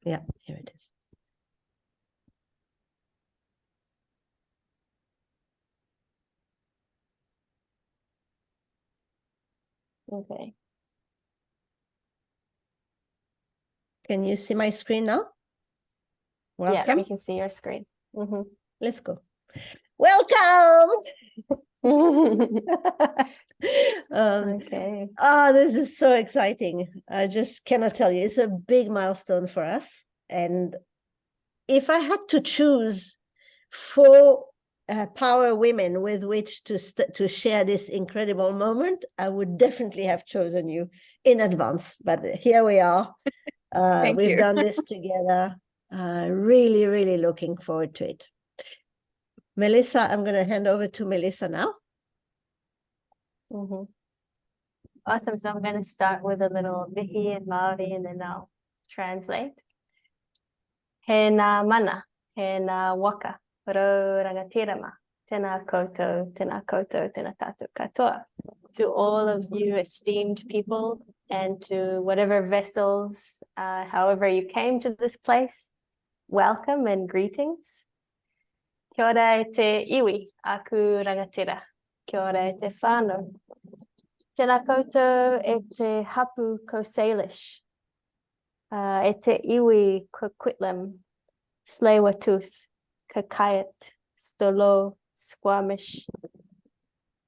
Yeah, here it is. Okay. Can you see my screen now? Yeah, Welcome. we can see your screen. Mm-hmm. Let's go. Welcome. Okay. Oh, this is so exciting. I just cannot tell you. It's a big milestone for us. And if I had to choose 4 power women with which to share this incredible moment, I would definitely have chosen you in advance. But here we are. We've done this together. Really, really looking forward to it. Melissa, I'm going to hand over to Melissa now. Mm-hmm. Awesome. So I'm going to start with a little Vihi in Maori and then I'll translate. He nā mana, he nā waka, rau rangatirama, tēnā koutou, tēnā tātou katoa. To all of you esteemed people and to whatever vessels, however you came to this place, welcome and greetings. Kia ora e te iwi, aku rangatira. Kia ora e te whānau. Tēnā koutou e te hapu ko Salish. E te iwi ko Quitlam, Tsleil-Waututh, Kakayat, Stolo, Squamish,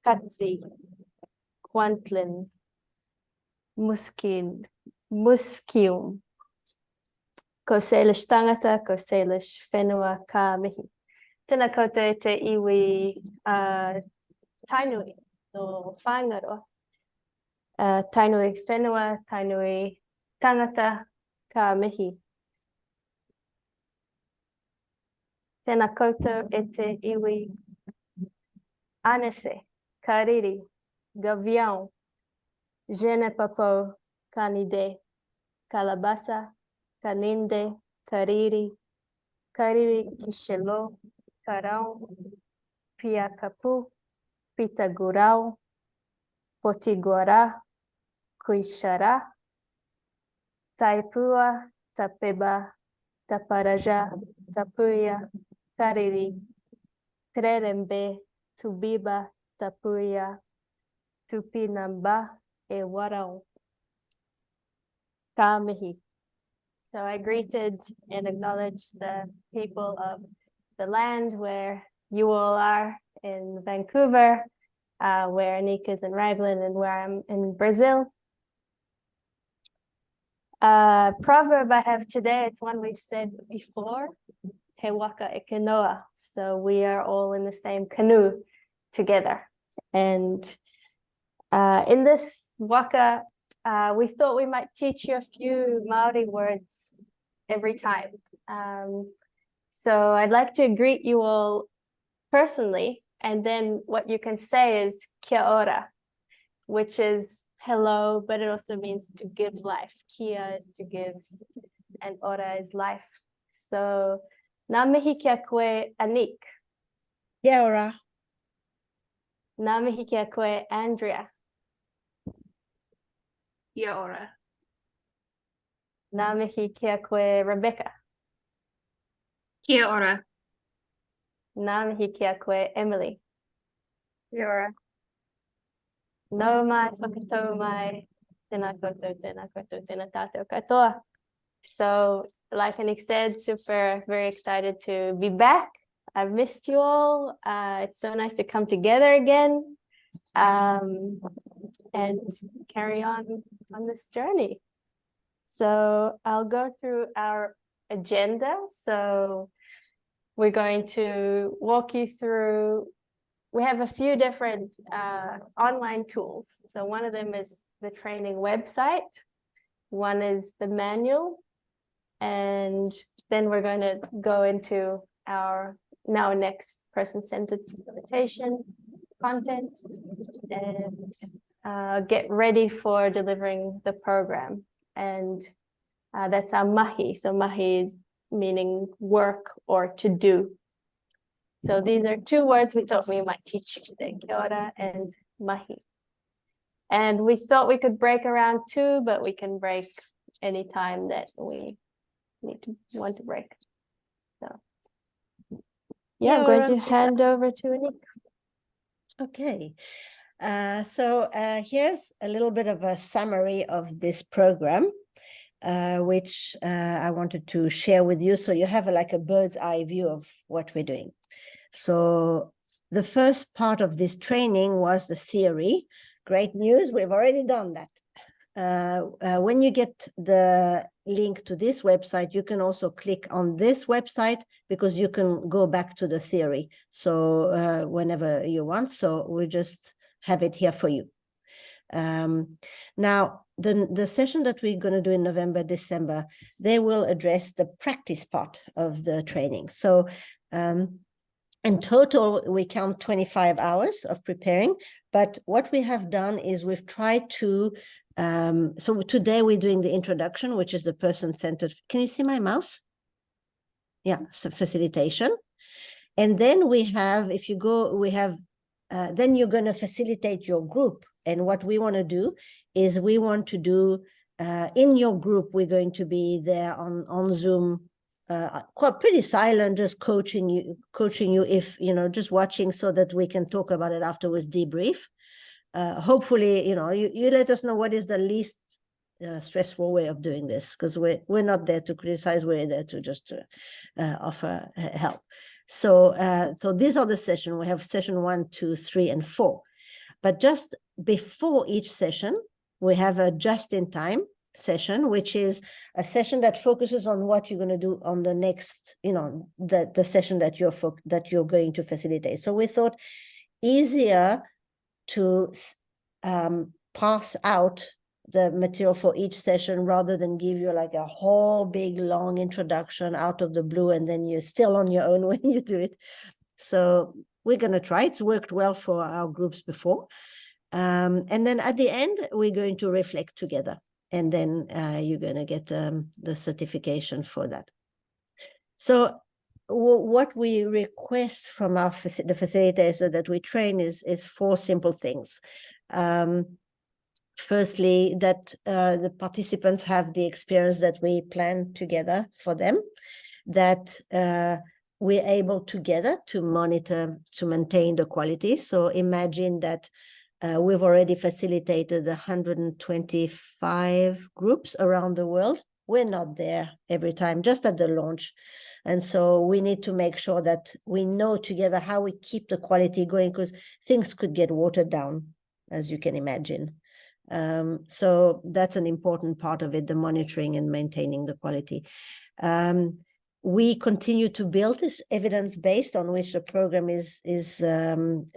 Katsi, Kwantlen, Muskin, Muskium, ko Salish tangata, ko Salish whenua ka mihi. Tēnā koutou e te iwi tainui no whāngaroa. Tainui whenua, tainui tangata ka mihi. Tēnā koutou e te iwi anese, kariri, gavião, genepapo, kanide, kalabasa, kaninde, kariri, kariri kishelo, karão, piakapu, pitagurau, potiguara, kuishara, taipua, tapeba, taparaja, tapuia, kariri, trerembe, tubiba, tapuia, tupinamba, e warau, ka mihi. So I greeted and acknowledged the people of the land where you all are in Vancouver, where Anika's in Raglan and where I'm in Brazil. Proverb I have today, it's one we've said before, he waka e kanoa. So we are all in the same canoe together. And in this waka, we thought we might teach you a few Maori words every time. So I'd like to greet you all personally, and then what you can say is kia ora, which is hello, but it also means to give life. Kia is to give, and ora is life. So nā mihi kia koe Anik. Kia ora. Nā mihi kia koe Andrea. Kia ora. Nā mihi kia koe Rebecca. Kia ora. Nā mihi kia koe Emily. Kia ora. No mai whakatau mai, tēnā koutou, tēnā tātou katoa. So, like Anik said, very excited to be back. I've missed you all. It's so nice to come together again and carry on this journey. So I'll go through our agenda. So we're going to walk you through, we have a few different online tools. So one of them is the training website. One is the manual. And then we're going to go into our now next person-centered facilitation content and get ready for delivering the program. And that's our mahi. So mahi is meaning work or to do. So these are 2 words we thought we might teach you today, kia ora and mahi. And we thought we could break around 2, but we can break any time that we want to break. So yeah, I'm going to hand over to Anik. Okay. So here's a little bit of a summary of this program, which I wanted to share with you. So you have like a bird's eye view of what we're doing. So the first part of this training was the theory. Great news, we've already done that. When you get the link to this website, you can also click on this website because you can go back to the theory. So whenever you want, so we just have it here for you. Now, the session that we're going to do in November, December, they will address the practice part of the training. So in total, we count 25 hours of preparing, but what we have done is we've tried to, so today we're doing the introduction, which is the person-centered. Can you see my mouse? Yeah, so facilitation. And then we have, if you go, we have, then you're going to facilitate your group. And what we want to do is we want to do, in your group, we're going to be there on Zoom, quite pretty silent, just coaching you if, just watching so that we can talk about it afterwards, debrief. Hopefully, you let us know what is the least stressful way of doing this, because we're not there to criticize, we're there to just offer help. So these are the sessions. We have session 1, 2, 3, and 4. But just before each session, we have a just-in-time session, which is a session that focuses on what you're going to do on the next, the session that you're going to facilitate. So we thought easier to pass out the material for each session rather than give you like a whole big long introduction out of the blue and then you're still on your own when you do it. So we're going to try. It's worked well for our groups before. And then at the end, we're going to reflect together. And then you're going to get the certification for that. So what we request from the facilitators that we train is 4 simple things. Firstly, that the participants have the experience that we plan together for them, that we're able together to monitor, to maintain the quality. So imagine that we've already facilitated 125 groups around the world. We're not there every time, just at the launch. And so we need to make sure that we know together how we keep the quality going, because things could get watered down, as you can imagine. So that's an important part of it, the monitoring and maintaining the quality. We continue to build this evidence-based on which the program is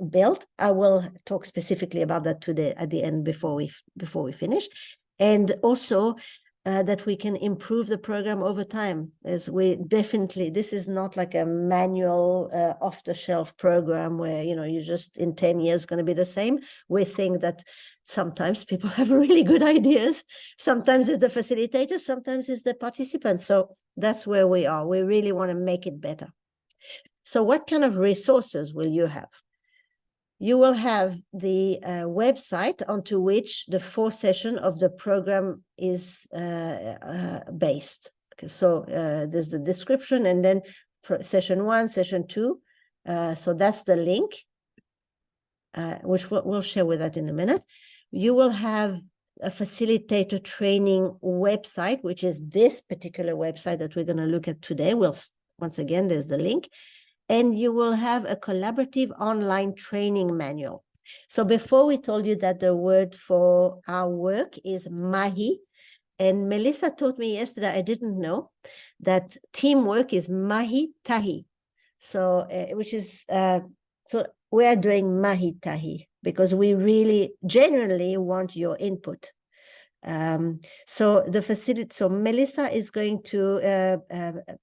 built. I will talk specifically about that today at the end before we finish. And also that we can improve the program over time, as we definitely, this is not like a manual off-the-shelf program where, you just in 10 years going to be the same. We think that sometimes people have really good ideas. Sometimes it's the facilitators, sometimes it's the participants. So that's where we are. We really want to make it better. So what kind of resources will you have? You will have the website onto which the 4th session of the program is based. Okay, so there's the description and then session 1, session 2. So that's the link, which we'll share with that in a minute. You will have a facilitator training website, which is this particular website that we're going to look at today. Once again, there's the link. And you will have a collaborative online training manual. So before we told you that the word for our work is mahi, and Melissa taught me yesterday, I didn't know, that teamwork is mahi tahi. So, which is, so we are doing mahi tahi because we really genuinely want your input. So Melissa is going to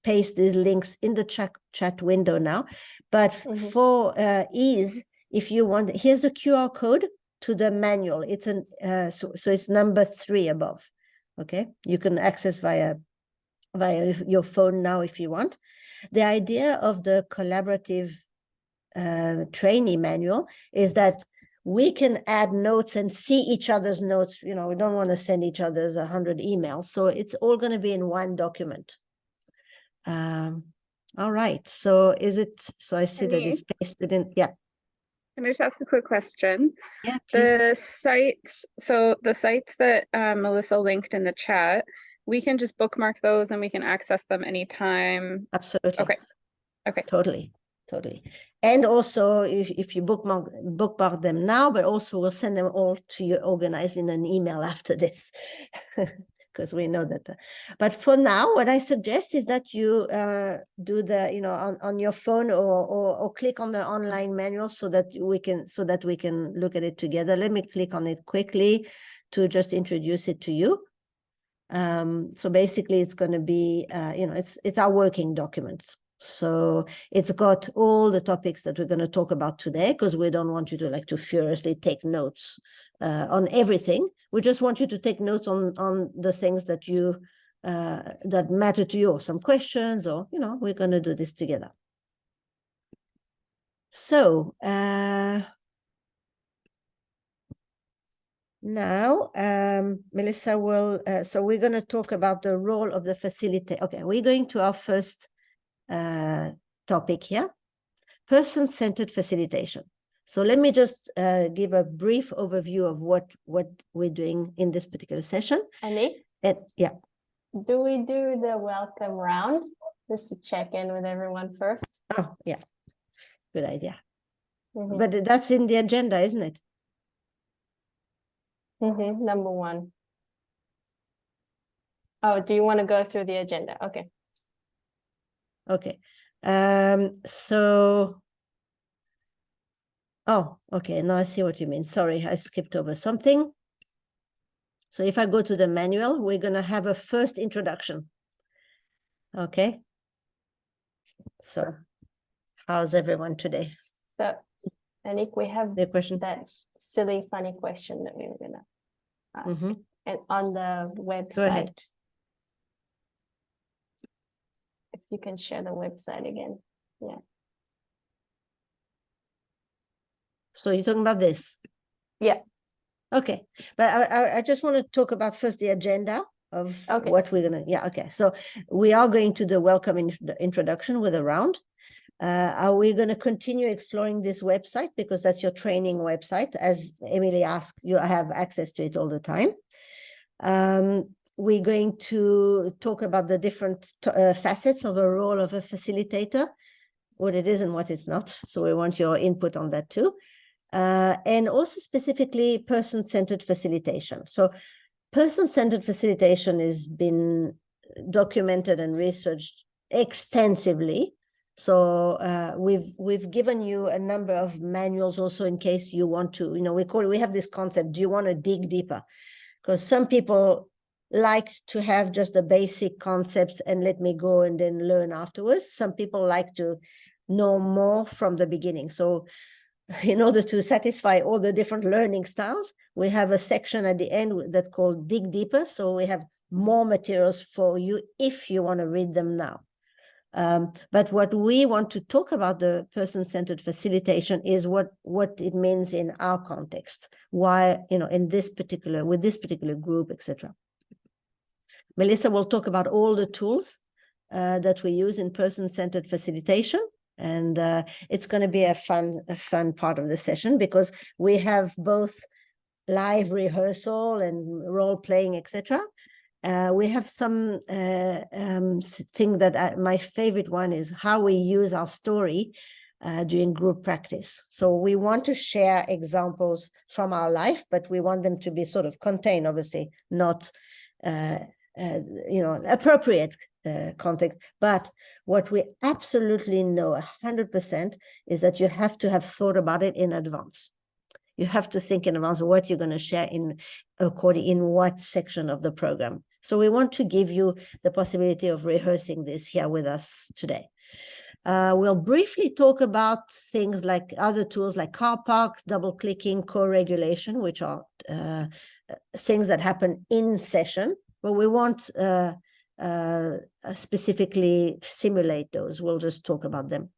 paste these links in the chat window now, but for ease, if you want, here's the QR code to the manual. It's so it's number 3 above. Okay, you can access via your phone now if you want. The idea of the collaborative trainee manual is that we can add notes and see each other's notes. We don't want to send each other's 100 emails. So it's all going to be in one document. All right. So is it, so I see that Annie? it's pasted in, yeah, Can I just ask a quick question? yeah, please. The sites, so the sites that Melissa linked in the chat, we can just bookmark those and we can access them anytime. Absolutely. Okay. Okay. Totally. And also if you bookmark them now, but also we'll send them all to you organized in an email after this. Because we know that. But for now, what I suggest is that you do the, on your phone or click on the online manual so that we can look at it together. Let me click on it quickly to just introduce it to you. So basically, it's going to be, it's our working documents. So it's got all the topics that we're going to talk about today, because we don't want you to furiously take notes on everything. We just want you to take notes on the things that you that matter to you, or some questions, or we're going to do this together. So now, Melissa will, so we're going to talk about the role of the facilitator. Okay, we're going to our first topic here, person-centered facilitation. So let me just give a brief overview of what we're doing in this particular session. Annie, Yeah. do we do the welcome round just to check in with everyone first? Oh, yeah. Good idea. Mm-hmm. But that's in the agenda, isn't it? Mm-hmm. Number 1. Oh, do you want to go through the agenda? Okay. Okay. So, oh, okay. Now I see what you mean. Sorry, I skipped over something. So if I go to the manual, we're going to have a first introduction. Okay. So how's everyone today? So, Anik, we have The question? that silly, funny question that we were going to ask. Mm-hmm. And on the website. Go ahead. If you can share the website again. Yeah. So you're talking about this? Yeah. Okay. But I just want to talk about first the agenda of what we're going to, yeah, okay. So we are going to the welcome introduction with a round. Are we going to continue exploring this website, because that's your training website? As Emily asked, you have access to it all the time. We're going to talk about the different facets of a role of a facilitator, what it is and what it's not. So we want your input on that too. And also specifically person-centered facilitation. So person-centered facilitation has been documented and researched extensively. So we've given you a number of manuals also in case you want to, we have this concept, do you want to dig deeper? Because some people like to have just the basic concepts and let me go and then learn afterwards. Some people like to know more from the beginning. So in order to satisfy all the different learning styles, we have a section at the end that's called Dig Deeper. So we have more materials for you if you want to read them now. But what we want to talk about the person-centered facilitation is what it means in our context. Why, in this particular, with this particular group, etc. Melissa will talk about all the tools that we use in person-centered facilitation. And it's going to be a fun part of the session, because we have both live rehearsal and role playing, etc. We have some thing that my favorite one is how we use our story during group practice. So we want to share examples from our life, but we want them to be sort of contained, obviously, not appropriate context. But what we absolutely know 100% is that you have to have thought about it in advance. You have to think in advance of what you're going to share in what section of the program. So we want to give you the possibility of rehearsing this here with us today. We'll briefly talk about things like other tools like car park, double clicking, co-regulation, which are things that happen in session, but we won't specifically simulate those. We'll just talk about them.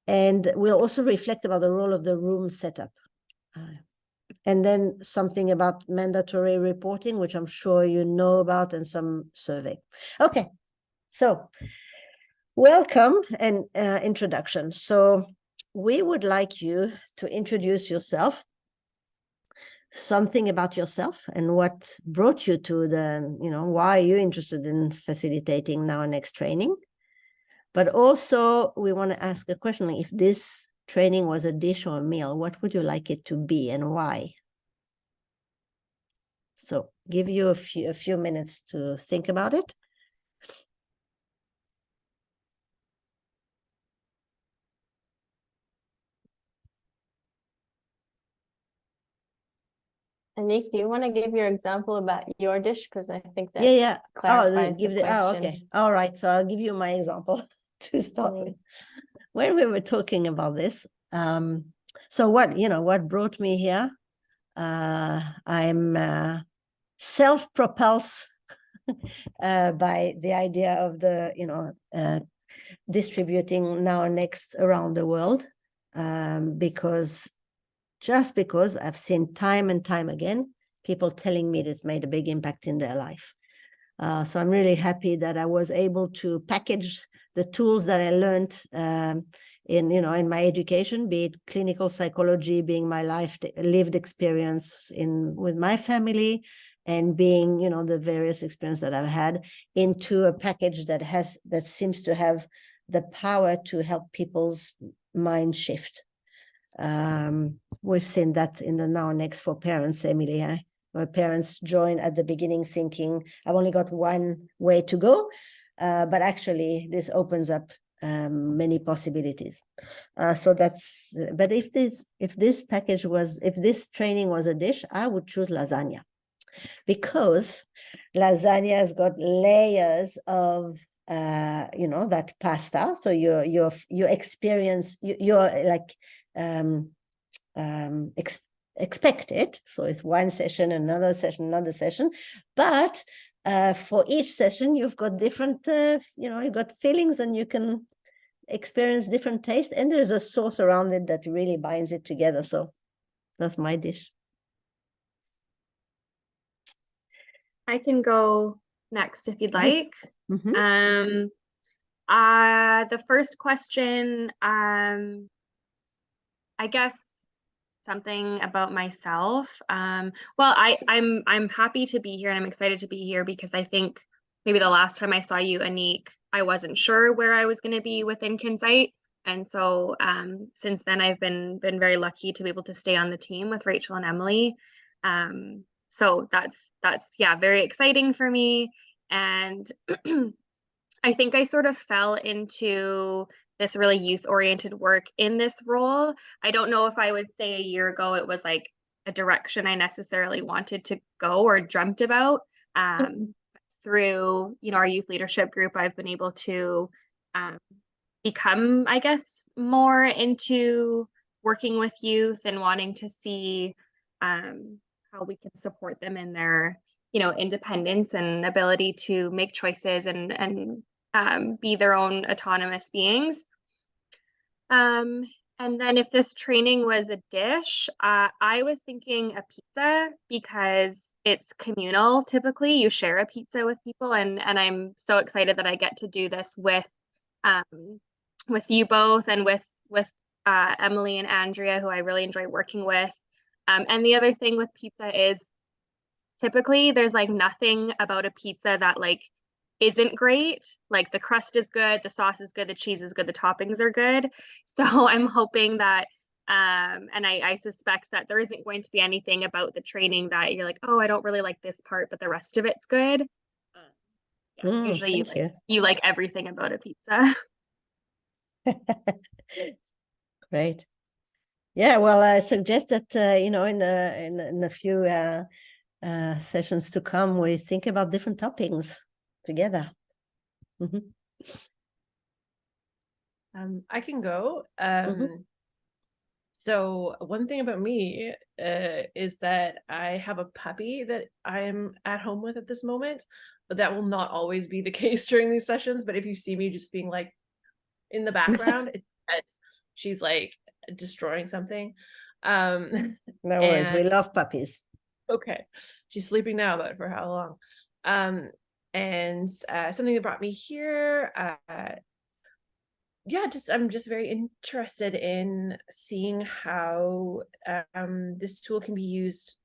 And we'll also reflect about the role of the room setup. And then something about mandatory reporting, which I'm sure you know about, and some survey. Okay, so Welcome and introduction. So we would like you to introduce yourself, something about yourself and what brought you to the, why are you interested in facilitating Now Next training? But also we want to ask a question, like if this training was a dish or a meal, what would you like it to be and why? So give you a few minutes to think about it. Anik, do you want to give your example about your dish? Because I think that Yeah. clarifies the okay. question. All right. So I'll give you my example to start with. When we were talking about this, so what brought me here? I'm self-propulsed by the idea of the distributing Now Next around the world, because I've seen time and time again people telling me that it made a big impact in their life. So I'm really happy that I was able to package the tools that I learned in my education, be it clinical psychology, being my lived experience with my family, and being the various experiences that I've had, into a package that seems to have the power to help people's mind shift. We've seen that in the Now Next for parents, Emily. My parents joined at the beginning thinking I've only got one way to go, but actually this opens up many possibilities. But if this training was a dish, I would choose lasagna, because lasagna has got layers of that pasta. So you experience, you're like expect it. So it's one session, another session, but for each session you've got different you've got feelings, and you can experience different taste, and there's a sauce around it that really binds it together. So that's my dish. I can go next if you'd Right. like. Mm-hmm. The first question, I guess something about myself. Well, I'm happy to be here, and I'm excited to be here because I think maybe the last time I saw you, Anik, I wasn't sure where I was going to be within Kinsight. And so since then I've been very lucky to be able to stay on the team with Rachel and Emily. So that's yeah, very exciting for me. And I think I sort of fell into this really youth-oriented work in this role. I don't know if I would say a year ago it was like a direction I necessarily wanted to go or dreamt about. Through our youth leadership group, I've been able to become, I guess, more into working with youth and wanting to see how we can support them in their independence and ability to make choices and be their own autonomous beings. And then if this training was a dish, I was thinking a pizza, because it's communal. Typically, you share a pizza with people, and I'm so excited that I get to do this with you both, and with Emily and Andrea, who I really enjoy working with. And the other thing with pizza is typically there's like nothing about a pizza that like isn't great. Like the crust is good, the sauce is good, the cheese is good, the toppings are good. So I'm hoping that and I suspect that there isn't going to be anything about the training that you're like, oh, I don't really like this part, but the rest of it's good. Usually you like everything about a pizza. Great. Yeah, well, I suggest that in a few sessions to come, we think about different toppings together. Mm-hmm. I can go. So one thing about me is that I have a puppy that I'm at home with at this moment, but that will not always be the case during these sessions. But if you see me just being like in the background, it's she's like destroying something. No worries, we love puppies. Okay, she's sleeping now, but for how long? And something that brought me here, yeah, I'm just very interested in seeing how this tool can be used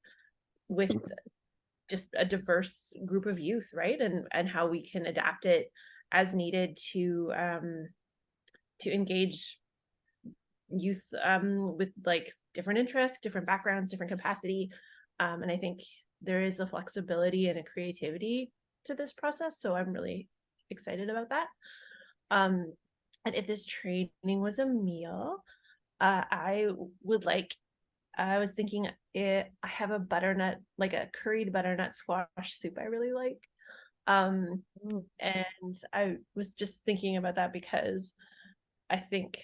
with just a diverse group of youth, right? And how we can adapt it as needed to engage youth with like different interests, different backgrounds, different capacity. And I think there is a flexibility and a creativity to this process. So I'm really excited about that. And if this training was a meal, I would like, I was thinking I have a butternut, like a curried butternut squash soup I really like. And I was just thinking about that because I think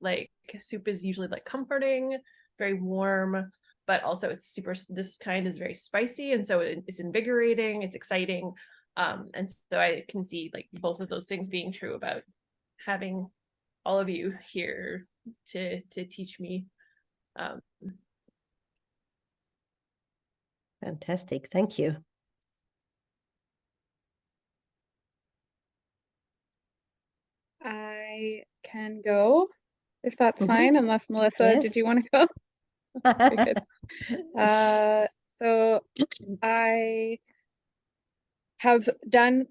like soup is usually like comforting, very warm, but also it's super, this kind is very spicy. And so it's invigorating, it's exciting. And so I can see like both of those things being true about having all of you here to teach me. Fantastic. Thank you. I can go if that's Mhm. fine, unless Melissa, did Yes. you want to go? Very good. So I have gone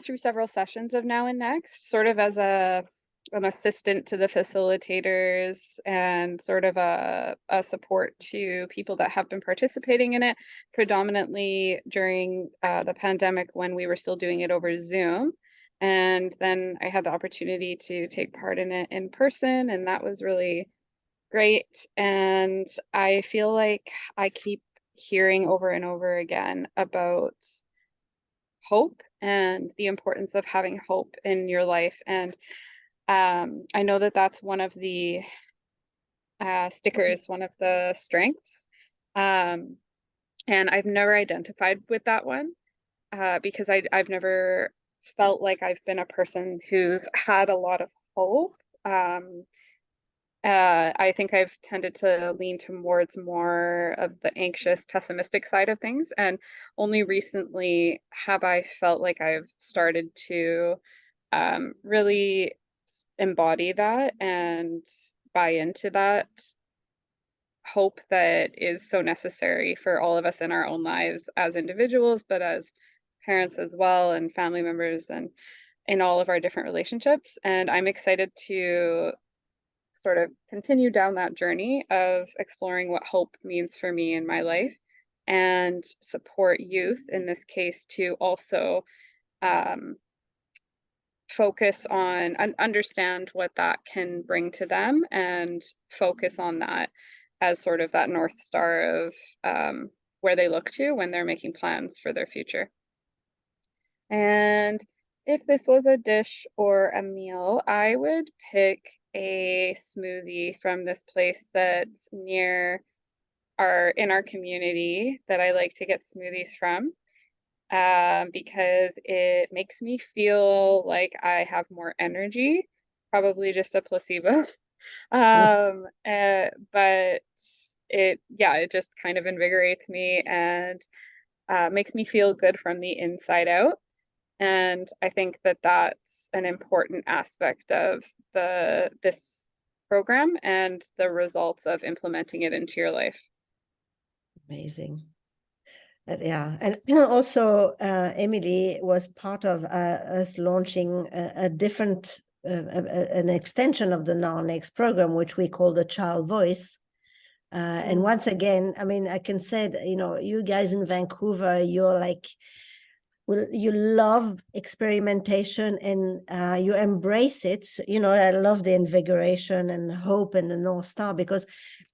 through several sessions of Now and Next, sort of as an assistant to the facilitators and sort of a support to people that have been participating in it, predominantly during the pandemic when we were still doing it over Zoom. And then I had the opportunity to take part in it in person, and that was really great. And I feel like I keep hearing over and over again about hope and the importance of having hope in your life. And I know that that's one of the stickers, one of the strengths. And I've never identified with that one because I've never felt like I've been a person who's had a lot of hope. I think I've tended to lean towards more of the anxious, pessimistic side of things. And only recently have I felt like I've started to really embody that and buy into that hope that is so necessary for all of us in our own lives as individuals, but as parents as well, and family members, and in all of our different relationships. And I'm excited to sort of continue down that journey of exploring what hope means for me in my life and support youth in this case to also focus on and understand what that can bring to them and focus on that as sort of that North Star of where they look to when they're making plans for their future. And if this was a dish or a meal, I would pick a smoothie from this place that's near in our community that I like to get smoothies from. Because it makes me feel like I have more energy, probably just a placebo. But it just kind of invigorates me and makes me feel good from the inside out. And I think that that's an important aspect of this program and the results of implementing it into your life. Amazing. Yeah, and also Emily was part of us launching a different, an extension of the Now Next program, which we call the Child Voice. And once again, I mean, I can say that, you know, you guys in Vancouver, you're like, well, you love experimentation and you embrace it. You know, I love the invigoration and hope and the North Star, because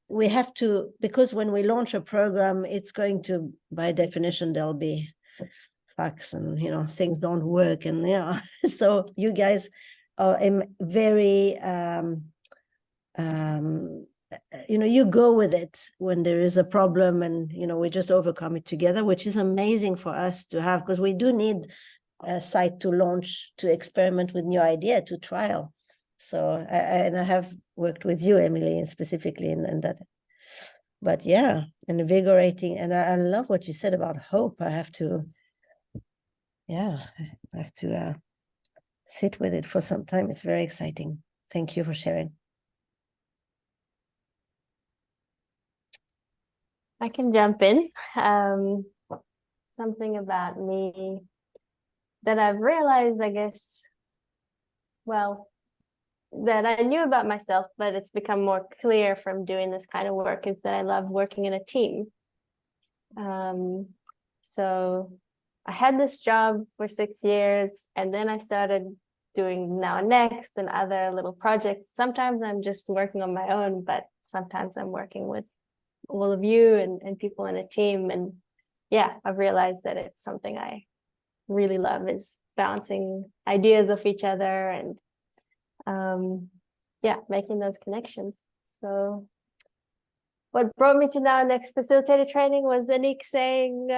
we have to, because when we launch a program, it's going to, by definition, there'll be facts and, you know, things don't work. And, yeah, so you guys are very, you know, you go with it when there is a problem, and, you know, we just overcome it together, which is amazing for us to have, because we do need a site to launch, to experiment with new idea, to trial. So, and I have worked with you, Emily, specifically in that. But yeah, invigorating. And I love what you said about hope. I have to sit with it for some time. It's very exciting. thank you for sharing. I can jump in. Something about me that I've realized, I guess, well, that I knew about myself, but it's become more clear from doing this kind of work, is that I love working in a team. So I had this job for 6 years, and then I started doing Now and Next and other little projects. Sometimes I'm just working on my own, but sometimes I'm working with all of you and people in a team. And yeah, I've realized that it's something I really love, is bouncing ideas off each other and yeah, making those connections. So what brought me to Now Next facilitator training was Anik saying,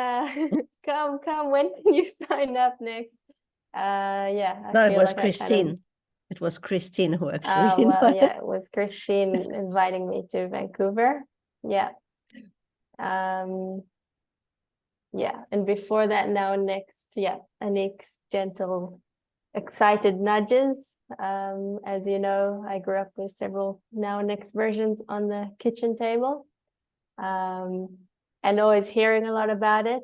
come, when can you sign up next? Yeah, I No, it feel was like Christine. It was Christine who actually well, invited. yeah, it was Christine inviting me to Vancouver. Yeah. Yeah, and before that, Now Next, yeah, Anik's gentle, excited nudges. As you know, I grew up with several Now Next versions on the kitchen table, and always hearing a lot about it.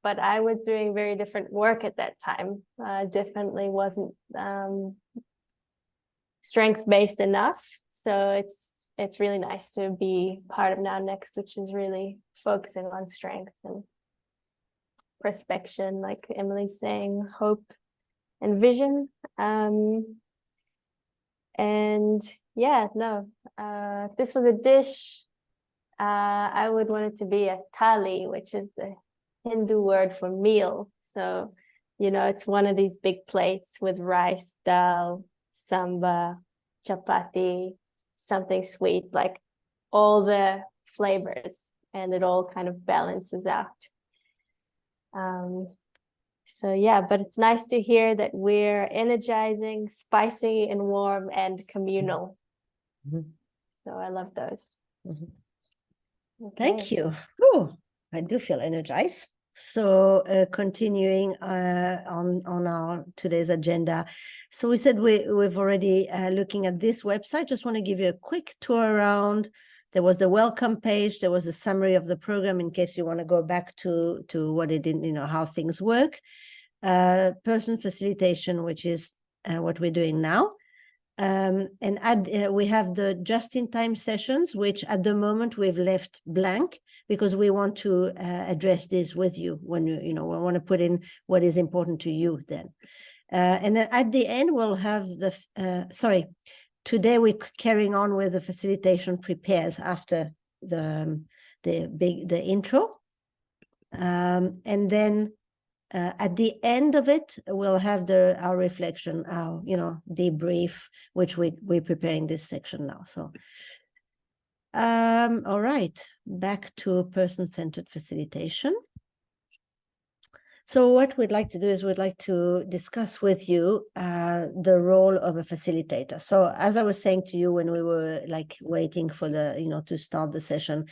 But I was doing very different work at that time. Definitely wasn't strength-based enough. So it's really nice to be part of Now Next, which is really focusing on strength and perspection, like Emily's saying, hope and vision. And yeah, no, if this was a dish, I would want it to be a thali, which is the Hindu word for meal. So, you know, it's one of these big plates with rice, dal, samba, chapati, something sweet, like all the flavors, and it all kind of balances out. So yeah, but it's nice to hear that we're energizing, spicy and warm and communal. Mhm. So I love those. Mhm. Okay. Thank you. Oh, I do feel energized. So continuing on our today's agenda. So we said we've already looking at this website. Just want to give you a quick tour around. There was the welcome page. There was a summary of the program in case you want to go back to what it did, you know, how things work. Person facilitation, which is what we're doing now. And we have the just-in-time sessions, which at the moment we've left blank because we want to address this with you when we want to put in what is important to you then. And then at the end, we'll have the, today we're carrying on with the facilitation prepares after the intro. And then at the end of it, we'll have our reflection, our debrief, which we're preparing this section now. So, all right, back to person-centered facilitation. So what we'd like to do is we'd like to discuss with you the role of a facilitator. So as I was saying to you when we were like waiting for to start the session,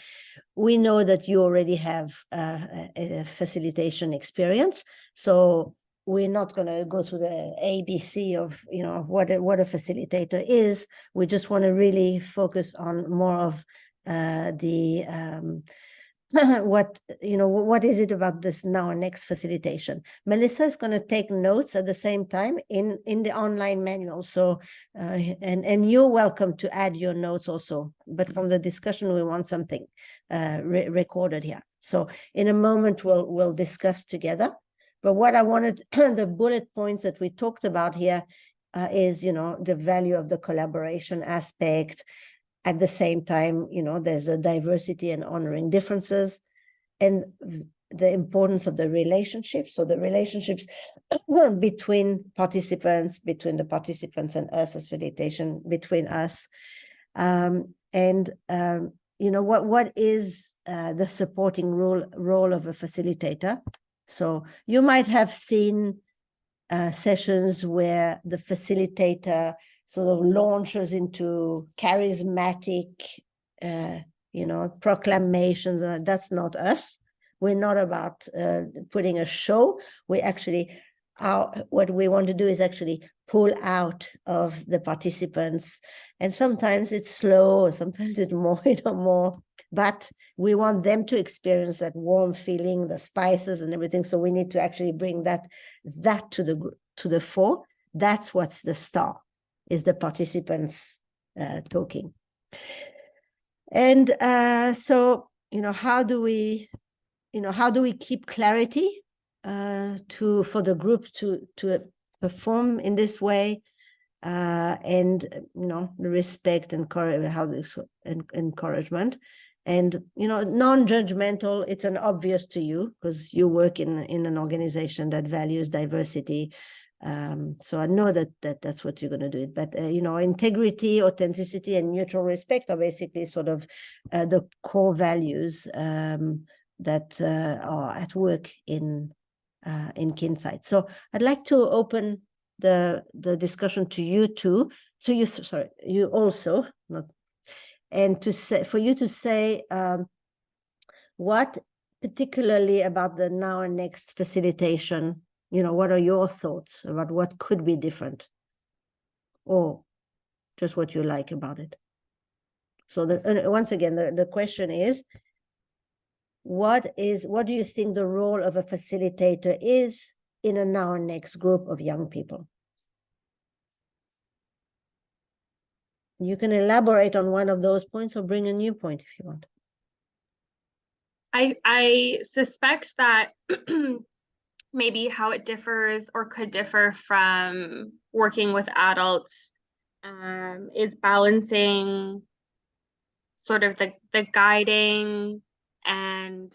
we know that you already have a facilitation experience. So we're not going to go through the ABC of what a facilitator is. We just want to really focus on more of what is it about this Now and Next facilitation. Melissa is going to take notes at the same time in the online manual. So and you're welcome to add your notes also, but from the discussion we want something recorded here. So in a moment we'll discuss together. But what I wanted, the bullet points that we talked about here is the value of the collaboration aspect. At the same time, there's a diversity and honoring differences, and the importance of the relationships. So the relationships between participants, between the participants and us as facilitation, between us, what is the supporting role of a facilitator. So you might have seen sessions where the facilitator sort of launches into charismatic, proclamations. That's not us. We're not about putting a show. We actually what we want to do is actually pull out of the participants, and sometimes it's slow, sometimes it's more, more, but we want them to experience that warm feeling, the spices and everything. So we need to actually bring that to the fore. That's what's the star, is the participants talking. And so, how do we keep clarity for the group to perform in this way, and the respect and encouragement, and non-judgmental. It's an obvious to you because you work in an organization that values diversity. So I know that's what you're going to do. But integrity, authenticity, and mutual respect are basically sort of the core values that are at work in Kinsight. So I'd like to open the discussion to you too. To you, sorry, you also, not, and for you to say what particularly about the now and next facilitation. What are your thoughts about what could be different, or just what you like about it? So once again, the question is, what do you think the role of a facilitator is in a now and next group of young people? You can elaborate on one of those points or bring a new point if you want. I suspect that maybe how it differs or could differ from working with adults is balancing sort of the guiding and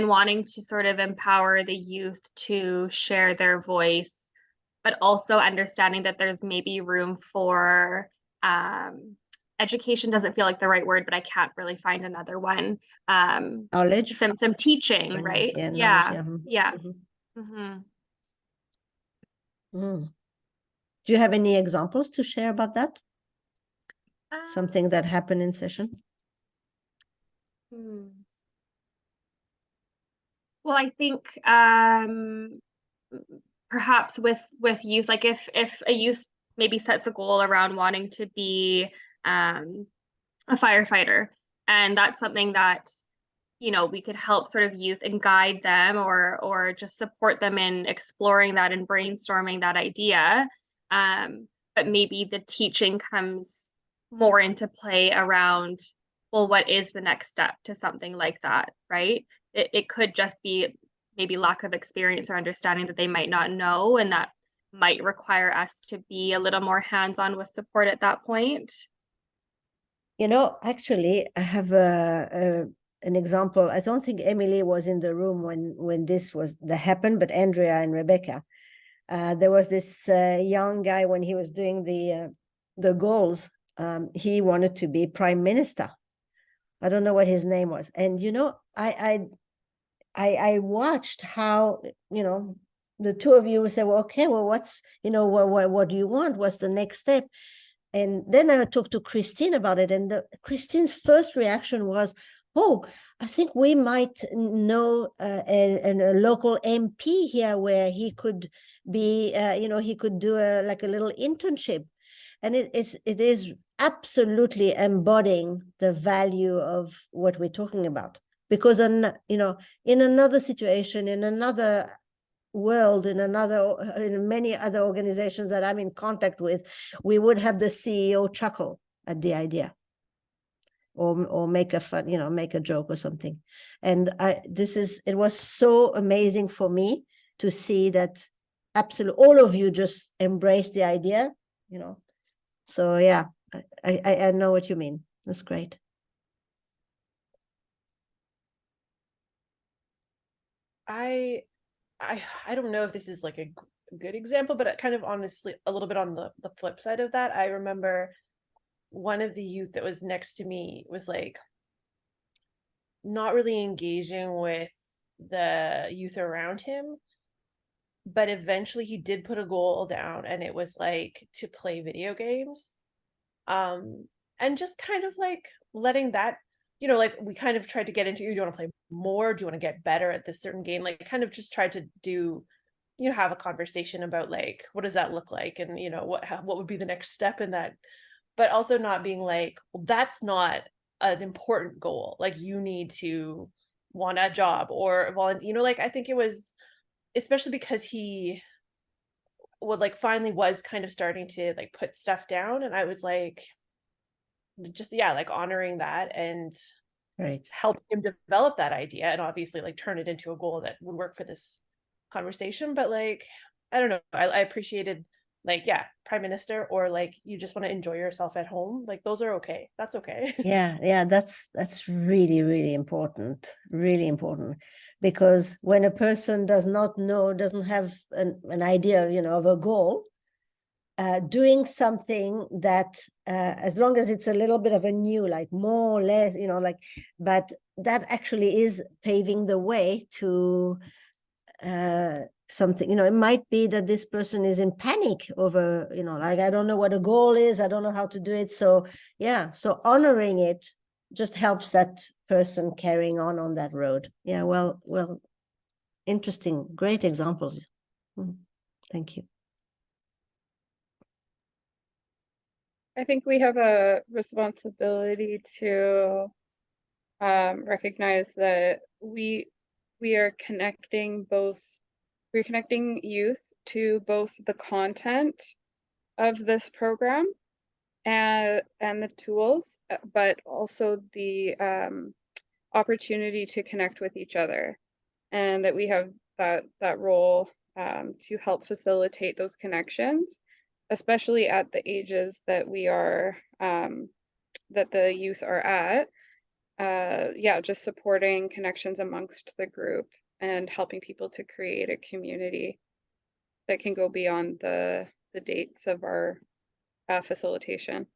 wanting to sort of empower the youth to share their voice, but also understanding that there's maybe room for education doesn't feel like the right word, but I can't really find another one. Knowledge, some teaching, right? Yeah. Mm-hmm. Do you have any examples to share about that? Something that happened in session? Well, I think perhaps with youth, like if a youth maybe sets a goal around wanting to be a firefighter, and that's something that we could help sort of youth and guide them or just support them in exploring that and brainstorming that idea. But maybe the teaching comes more into play around, well, what is the next step to something like that, right? It could just be maybe lack of experience or understanding that they might not know, and that might require us to be a little more hands-on with support at that point. Actually, I have an example. I don't think Emily was in the room when this happened, but Andrea and Rebecca. There was this young guy, when he was doing the goals, he wanted to be prime minister. I don't know what his name was. And, I watched how, the two of you would say, well, okay, well, what's, what do you want? What's the next step? And then I talked to Christine about it. And Christine's first reaction was, oh, I think we might know a local MP here where he could be, he could do a little internship. And it is absolutely embodying the value of what we're talking about. Because, in another situation, in another world, in many other organizations that I'm in contact with, we would have the CEO chuckle at the idea, or make a fun, make a joke or something. And it was so amazing for me to see that absolutely all of you just embrace the idea, So yeah, I know what you mean. That's great. I don't know if this is like a good example, but kind of honestly a little bit on the flip side of that. I remember one of the youth that was next to me was like not really engaging with the youth around him, but eventually he did put a goal down, and it was like to play video games, and just kind of like letting that, like we kind of tried to get into, you don't want to play more? Do you want to get better at this certain game? Like kind of just try to do, have a conversation about like, what does that look like? And, what would be the next step in that? But also not being like, well, that's not an important goal. Like you need to want a job or, like, I think it was, especially because he would like finally was kind of starting to like put stuff down. And I was like, just, like honoring that and Right. help him develop that idea and obviously like turn it into a goal that would work for this conversation. But like, I don't know, I appreciated like, prime minister, or like you just want to enjoy yourself at home, like those are okay, that's okay. Yeah, that's really, really important, because when a person doesn't have an idea, of a goal, doing something that, as long as it's a little bit of a new, like more or less, but that actually is paving the way to something, it might be that this person is in panic over, like, I don't know what a goal is, I don't know how to do it. So so honoring it just helps that person carrying on that road. Yeah, well, interesting, great examples. Thank you. I think we have a responsibility to recognize that we are connecting youth to both the content of this program and the tools, but also the opportunity to connect with each other, and that we have that role to help facilitate those connections, especially at the ages that we are that the youth are at. Just supporting connections amongst the group and helping people to create a community that can go beyond the dates of our facilitation.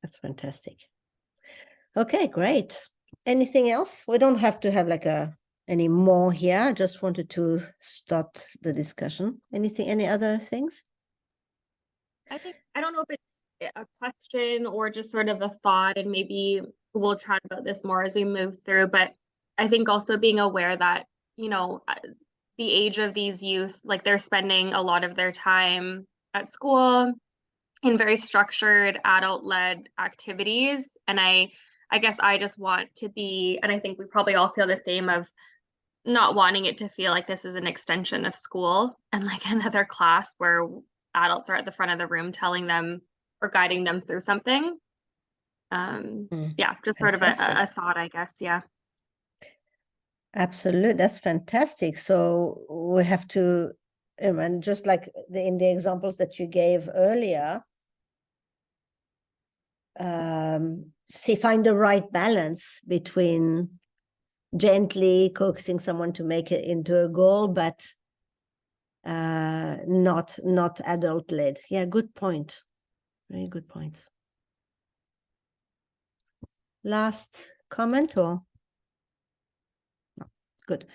That's fantastic. Okay, great. Anything else? We don't have to have like any more here. I just wanted to start the discussion. Any other things? I don't know if it's a question or just sort of a thought, and maybe we'll chat about this more as we move through, but I think also being aware that, the age of these youth, like they're spending a lot of their time at school in very structured adult-led activities. And I guess I just want to be, and I think we probably all feel the same, of not wanting it to feel like this is an extension of school and like another class where adults are at the front of the room telling them or guiding them through something. Just sort of a thought, I guess. Yeah. Absolutely, that's fantastic. So we have to, and just like in the examples that you gave earlier, find the right balance between gently coaxing someone to make it into a goal, but not adult led. Yeah, good point. Very good point. Last comment or? No, good.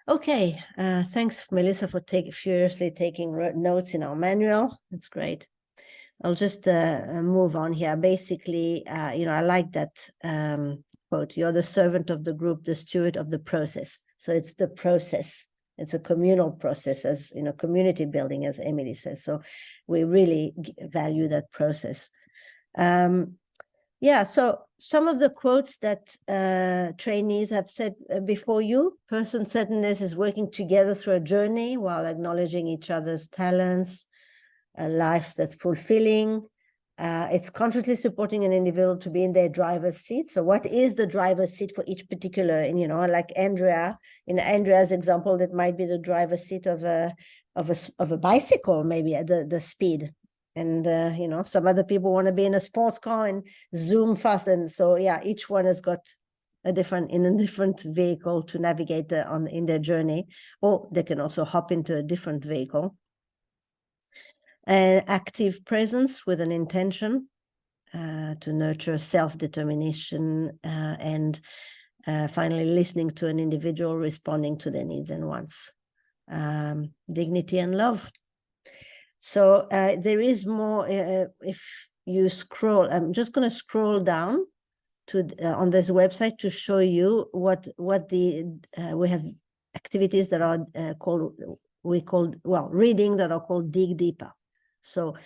Okay, thanks, Melissa, for furiously taking notes in our manual. That's great. I'll just move on here. Basically, I like that quote, you're the servant of the group, the steward of the process. So it's the process. It's a communal process, as community building, as Emily says. So we really value that process. So some of the quotes that trainees have said before you: person-centeredness is working together through a journey while acknowledging each other's talents, a life that's fulfilling. It's consciously supporting an individual to be in their driver's seat. So what is the driver's seat for each particular, and like Andrea, in Andrea's example, that might be the driver's seat of a bicycle, maybe at the speed. And some other people want to be in a sports car and zoom fast. And so each one has got a different vehicle to navigate in their journey, or they can also hop into a different vehicle. An active presence with an intention to nurture self-determination, and finally listening to an individual, responding to their needs and wants. Dignity and love. So there is more. If you scroll, I'm just going to scroll down on this website to show you what the we have activities that are reading that are called Dig Deeper. So,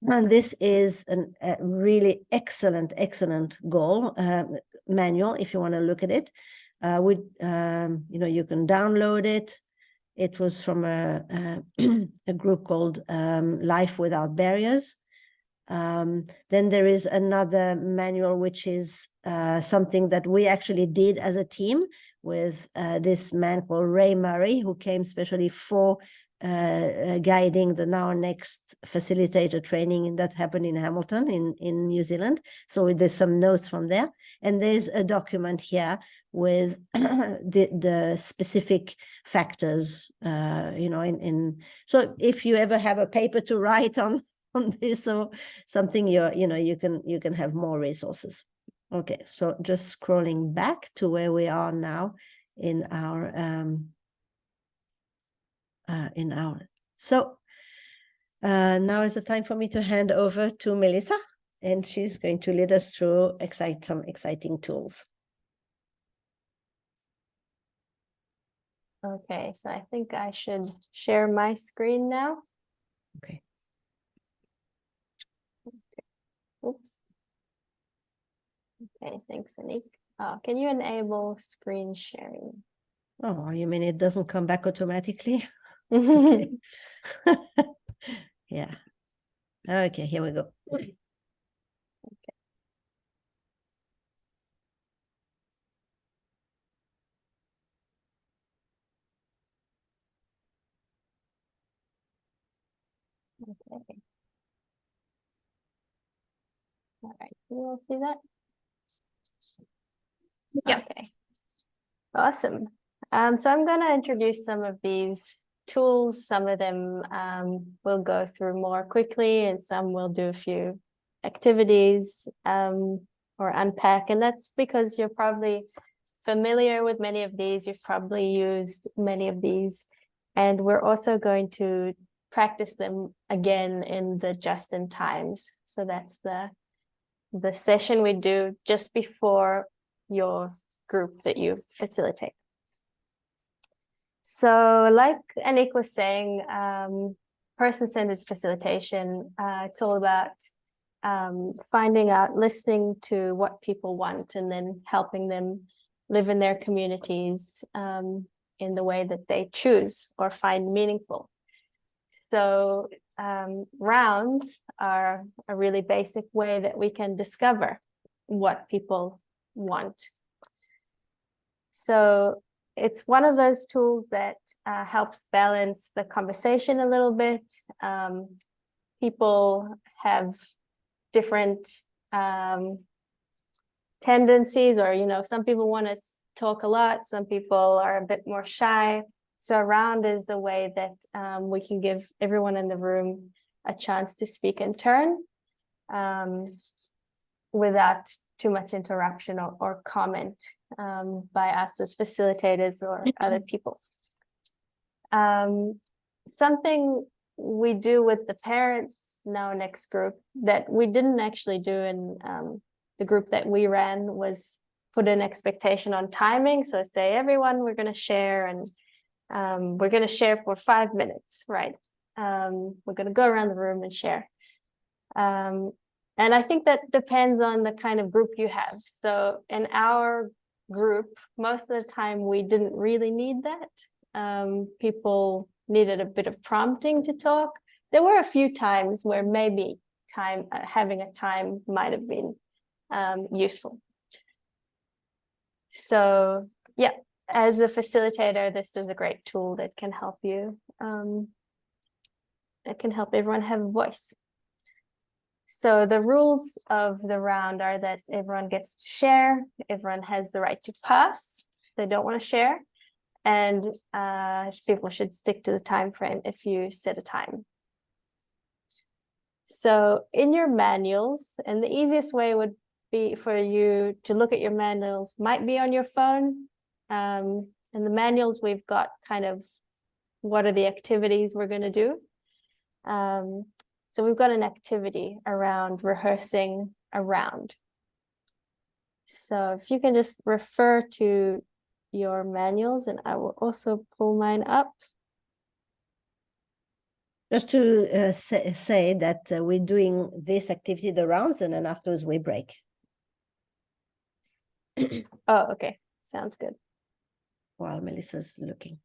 and this is a really excellent goal manual if you want to look at it. You know, you can download it. It was from a group called Life Without Barriers. Then there is another manual, which is something that we actually did as a team with this man called Ray Murray, who came specially for guiding the Now Next facilitator training that happened in Hamilton in New Zealand. So there's some notes from there. And there's a document here with the specific factors, you know, so if you ever have a paper to write on this or something, you can have more resources. Okay, so just scrolling back to where we are now in our now is the time for me to hand over to Melissa, and she's going to lead us through some exciting tools. Okay, so I think I should share my screen now. Okay. Oops. Okay, thanks, Anik. Can you enable screen sharing? Oh, you mean it doesn't come back automatically? Okay. Yeah. Okay, here we go. Okay. Okay. All right, you all see that? Yeah. Okay. Awesome. So I'm going to introduce some of these tools. Some of them we'll go through more quickly, and some we'll do a few activities or unpack. And that's because you're probably familiar with many of these. You've probably used many of these. And we're also going to practice them again in the just-in-times. So that's the session we do just before your group that you facilitate. So like Anik was saying, person-centered facilitation, it's all about finding out, listening to what people want, and then helping them live in their communities in the way that they choose or find meaningful. So rounds are a really basic way that we can discover what people want. So it's one of those tools that helps balance the conversation a little bit. People have different tendencies, or, you know, some people want to talk a lot, some people are a bit more shy. So a round is a way that we can give everyone in the room a chance to speak in turn without too much interruption or comment by us as facilitators or other people. Something we do with the parents Now Next group that we didn't actually do in the group that we ran was put an expectation on timing. So say, everyone, we're going to share, and we're going to share for 5 minutes, right? We're going to go around the room and share. And I think that depends on the kind of group you have. So in our group, most of the time we didn't really need that. People needed a bit of prompting to talk. There were a few times where maybe having a time might have been useful. So yeah, as a facilitator, this is a great tool that can help you. It can help everyone have a voice. So the rules of the round are that everyone gets to share, everyone has the right to pass, they don't want to share, and people should stick to the time frame if you set a time. So in your manuals, and the easiest way would be for you to look at your manuals, might be on your phone. In the manuals, we've got kind of what are the activities we're going to do. So we've got an activity around rehearsing a round. So if you can just refer to your manuals, and I will also pull mine up. Just to say that we're doing this activity, the rounds, and then afterwards we break. Oh, okay. Sounds good. While Melissa's looking.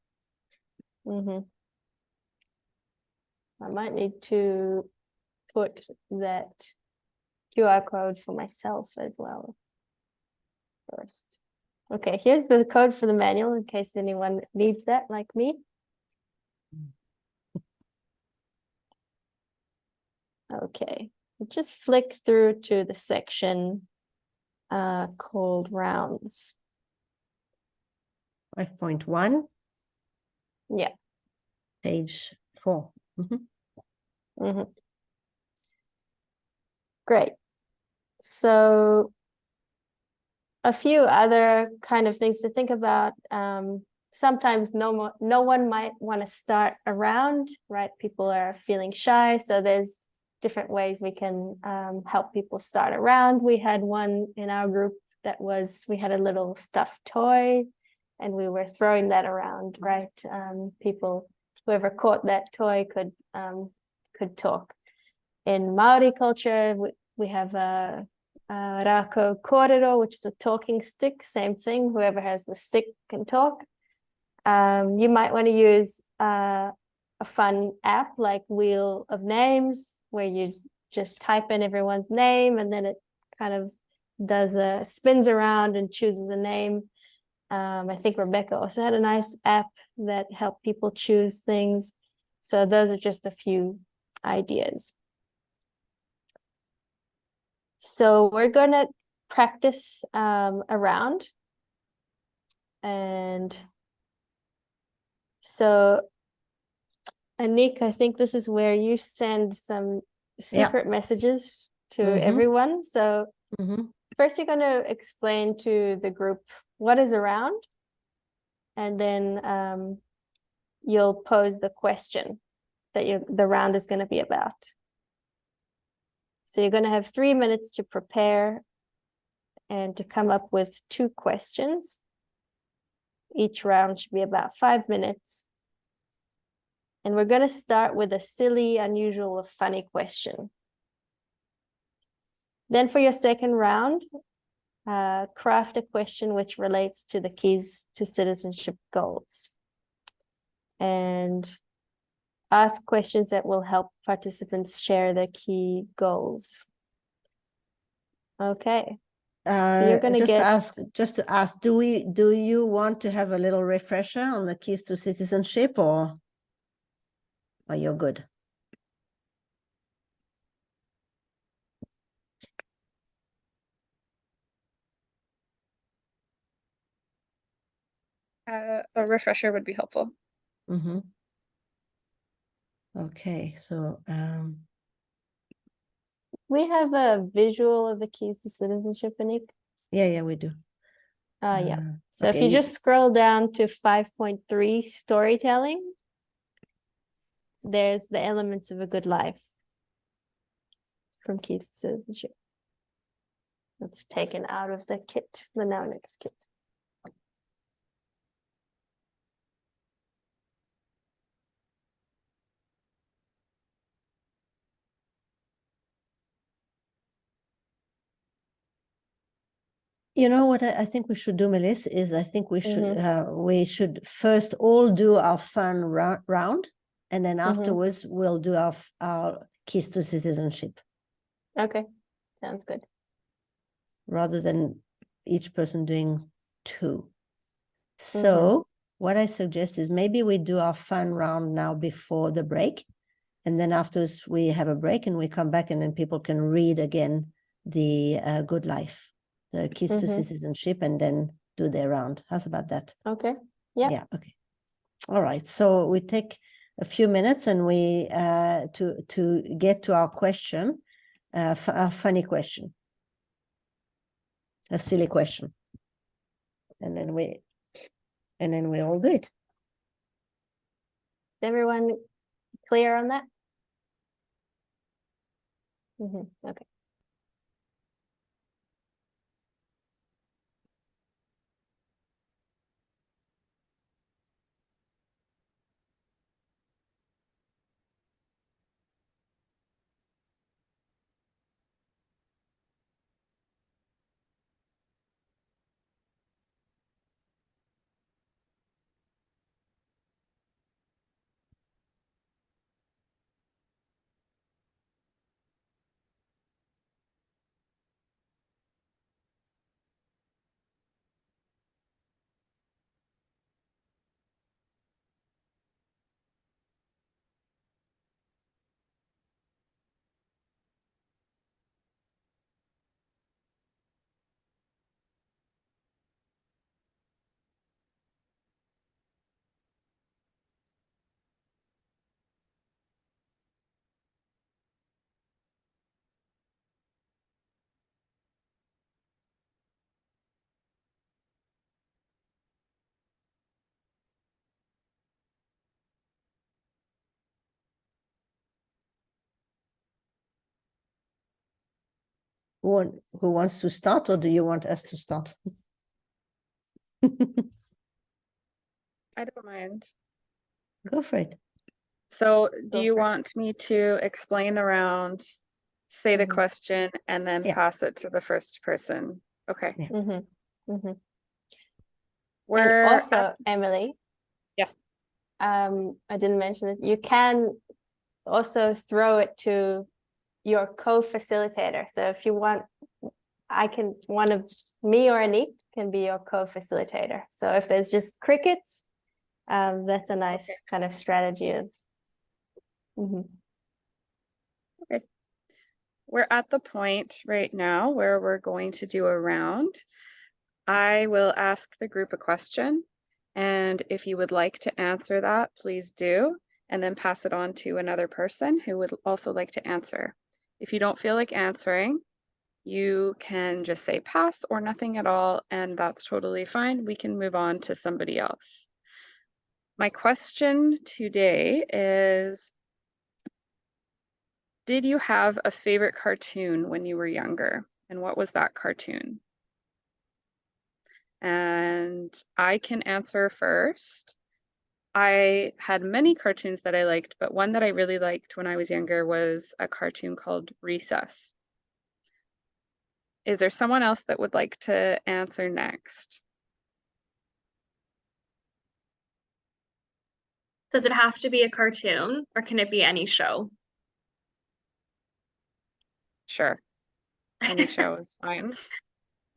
I might need to put that QR code for myself as well first. Okay, here's the code for the manual in case anyone needs that like me. Okay, just flick through to the section called rounds. 5.1. Yeah. Page 4. Great. So a few other kind of things to think about. Sometimes no one might want to start a round, right? People are feeling shy, so there's different ways we can help people start a round. We had one in our group that was, we had a little stuffed toy and we were throwing that around, right? People, whoever caught that toy could talk. In Maori culture, we have a rako kōrero, which is a talking stick, same thing. Whoever has the stick can talk. You might want to use a fun app like Wheel of Names, where you just type in everyone's name and then it kind of does spins around and chooses a name. I think Rebecca also had a nice app that helped people choose things. So those are just a few ideas. So we're going to practice a round. And so, Anik, I think this is where you send some secret messages to everyone. So first you're going to explain to the group what is a round, and then you'll pose the question that the round is going to be about. So you're going to have 3 minutes to prepare and to come up with 2 questions. Each round should be about 5 minutes. And we're going to start with a silly, unusual, or funny question. Then for your second round, craft a question which relates to the keys to citizenship goals. And ask questions that will help participants share their key goals. Okay. So you're going to just to ask, do you want to have a little refresher on the keys to citizenship, or are you good? A refresher would be helpful. Okay, so we have a visual of the keys to citizenship, Anik. Yeah, we do. Yeah. So okay, if you just scroll down to 5.3 storytelling, there's the elements of a good life from keys to citizenship. It's taken out of the kit, the Now Next kit. You know what I think we should do, Melissa, is I think we should first all do our fun round, and then afterwards we'll do our keys to citizenship. Okay, sounds good. Rather than each person doing 2. So what I suggest is maybe we do our fun round now before the break, and then afterwards we have a break and we come back, and then people can read again the good life, the keys to citizenship, and then do their round. How's about that? Okay. Yeah. Okay. All right. So we take a few minutes and we to get to our question, a funny question, a silly question, and then we all do it. Is everyone clear on that? Okay. Who wants to start, or do you want us to start? I don't mind. Go for it. So do Go you for it. want me to explain the round, say the Mhm. question, and then Yeah. pass it to the first person? Okay. Yeah. Mm-hmm. Mm-hmm. And We're also, at, Emily, yes. I didn't mention it. You can also throw it to your co-facilitator. So if you want, one of me or Anik can be your co-facilitator. So if there's just crickets, that's a nice Okay. kind of strategy of. Mhm. We're at the point right now where we're going to do a round. I will ask the group a question, and if you would like to answer that, please do, and then pass it on to another person who would also like to answer. If you don't feel like answering, you can just say pass or nothing at all, and that's totally fine. We can move on to somebody else. My question today is, did you have a favorite cartoon when you were younger? And what was that cartoon? And I can answer first. I had many cartoons that I liked, but one that I really liked when I was younger was a cartoon called Recess. Is there someone else that would like to answer next? Does it have to be a cartoon or can it be any show? Sure. Any show is fine.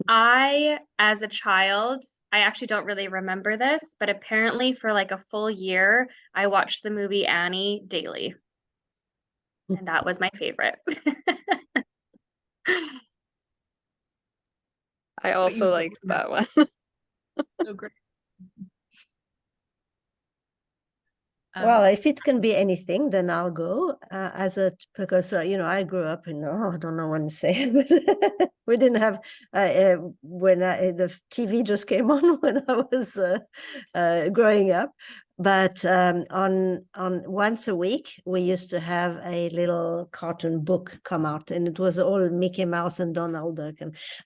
As a child, I actually don't really remember this, but apparently for like a full year, I watched the movie Annie daily. And that was my favorite. I also you liked that one. so great. Well, if it can be anything, then I'll go because I grew up in I don't know what to say, but we didn't have when the TV just came on when I was growing up. But on once a week we used to have a little cartoon book come out, and it was all Mickey Mouse and Donald Duck.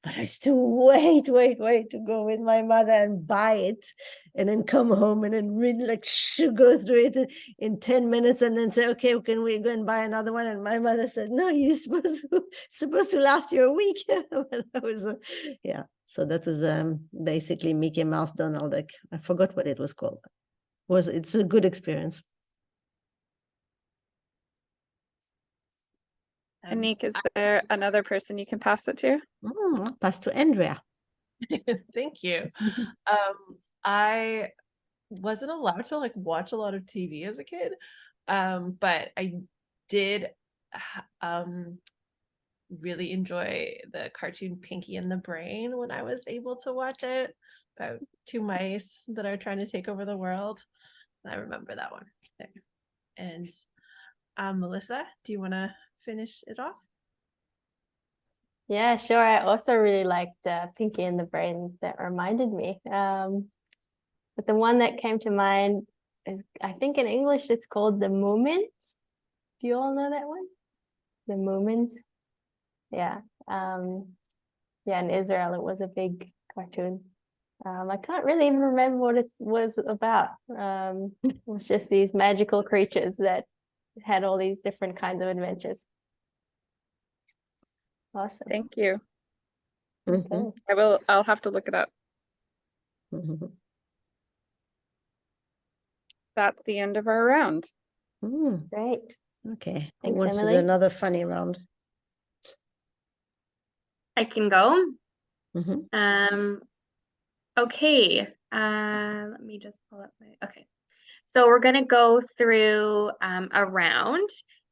But I used to wait to go with my mother and buy it, and then come home and then read go through it in 10 minutes and then say, okay, can we go and buy another one? And my mother said, no, you're supposed to last you a week. When I was yeah. So that was basically Mickey Mouse, Donald Duck. I forgot what it was called. It's a good experience. Anik, is there another person you can pass it to? I'll pass to Andrea. Thank you. I wasn't allowed to watch a lot of TV as a kid, but I did really enjoy the cartoon Pinky and the Brain when I was able to watch it, about two mice that are trying to take over the world. I remember that one. And Melissa, do you want to finish it off? Yeah, sure. I also really liked Pinky and the Brain. That reminded me. But the one that came to mind is, I think in English it's called The Moomins. Do you all know that one? The Moomins. Yeah. Yeah, in Israel it was a big cartoon. I can't really even remember what it was about. It was just these magical creatures that had all these different kinds of adventures. Awesome. Thank you. Mhm. Okay. I'll have to look it up. Mhm. That's the end of our round. Great. Okay. Who Thanks, wants to do Emily. another funny round? I can go. Mhm. Okay. Let me just pull up okay. So we're gonna go through a round,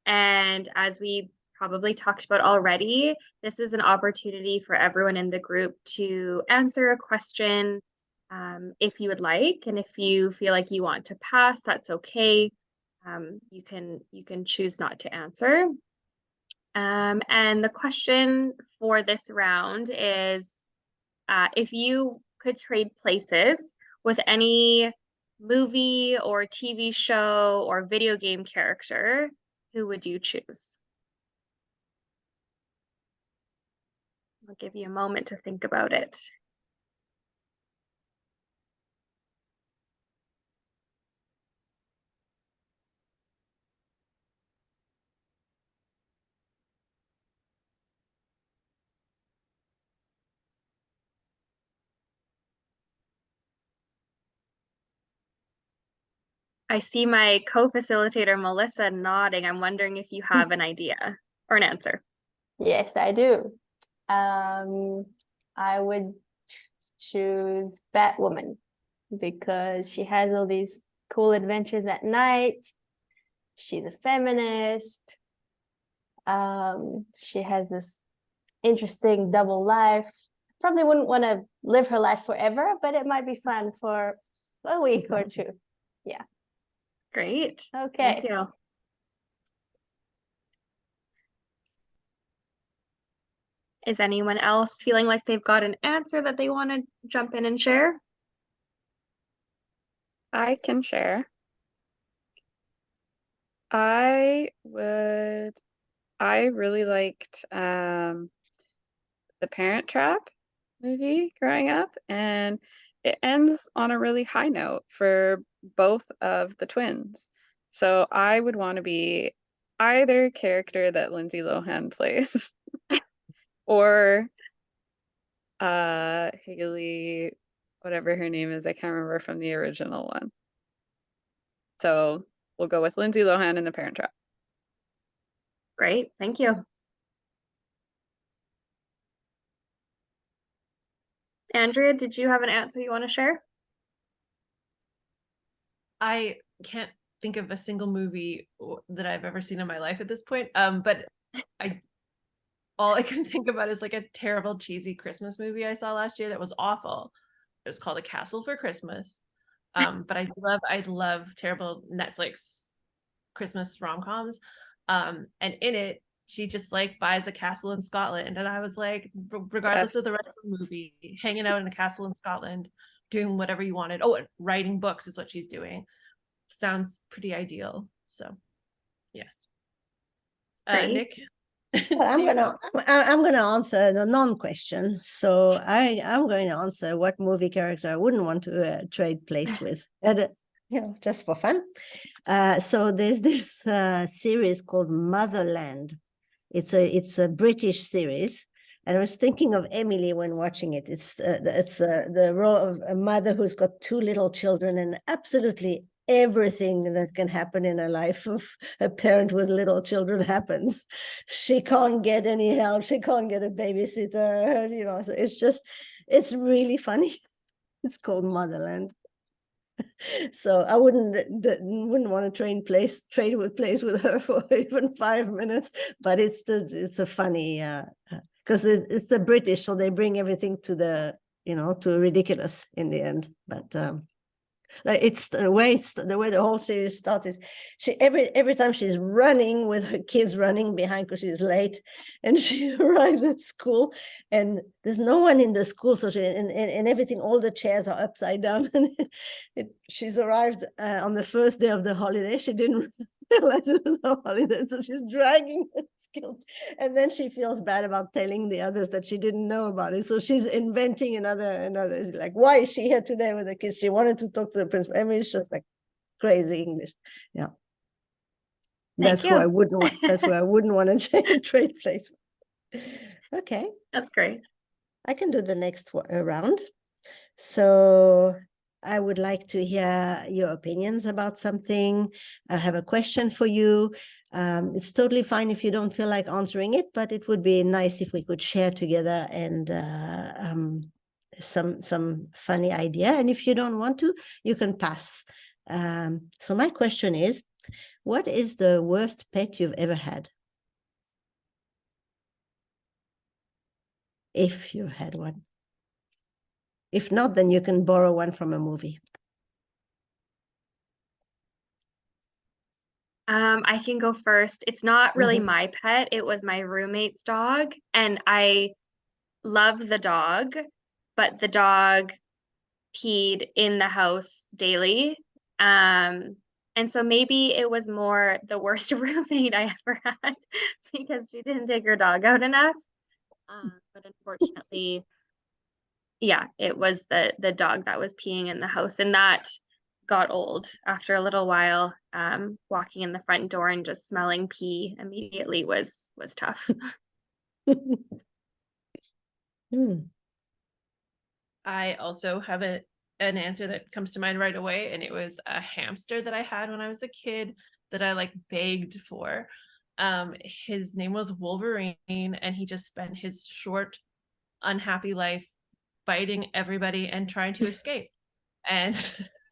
and as we probably talked about already, this is an opportunity for everyone in the group to answer a question if you would like, and if you feel like you want to pass, that's okay. You can choose not to answer. And the question for this round is, if you could trade places with any movie or TV show or video game character, who would you choose? I'll give you a moment to think about it. I see my co-facilitator Melissa nodding. I'm wondering if you have an idea or an answer. Yes, I do. I would choose Batwoman because she has all these cool adventures at night. She's a feminist. She has this interesting double life. Probably wouldn't want to live her life forever, but it might be fun for a week or two. Yeah. Great. Okay. Thank you. Is anyone else feeling like they've got an answer that they want to jump in and share? I can share. I really liked The Parent Trap movie growing up, and it ends on a really high note for both of the twins. So I would want to be either character that Lindsay Lohan plays or Haley, whatever her name is, I can't remember from the original one. So we'll go with Lindsay Lohan in The Parent Trap. Great. Thank you. Andrea, did you have an answer you want to share? I can't think of a single movie that I've ever seen in my life at this point. But all I can think about is like a terrible cheesy Christmas movie I saw last year that was awful. It was called A Castle for Christmas. But I love terrible Netflix Christmas rom-coms. And in it, she just like buys a castle in Scotland, and I was like, regardless of the rest of the movie, hanging out in a castle in Scotland, doing whatever you wanted. Oh, writing books is what she's doing. Sounds pretty ideal. So, yes. Great. Nick. Well, I'm gonna answer the non-question. So I'm going to answer what movie character I wouldn't want to trade place with, and just for fun. So there's this series called Motherland. It's a British series, and I was thinking of Emily when watching it. It's the role of a mother who's got two little children, and absolutely everything that can happen in a life of a parent with little children happens. She can't get any help. She can't get a babysitter. So it's really funny. It's called Motherland. So I wouldn't want to trade with her for even 5 minutes, but it's a funny because it's the British, so they bring everything to to ridiculous in the end. But like it's the way the whole series starts is every time she's running with her kids running behind because she's late, and she arrives at school and there's no one in the school, so and everything, all the chairs are upside down, and she's arrived on the first day of the holiday. She didn't realize it was a holiday, so she's dragging her skills, and then she feels bad about telling the others that she didn't know about it, so she's inventing another like, why is she here today with the kids? She wanted to talk to the principal. I mean, it's just like crazy English. Yeah, that's who I wouldn't want. That's where I wouldn't want to trade place with. Okay, that's great. I can do the next round. So I would like to hear your opinions about something. I have a question for you. It's totally fine if you don't feel like answering it, but it would be nice if we could share together and some funny idea. And if you don't want to, you can pass. So my question is, what is the worst pet you've ever had? If you had one. If not, then you can borrow one from a movie. I can go first. It's not really my pet. It was my roommate's dog, and I love the dog, but the dog peed in the house daily. And so maybe it was more the worst roommate I ever had because she didn't take her dog out enough. But unfortunately, yeah, it was the dog that was peeing in the house, and that got old after a little while. Walking in the front door and just smelling pee immediately was tough. I also have an answer that comes to mind right away, and it was a hamster that I had when I was a kid that I like begged for. His name was Wolverine, and he just spent his short, unhappy life biting everybody and trying to escape. And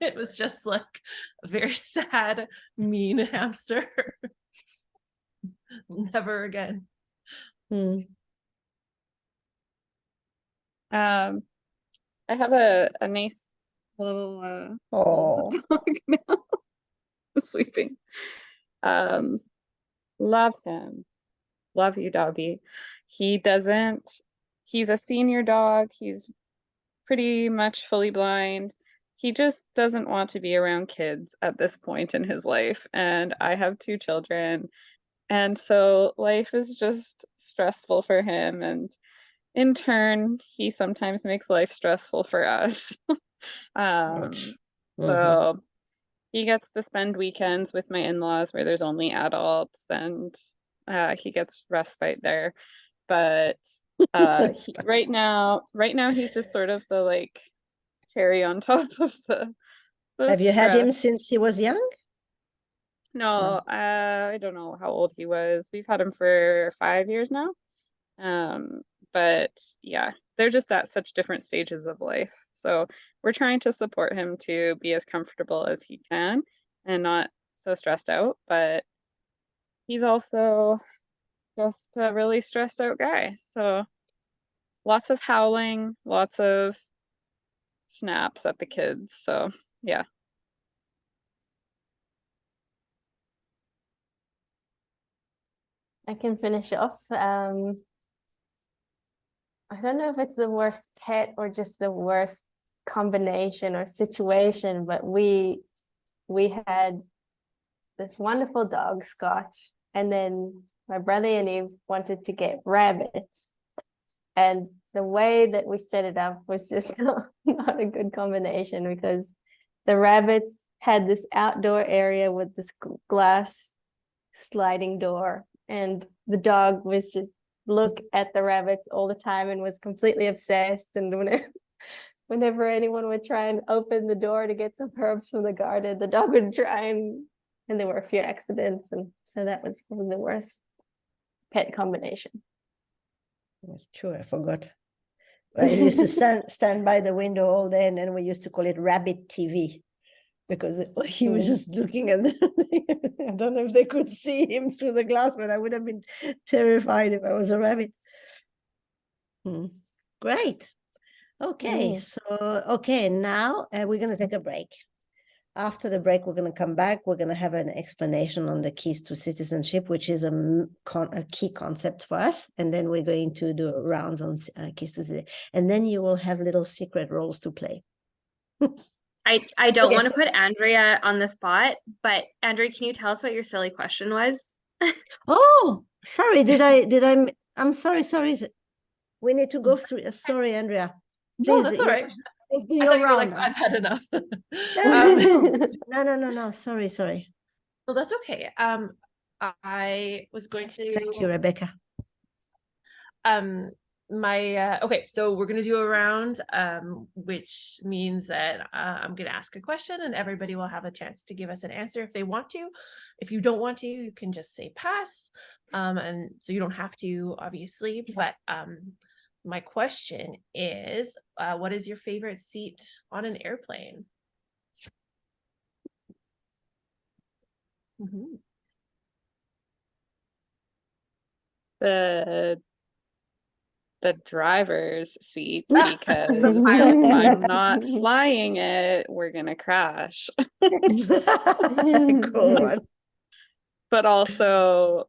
it was just like a very sad, mean hamster. Never again. I have a nice little Oh, dog now. Sleeping. Love him. Love you, doggy. He's a senior dog. He's pretty much fully blind. He just doesn't want to be around kids at this point in his life. And I have 2 children. And so life is just stressful for him. And in turn, he sometimes makes life stressful for us. ouch. So he gets to spend weekends with my in-laws where there's only adults, and he gets respite there. But right now he's just sort of the like cherry on top of the Have you had him stress. since he was young? No, I don't know how old he was. We've had him for 5 years now. But yeah, they're just at such different stages of life. So we're trying to support him to be as comfortable as he can and not so stressed out. But he's also just a really stressed out guy. So lots of howling, lots of snaps at the kids. So yeah. I can finish off. I don't know if it's the worst pet or just the worst combination or situation, but we had this wonderful dog, Scotch, and then my brother and Eve wanted to get rabbits. And the way that we set it up was just not a good combination, because the rabbits had this outdoor area with this glass sliding door, and the dog was just look at the rabbits all the time and was completely obsessed. And whenever anyone would try and open the door to get some herbs from the garden, the dog would try, and there were a few accidents, and so that was probably the worst pet combination. That's true, I forgot. I used to stand by the window all day, and then we used to call it rabbit TV, because he was just looking at I don't know if they could see him through the glass, but I would have been terrified if I was a rabbit. Great. Okay, so now we're going to take a break. After the break, we're going to come back. We're going to have an explanation on the keys to citizenship, which is a key concept for us. And then we're going to do rounds on keys to citizenship. And then you will have little secret roles to play. I don't want to put Andrea on the spot, but Andrea, can you tell us what your silly question was? Oh, sorry. I'm sorry. We need to go through. Sorry, Andrea. Please, No, that's all right. Let's do I your thought you were round. like, I've had enough. No. Sorry. Well, that's okay. I was going to. Thank you, Rebecca. Okay, so we're going to do a round, which means that I'm going to ask a question and everybody will have a chance to give us an answer if they want to. If you don't want to, you can just say pass. And so you don't have to, obviously, but my question is, what is your favorite seat on an airplane? The driver's seat, because if I'm not flying it, we're gonna crash. Cool one. But also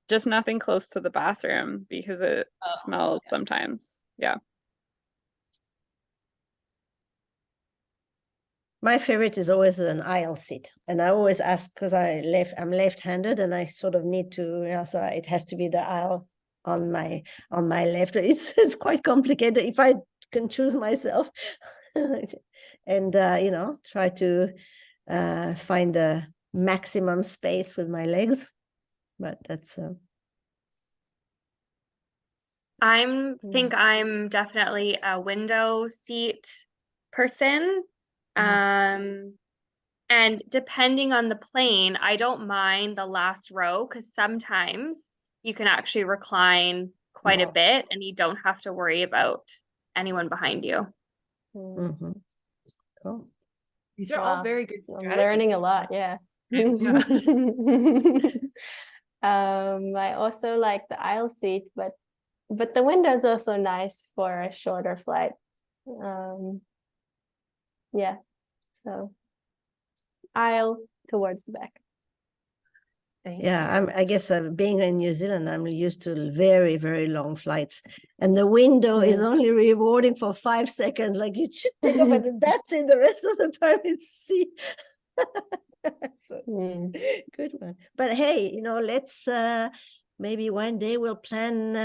just nothing close to the bathroom because it smells sometimes. Yeah. My favorite is always an aisle seat, and I always ask, because I'm left-handed, and I sort of need to, so it has to be the aisle on my left. It's quite complicated if I can choose myself, and try to find the maximum space with my legs. But that's think I'm definitely a window seat person. And depending on the plane, I don't mind the last row because sometimes you can actually recline quite a Wow. bit and you don't have to worry about anyone behind you. Mhm. Cool. These are Wow. all very good I'm learning a strategies. lot, yeah. Yeah. I also like the aisle seat, but the window is also nice for a shorter flight. Yeah, so aisle towards the back. Thank Yeah, you. I guess being in New Zealand, I'm used to very, very long flights, and the window is only rewarding for 5 seconds. Like you should take off, and that's it. The rest of the time it's sea. So, good one. But hey, let's maybe one day we'll plan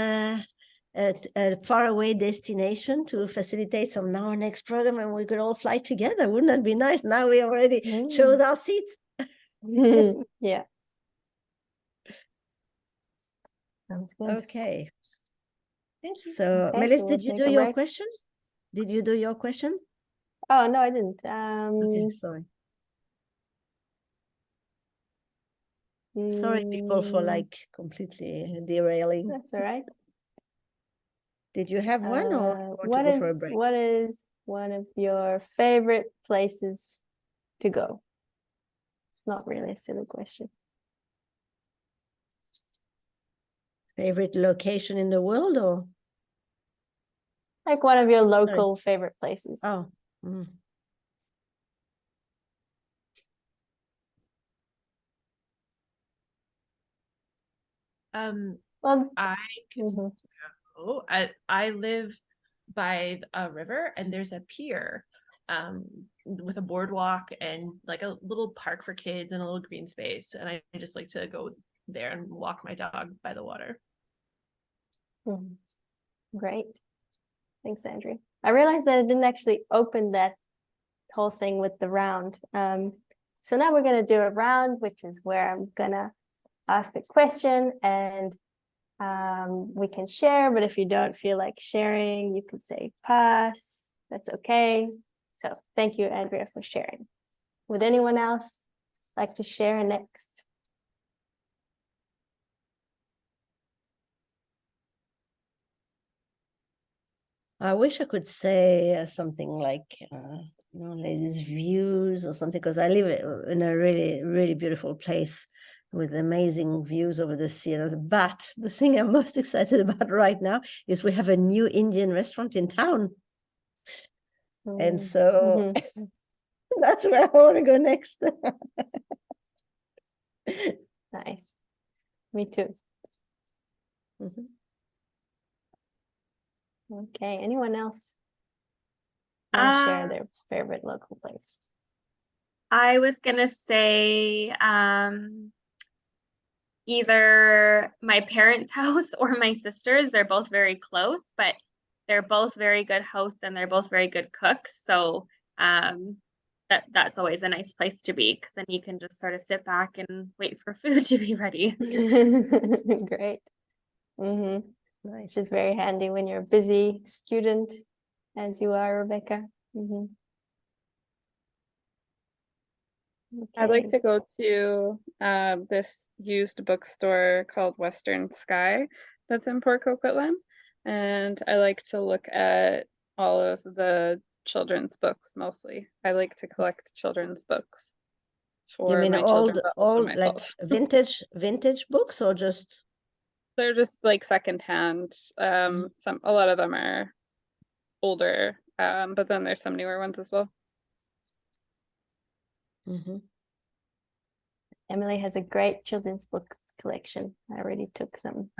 a faraway destination to facilitate some our next program, and we could all fly together. Wouldn't that be nice? Now we already chose our seats. Yeah. Sounds good. Okay. Thank you. So, Okay, Melis, so did we'll you take do a your break. question? Did you do your question? Oh, no, I didn't. Okay, sorry. Sorry, people, for like completely derailing. That's all right. Did you have one, or you want to go for a break? What is one of your favorite places to go? It's not really a silly question. Favorite location in the world, or? Like one of your local favorite places. Oh. Well, I can go. I live by a river, and there's a pier with a boardwalk and like a little park for kids and a little green space, and I just like to go there and walk my dog by the water. Great. Thanks, Andrea. I realized that I didn't actually open that whole thing with the round. So now we're going to do a round, which is where I'm going to ask a question and we can share, but if you don't feel like sharing, you can say pass. That's okay. So thank you, Andrea, for sharing. Would anyone else like to share next? I wish I could say something like, these views or something, because I live in a really, really beautiful place with amazing views over the sea. But the thing I'm most excited about right now is we have a new Indian restaurant in town. And so that's where I want to go next. Nice. Me too. Okay, anyone else want to share their favorite local place? I was gonna say either my parents' house or my sister's. They're both very close, but they're both very good hosts and they're both very good cooks. So that's always a nice place to be, because then you can just sort of sit back and wait for food to be ready. Great. Nice. It's very handy when you're a busy student, as you are, Rebecca. I'd like to go to this used bookstore called Western Sky that's in Port Coquitlam, and I like to look at all of the children's books mostly. I like to collect children's books for You mean my children, but also old like myself. vintage books, or just? They're just like secondhand. A lot of them are older, but then there's some newer ones as well. Emily has a great children's books collection. I already took some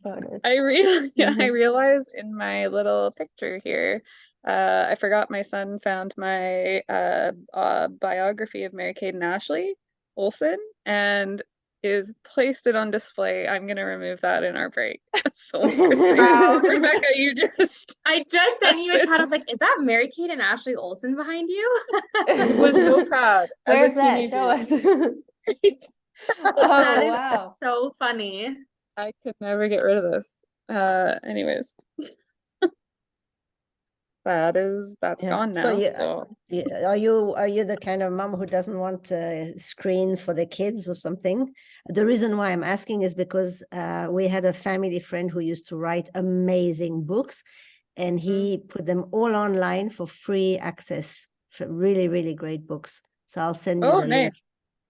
photos. I realized in my little picture here, I forgot my son found my biography of Mary Kate and Ashley Olsen, and is placed it on display. I'm gonna remove that in our break. That's so embarrassing. Rebecca, you just I just sent you a That's chat. I it. was like, is that Mary Kate and Ashley Olsen behind you? I was so proud as a Where's that? Show teenager. us. That Oh, is wow. so funny. I could never get rid of this. Anyways. That's Yeah. gone So now. you, So are you the kind of mom who doesn't want screens for the kids or something? The reason why I'm asking is because we had a family friend who used to write amazing books, and he put them all online for free access for really, really great books. So I'll send you oh the link. nice.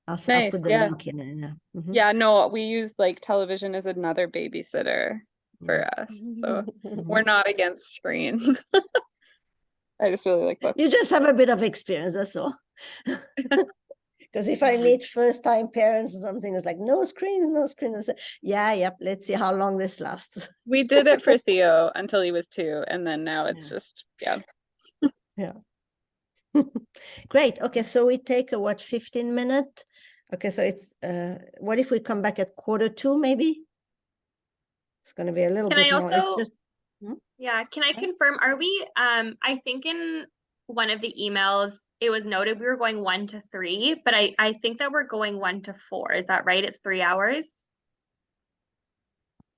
I'll Nice, put the yeah. link in. Mhm. Yeah, no, we use like television as another babysitter for us. So we're not against screens. I just really like books. You just have a bit of experience, that's all. Because if I meet first-time parents or something, it's like no screens, no screens. I say, yeah, yep. Let's see how long this lasts. We did it for Theo until he was 2, and then now it's Yeah. just yeah. Yeah. Great. Okay, so we take a what 15-minute. Okay, so it's what if we come back at 1:45 maybe? It's going to be a little Can bit I more. It's also, just yeah, can I Yeah. confirm, are we, I think in one of the emails, it was noted we were going 1 to 3, but I think that we're going 1 to 4. Is that right? It's 3 hours?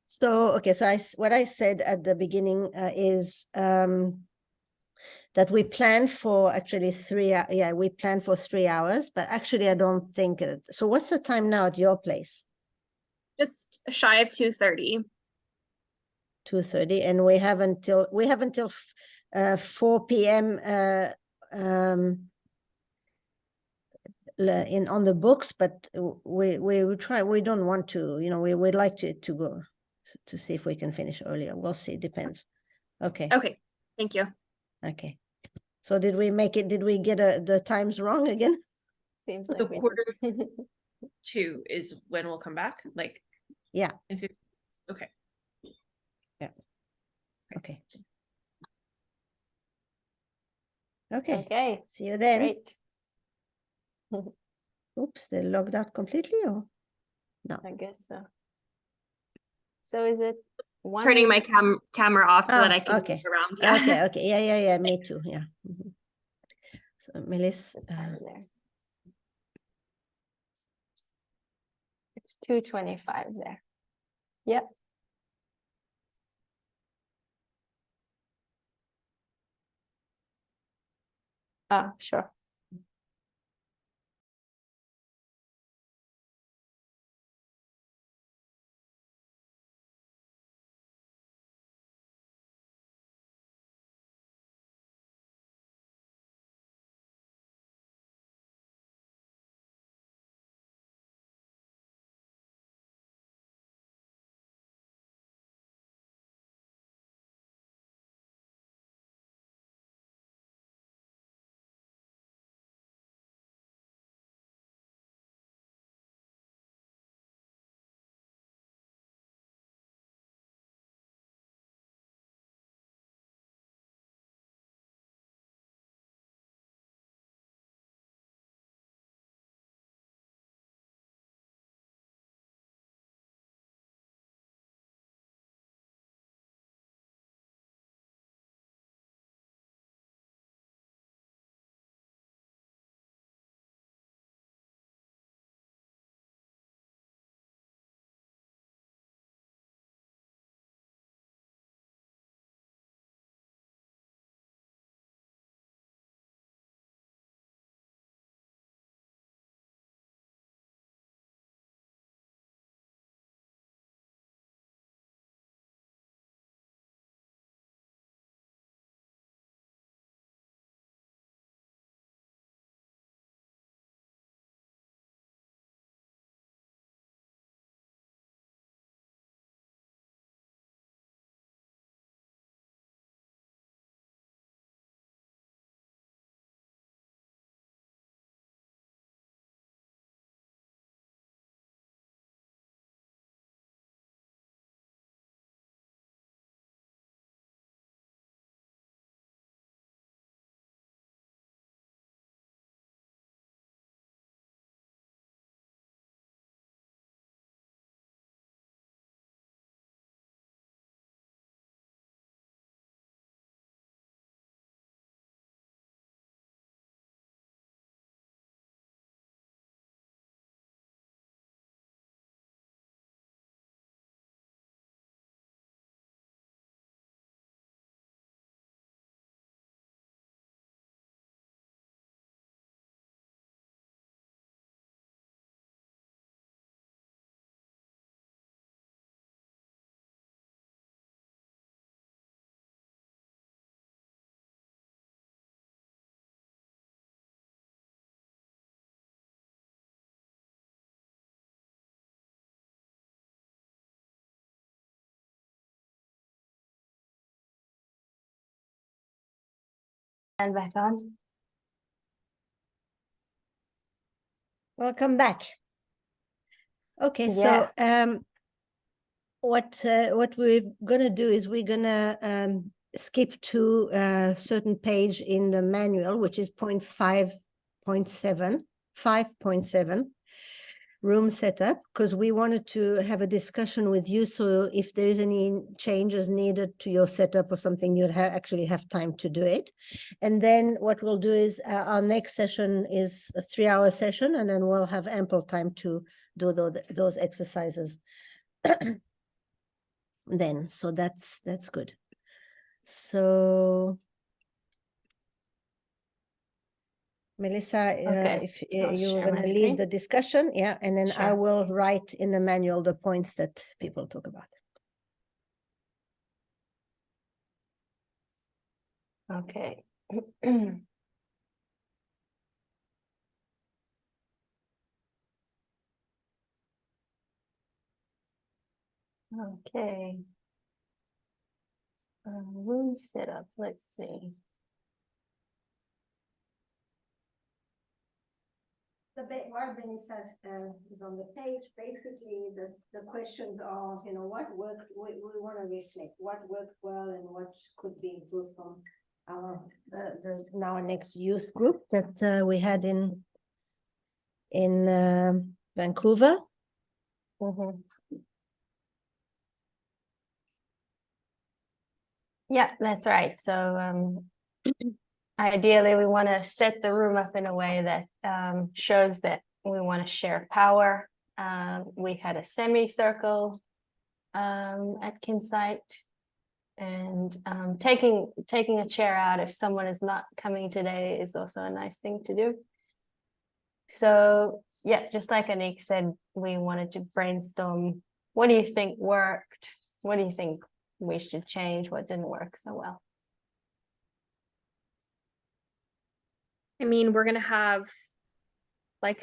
so okay. So what I said at the beginning is that we plan for actually 3 yeah, we plan for 3 hours, but actually I don't think it. So what's the time now at your place? Just shy of 2:30. 2:30, and we have until 4 p.m. In on the books, but we will try. We don't want to, we would like to go to see if we can finish earlier. We'll see. Depends. Okay. Okay, thank you. Okay. So did we get the times wrong again? Seems So like we did. 2 is when we'll come back, like Yeah. in 15. Okay. Okay. Okay. Okay, See you then. great. Oops, they logged out completely, or no? I guess so. So is it Turning my 1? camera off so that I can Okay. move around. Yeah. Okay. Yeah. Me too. Yeah. Mhm. So Melissa, Time there? It's 2:25 there. Yep. Sure. And back on. Welcome back. Okay, Yeah. so what we're gonna do is we're gonna skip to a certain page in the manual, which is 5.7, room setup, because we wanted to have a discussion with you. So if there is any changes needed to your setup or something, you'd actually have time to do it. And then what we'll do is our next session is a 3-hour session, and then we'll have ample time to do those exercises then. So that's good. So Melissa, Okay, if I'll you're share my going to screen. lead the discussion, yeah, and then I Sure. will write in the manual the points that people talk about. Okay. Okay. Room setup, let's see. While Vanessa is on the page, basically the questions are, what worked, we want to reflect what worked well and what could be improved from our our next youth group that we had in Vancouver. Mhm. Yeah, that's right. So ideally, we want to set the room up in a way that shows that we want to share power. We had a semicircle at Kinsight, and taking a chair out if someone is not coming today is also a nice thing to do. So yeah, just like Anik said, we wanted to brainstorm, what do you think worked? What do you think we should change? What didn't work so well? I mean, we're gonna have like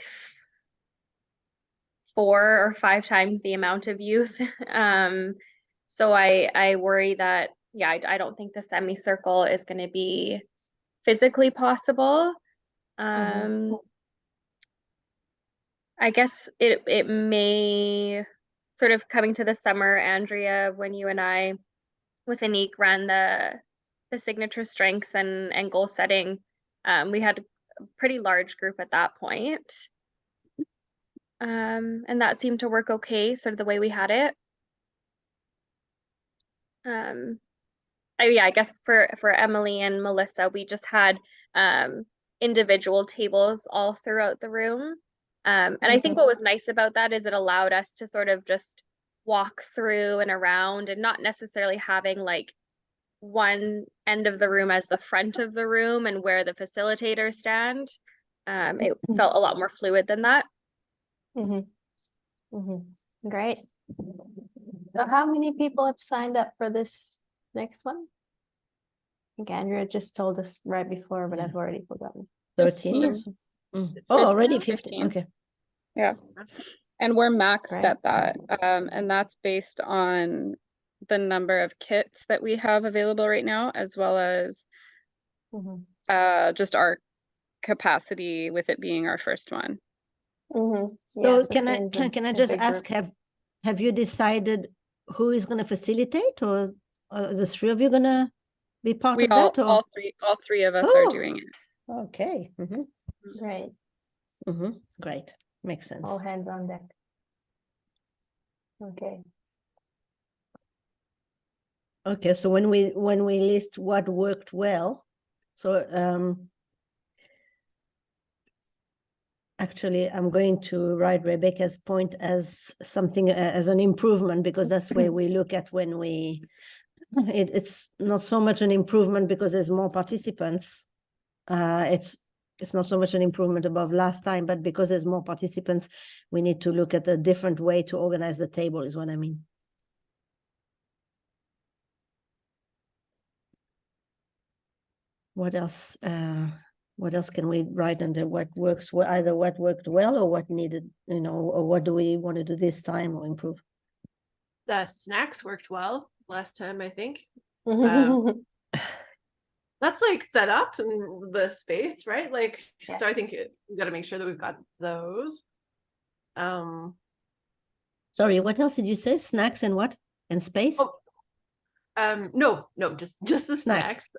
4 or 5 times the amount of youth. So I worry that, yeah, I don't think the semicircle is gonna be physically possible. I guess it may sort of coming to the summer, Andrea, when you and I with Anik ran the signature strengths and goal setting, we had a pretty large group at that point. And that seemed to work okay, sort of the way we had it. Yeah, I guess for Emily and Melissa, we just had individual tables all throughout the room. And I think what was nice about that is it allowed us to sort of just walk through and around and not necessarily having like one end of the room as the front of the room and where the facilitators stand. It felt a lot more fluid than that. Great. So how many people have signed up for this next one? I think Andrea just told us right before, but I've already forgotten. 13. Oh, already 15. Okay. Yeah. And we're maxed Right. at that. And that's based on the number of kits that we have available right now, as well as just our capacity with it being our first one. So can I just ask, have you decided who is going to facilitate, or are the 3 of you going to be part We of that? Or? all three of us are doing it. Okay. Great. Great. Makes sense. All hands on deck. Okay. Okay, so when we list what worked well, so actually I'm going to write Rebecca's point as something as an improvement, because that's where we look at when we it's not so much an improvement because there's more participants. It's not so much an improvement above last time, but because there's more participants, we need to look at a different way to organize the table, is what I mean. What else? What else can we write under what works well, either what worked well or what needed, or what do we want to do this time or improve? The snacks worked well last time, I think. that's like set up in the space, right? Like, Yeah. so I think we got to make sure that we've got those. Sorry, what else did you say? Snacks and what? And space? Oh, no, just the Snacks. snacks.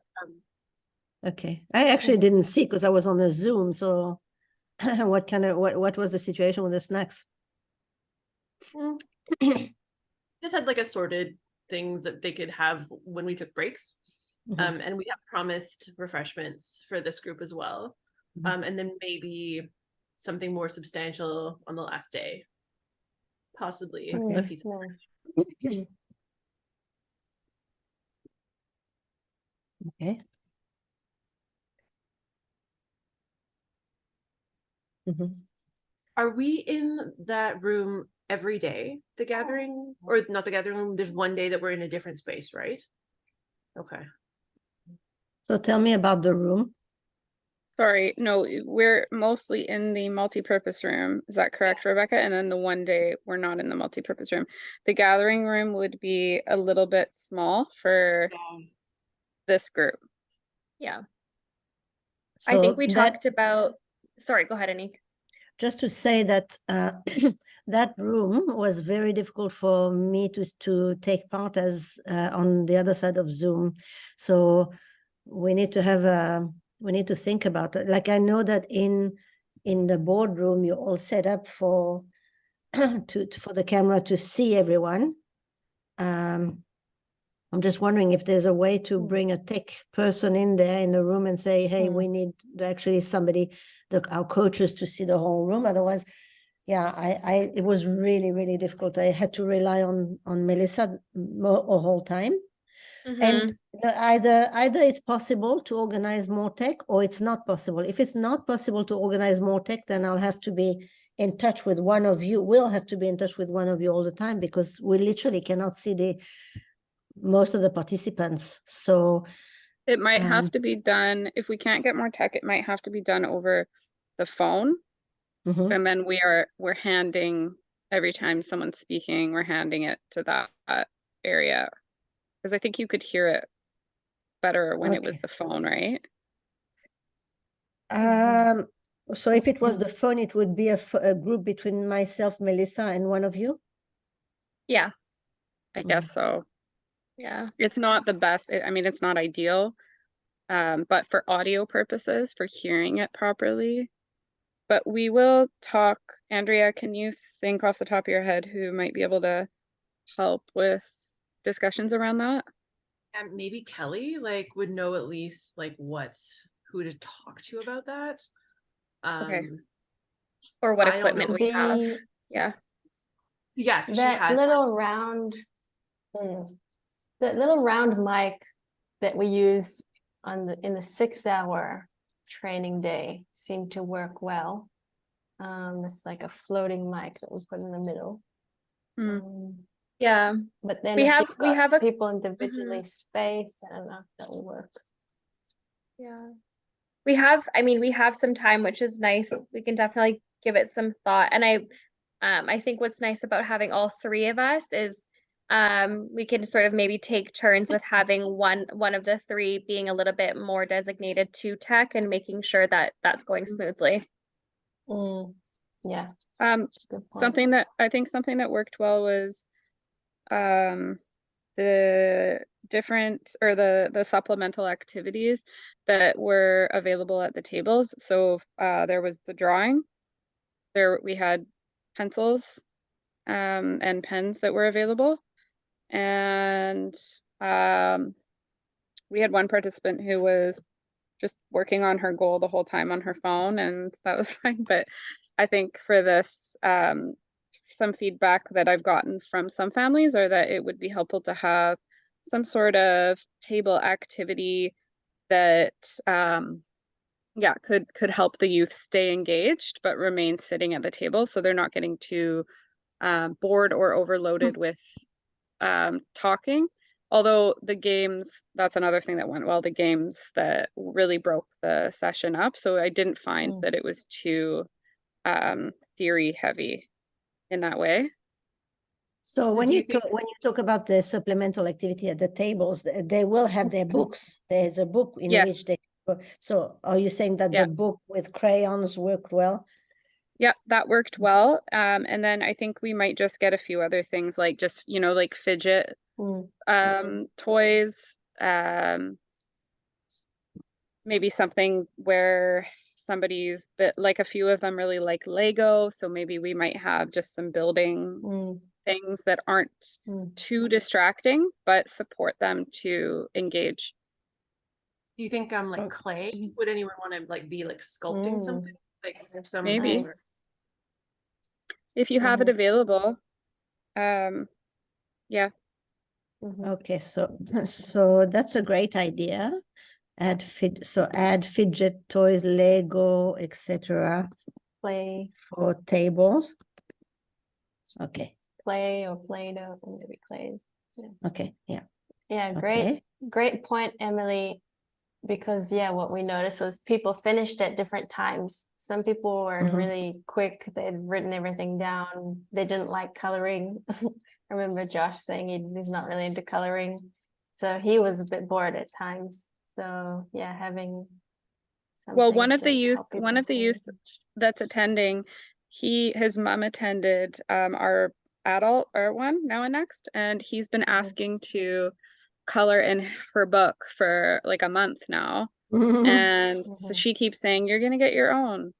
Okay. I actually didn't see because I was on a Zoom. So what was the situation with the snacks? Just had like assorted things that they could have when we took breaks. And we have promised refreshments for this group as well. And then maybe something more substantial on the last day. Possibly a piece of Nice. Okay. Are we in that room every day, the gathering, or not the gathering room? There's one day that we're in a different space, right? Okay. So tell me about the room. Sorry, no, we're mostly in the multi-purpose room. Is that correct, Rebecca? And then the one day we're not in the multi-purpose room. The gathering room would be a little bit small for this group. Yeah. So I think we that, talked about, sorry, go ahead, Anik. just to say that that room was very difficult for me to take part as on the other side of Zoom. So we need to have we need to think about it. Like I know that in the boardroom you're all set up for for the camera to see everyone. I'm just wondering if there's a way to bring a tech person in there in the room and say, hey, we need actually somebody, our coaches, to see the whole room. Otherwise, yeah, it was really, really difficult. I had to rely on Melissa the whole time. And either it's possible to organize more tech or it's not possible. If it's not possible to organize more tech, then I'll have to be in touch with one of you. We'll have to be in touch with one of you all the time because we literally cannot see most of the participants. So it might have to be done, if we can't get more tech, it might have to be done over the phone. And then we're handing, every time someone's speaking, we're handing it to that area. Because I think you could hear it better when it was the phone, right? So if it was the phone, it would be a group between myself, Melissa, and one of you? Yeah, I guess so. Yeah, it's not the best. I mean, it's not ideal, but for audio purposes, for hearing it properly. But we will talk. Andrea, can you think off the top of your head who might be able to help with discussions around that? And maybe Kelly would know at least who to talk to about that. Okay. Or what I don't equipment know. we have. Yeah. Yeah, she That has little round, that little round mic that we used in the 6-hour training day seemed to work well. It's like a floating mic that we put in the middle. Yeah. But then We if have- you've we got have a- people individually spaced, I don't know if that will work. Yeah. We have some time, which is nice. We can definitely give it some thought. And I think what's nice about having all three of us is we can sort of maybe take turns with having one of the three being a little bit more designated to tech and making sure that that's going smoothly. Yeah. Good point. Something that worked well was the different or the supplemental activities that were available at the tables. So there was the drawing. There we had pencils and pens that were available. And we had one participant who was just working on her goal the whole time on her phone, and that was fine. But I think for this, some feedback that I've gotten from some families are that it would be helpful to have some sort of table activity that could help the youth stay engaged but remain sitting at the table, so they're not getting too bored or overloaded with talking. Although the games, that's another thing that went well, the games that really broke the session up. So I didn't find that it was too theory heavy in that way. So So when do you you think- talk about the supplemental activity at the tables, they will have their books. There's a book in Yes. which they. So are you saying that Yeah. the book with crayons worked well? Yep, that worked well. And then I think we might just get a few other things like just, you know, like fidget toys, maybe something where somebody's bit like a few of them really like Lego, so maybe we might have just some building things that aren't too distracting but support them to engage. Do you think like clay? Would anyone want to like be like sculpting something? Like have some Maybe. sort of- If you have it available. Yeah. Okay, so that's a great idea. Add fidget toys, Lego, etc. Play for tables. Okay. or Play-Doh, maybe clays. Okay. Yeah. Yeah, Okay. great point, Emily. Because what we noticed was people finished at different times. Some people were really quick, they'd written everything down. They didn't like coloring. I remember Josh saying he's not really into coloring. So he was a bit bored at times. So yeah, having Well, one things of the to youth help that's attending, his mom attended our adult art one now and next, and he's been asking to color in her book for like a month now. And so she keeps saying, you're gonna get your own.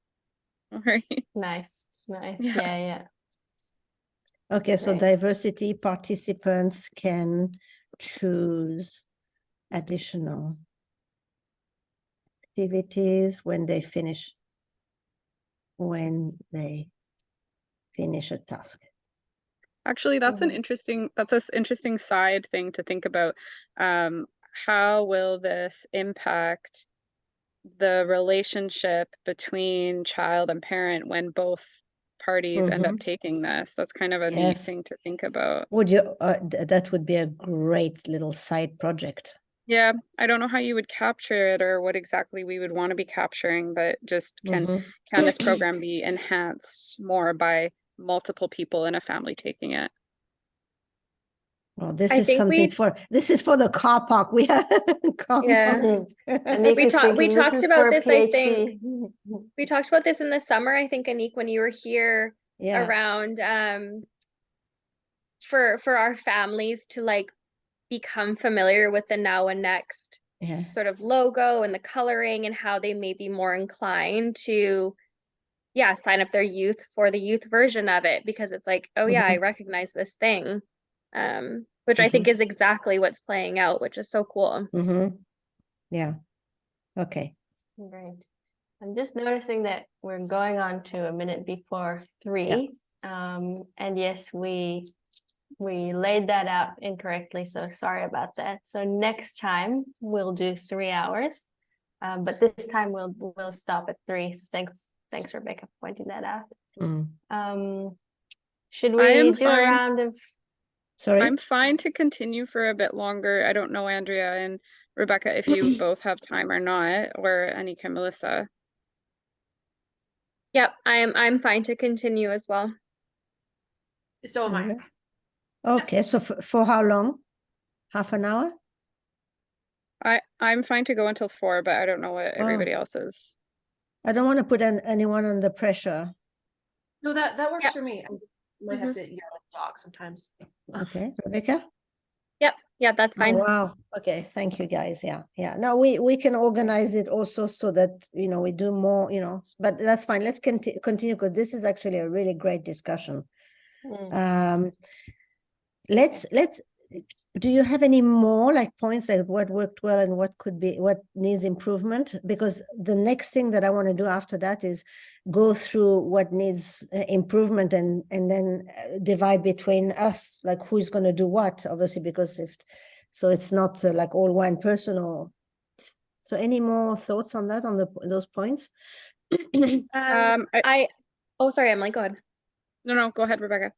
Right? Nice. Yeah. Yeah. Okay, so Right. diversity participants can choose additional activities when they finish a task. Actually, that's an interesting side thing to think about. How will this impact the relationship between child and parent when both parties end up taking this? That's kind of a neat Yes. thing to think about. Would you that would be a great little side project. Yeah, I don't know how you would capture it or what exactly we would want to be capturing, but just can this program be enhanced more by multiple people in a family taking it? Well, this I is think something this is for the car park. We have car Yeah. park. Anik is we thinking, talked this is about for this, I think. PhD. We talked about this in the summer, I think, Anik, when you were here Yeah. around for our families to like become familiar with the Now and Next Yeah. sort of logo and the coloring and how they may be more inclined to sign up their youth for the youth version of it, because it's like, oh yeah, I recognize this thing, which I think is exactly what's playing out, which is so cool. Yeah. Okay. Great. I'm just noticing that we're going on to a minute before 3. And yes, we laid that out incorrectly, so sorry about that. So next time we'll do 3 hours, but this time we'll stop at 3. Thanks, Rebecca, for pointing that out. Should we do a round of? Sorry, I'm fine to continue for a bit longer. I don't know, Andrea and Rebecca, if you both have time or not, or Anika and Melissa. Yep, I'm fine to continue as well. So am I. Okay, so for how long? Half an hour? I'm fine to go until 4, but I don't know what everybody else is. I don't want to put anyone under pressure. No, that works Yep. for me. I might have to yell at the dog sometimes. Okay, Rebecca? Yep, that's fine. Oh, wow. Okay, thank you guys. Yeah. No, we can organize it also so that we do more, but that's fine. Let's continue because this is actually a really great discussion. Let's do you have any more like points like what worked well and what needs improvement? Because the next thing that I want to do after that is go through what needs improvement and then divide between us, like who's going to do what, obviously, because it's not like all one person. Or so any more thoughts on that, on those points? Oh, sorry, Emily, go ahead. No, go ahead, Rebecca.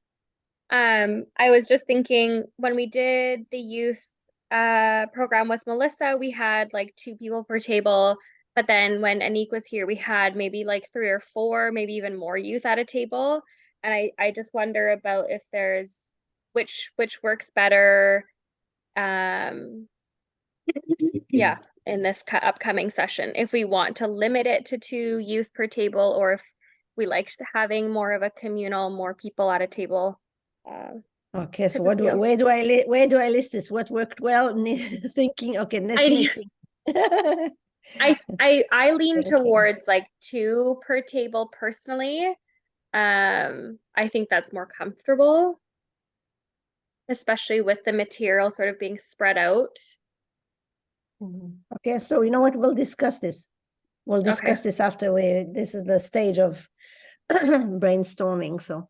I was just thinking when we did the youth program with Melissa, we had like 2 people per table, but then when Anik was here, we had maybe like 3 or 4, maybe even more youth at a table. And I just wonder about if there's which works better. Yeah, in this upcoming session, if we want to limit it to 2 youth per table, or if we liked having more of a communal, more people at a table. Okay, so type of deal. where do I list this? What worked well? Thinking, okay, let's I- think. I lean Okay. towards like 2 per table personally. I think that's more comfortable, especially with the material sort of being spread out. Okay, so you know what? We'll discuss this. We'll discuss this after this is the stage of brainstorming. So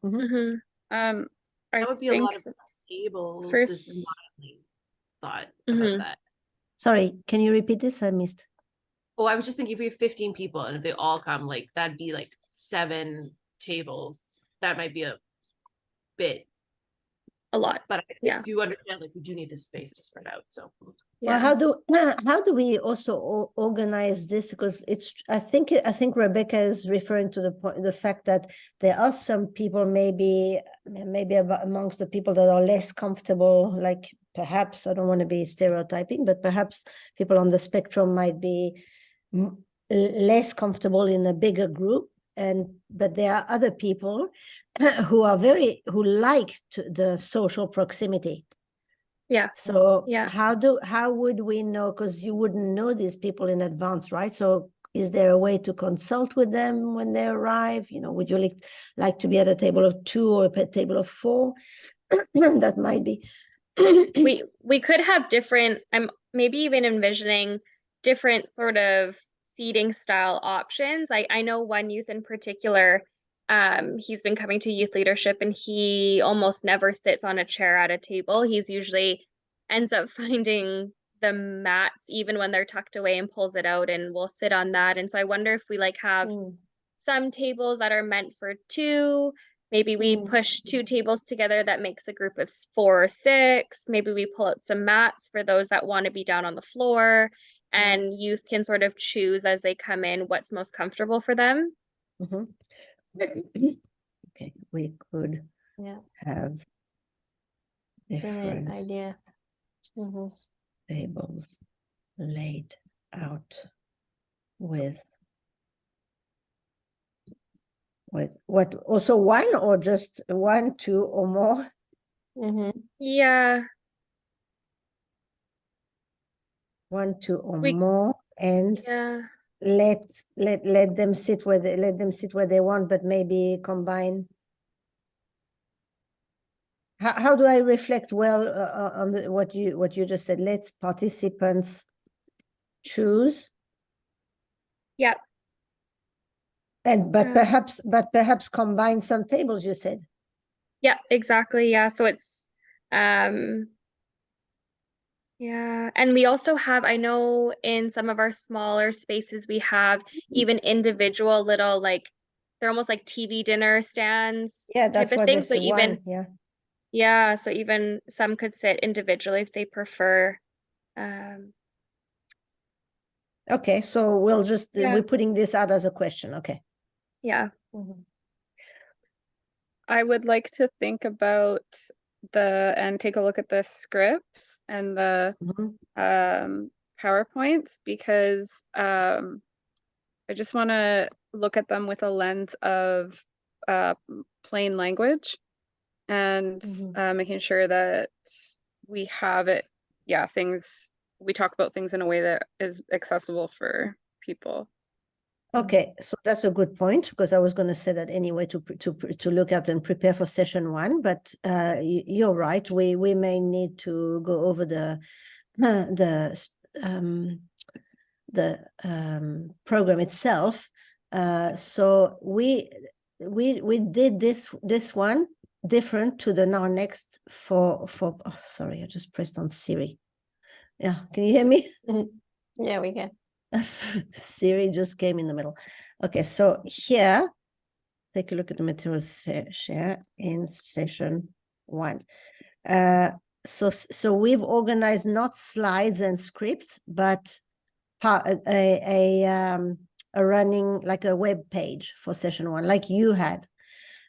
I That would be a think lot of tables. first- This is my thought Mhm. about that. sorry, can you repeat this? I missed. Oh, I was just thinking if we have 15 people and if they all come, like that'd be like 7 tables. That might be a bit, A lot. but I Yeah. do understand like we do need this space to spread out. So Well, how do we also organize this? Because I think Rebecca is referring to the fact that there are some people maybe amongst the people that are less comfortable, like perhaps I don't want to be stereotyping, but perhaps people on the spectrum might be less comfortable in a bigger group, but there are other people who like the social proximity. Yeah. So Yeah. how would we know? Because you wouldn't know these people in advance, right? So is there a way to consult with them when they arrive? You know, would you like to be at a table of 2 or a table of 4? That might be. we could have different, I'm maybe even envisioning different sort of seating style options. I know one youth in particular, he's been coming to youth leadership and he almost never sits on a chair at a table. He's usually ends up finding the mats even when they're tucked away and pulls it out and we'll sit on that. And so I wonder if we like have some tables that are meant for 2. Maybe we push 2 tables together that makes a group of 4 or 6. Maybe we pull out some mats for those that want to be down on the floor, and Yes. youth can sort of choose as they come in what's most comfortable for them. Okay, we could Yeah. have Brilliant different idea. tables laid out with what, also 1 or just 1, 2 or more? Yeah, 1, 2 or We- more, and yeah. let them sit where they want, but maybe combine. How do I reflect well on what you just said? Let participants choose. Yep. But perhaps combine some tables, you said. Yeah, exactly. Yeah. So it's yeah. And we also have, I know in some of our smaller spaces, we have even individual little like they're almost like TV dinner stands Yeah, type that's of what thing. this So even one, yeah. yeah, so even some could sit individually if they prefer. Okay, so we'll just Yeah. we're putting this out as a question. Okay. Yeah. I would like to think about and take a look at the scripts and the PowerPoints, because I just want to look at them with a lens of plain language and making sure that we have it. Yeah, we talk about things in a way that is accessible for people. Okay, so that's a good point, because I was going to say that anyway to look at and prepare for session 1. But you're right. We may need to go over the program itself. So we did this one different to the now next for. Oh, sorry, I just pressed on Siri. Yeah, can you hear me? Yeah, we can. Siri just came in the middle. Okay, so here, take a look at the materials share in session 1. So we've organized not slides and scripts, but a running like a web page for session 1, like you had.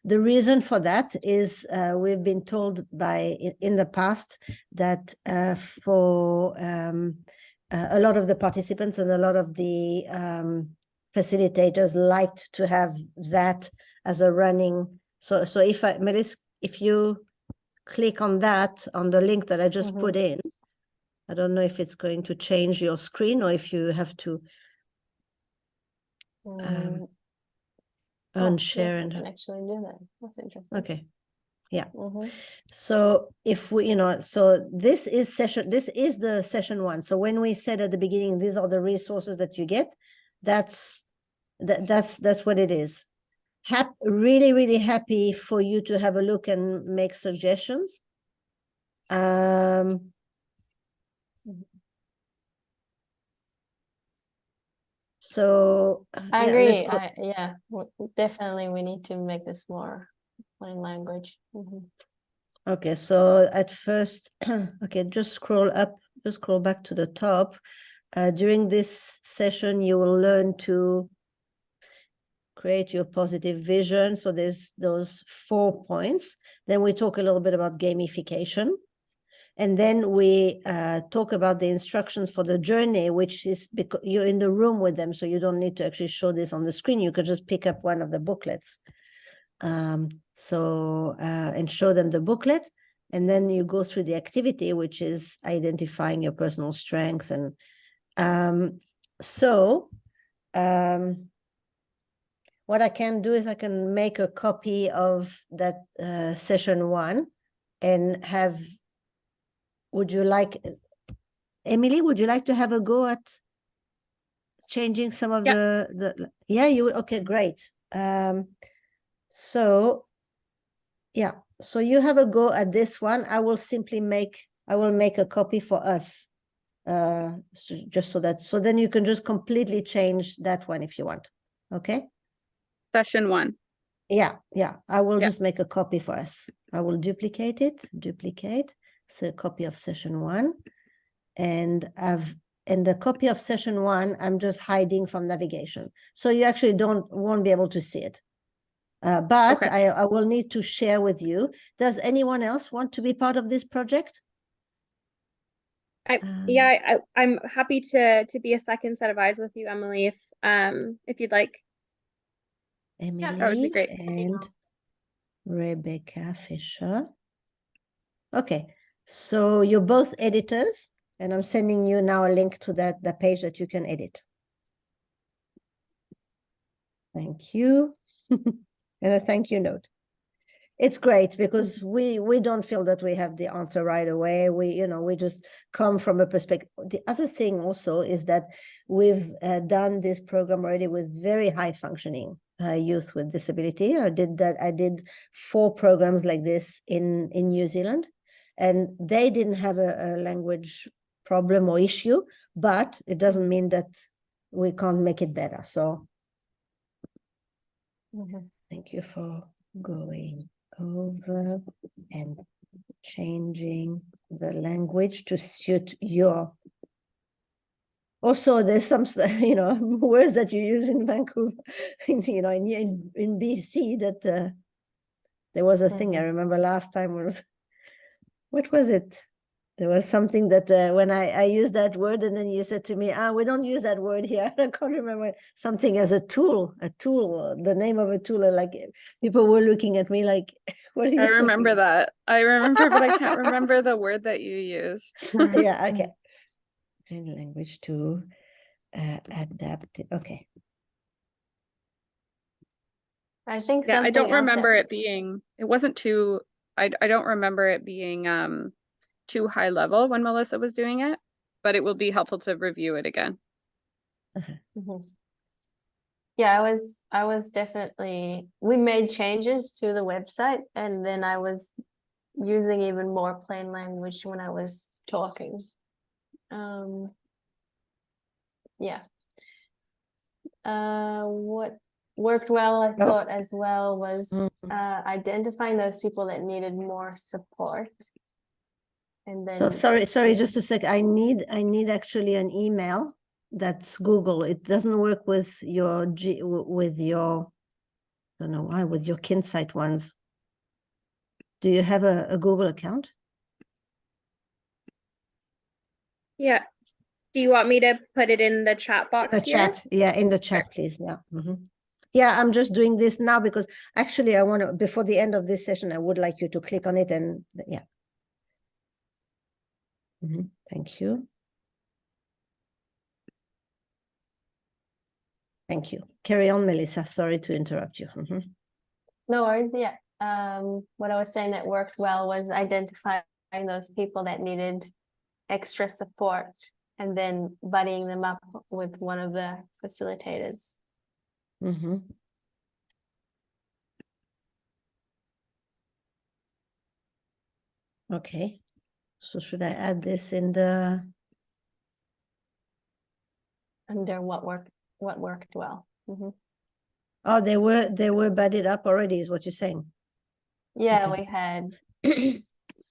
The reason for that is we've been told in the past that for a lot of the participants and a lot of the facilitators liked to have that as a running. So if Melis, if you click on that, on the link that I just put in, I don't know if it's going to change your screen or if you have to unshare. I can actually do that. That's interesting. Okay. Yeah. So if we, so this is the session 1. So when we said at the beginning, these are the resources that you get, that's what it is. Really, really happy for you to have a look and make suggestions. So I yeah, agree. let's go. Definitely we need to make this more plain language. Okay, so at first, okay, just scroll back to the top. During this session, you will learn to create your positive vision. So there's those 4 points. Then we talk a little bit about gamification. And then we talk about the instructions for the journey, which is because you're in the room with them. So you don't need to actually show this on the screen. You could just pick up one of the booklets. And show them the booklet. And then you go through the activity, which is identifying your personal strengths. And what I can do is I can make a copy of that session 1 and have, Emily, would you like to have a go at changing some of you okay, great. So you have a go at this one. I will make a copy for us. So then you can just completely change that one if you want. Okay. Session 1. Yeah. I will just make a copy for us. I will duplicate. So a copy of session 1. And the copy of session 1, I'm just hiding from navigation. So you actually won't be able to see it. But okay. I will need to share with you. Does anyone else want to be part of this project? I'm happy to be a second set of eyes with you, Emily, if you'd like. Emily, that would be great. And Rebecca Fisher. Okay, so you're both editors, and I'm sending you now a link to the page that you can edit. Thank you. And a thank you note. It's great because we don't feel that we have the answer right away. We just come from a perspective. The other thing also is that we've done this program already with very high functioning youth with disability. I did 4 programs like this in New Zealand, and they didn't have a language problem or issue, but it doesn't mean that we can't make it better. So thank you for going over and changing the language to suit your. Also, there's some words that you use in Vancouver, in BC that there was a thing I remember last time what was it? There was something that when I used that word, and then you said to me, we don't use that word here. I can't remember something as a tool, the name of a tool. Like people were looking at me like, what are you I remember that. I remember, but I can't remember the word that you used. Yeah, okay. Change language to adapt. Okay. I think I don't remember it being, it wasn't too, I don't remember it being too high level when Melissa was doing it, but it will be helpful to review it again. Yeah, I was definitely, we made changes to the website, and then I was using even more plain language when I was talking. What worked well, I thought, as well, was identifying those people that needed more support. And then, so sorry, just a sec. I need actually an email that's Google. It doesn't work with your Don't know why with your Kinsight ones. Do you have a Google account? Yeah. Do you want me to put it in the chat box The here? chat, yeah, in the chat, please. Yeah. Yeah, I'm just doing this now because actually I want to, before the end of this session, I would like you to click on it and yeah. Thank you. Thank you. Carry on, Melissa. Sorry to interrupt you. No worries. Yeah. What I was saying that worked well was identifying those people that needed extra support and then buddying them up with one of the facilitators. Okay. So should I add this in the Under what worked well. Oh, they were buddied up already, is what you're saying. Yeah, Okay. we had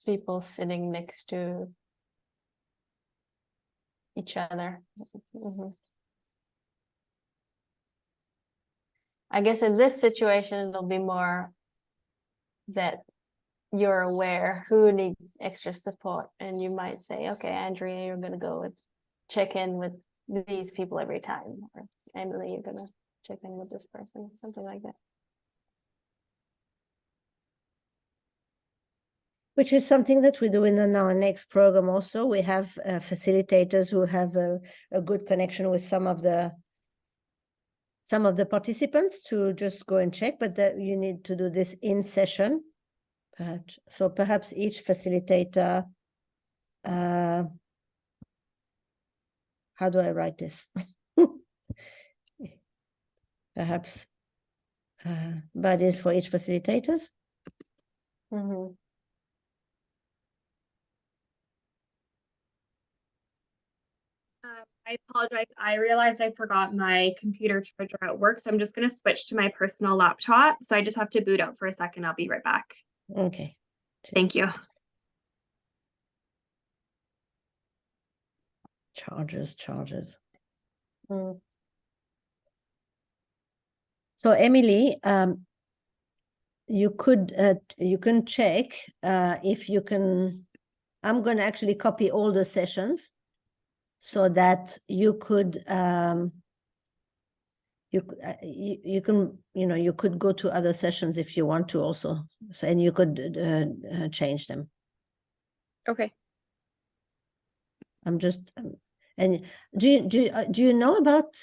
people sitting next to each other. I guess in this situation, it'll be more that you're aware who needs extra support, and you might say, okay, Andrea, you're gonna go with check in with these people every time, or Emily, you're gonna check in with this person, something like that. Which is something that we do in our next program also. We have facilitators who have a good connection with some of the participants to just go and check, but that you need to do this in session. So perhaps each facilitator, how do I write this? Perhaps buddies for each facilitators. I apologize. I realized I forgot my computer charger at work, so I'm just going to switch to my personal laptop. So I just have to boot out for a second. I'll be right back. Okay. Thank you. Charges. So Emily, you can check if you can. I'm going to actually copy all the sessions so that you could you could go to other sessions if you want to also. So, and you could change them. Okay. I'm just and do you know about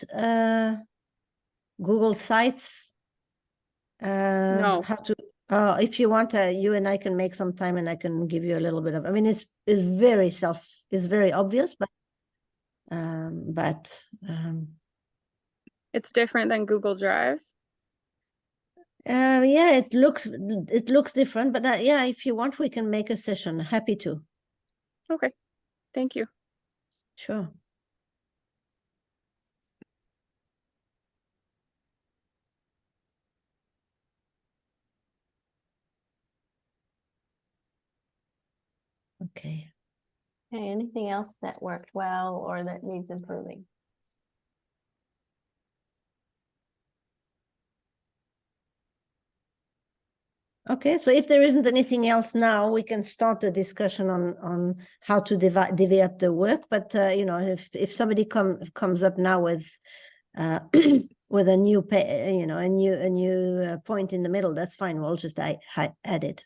Google Sites? No. How to if you want, you and I can make some time and I can give you a little bit of, I mean, it's very obvious, but It's different than Google Drive. yeah, it looks different, but yeah, if you want, we can make a session. Happy to. Okay. Thank you. Sure. Okay. Hey, anything else that worked well or that needs improving? Okay, so if there isn't anything else now, we can start the discussion on how to divvy up the work. But if somebody comes up now with with a new a new point in the middle, that's fine. We'll just add it.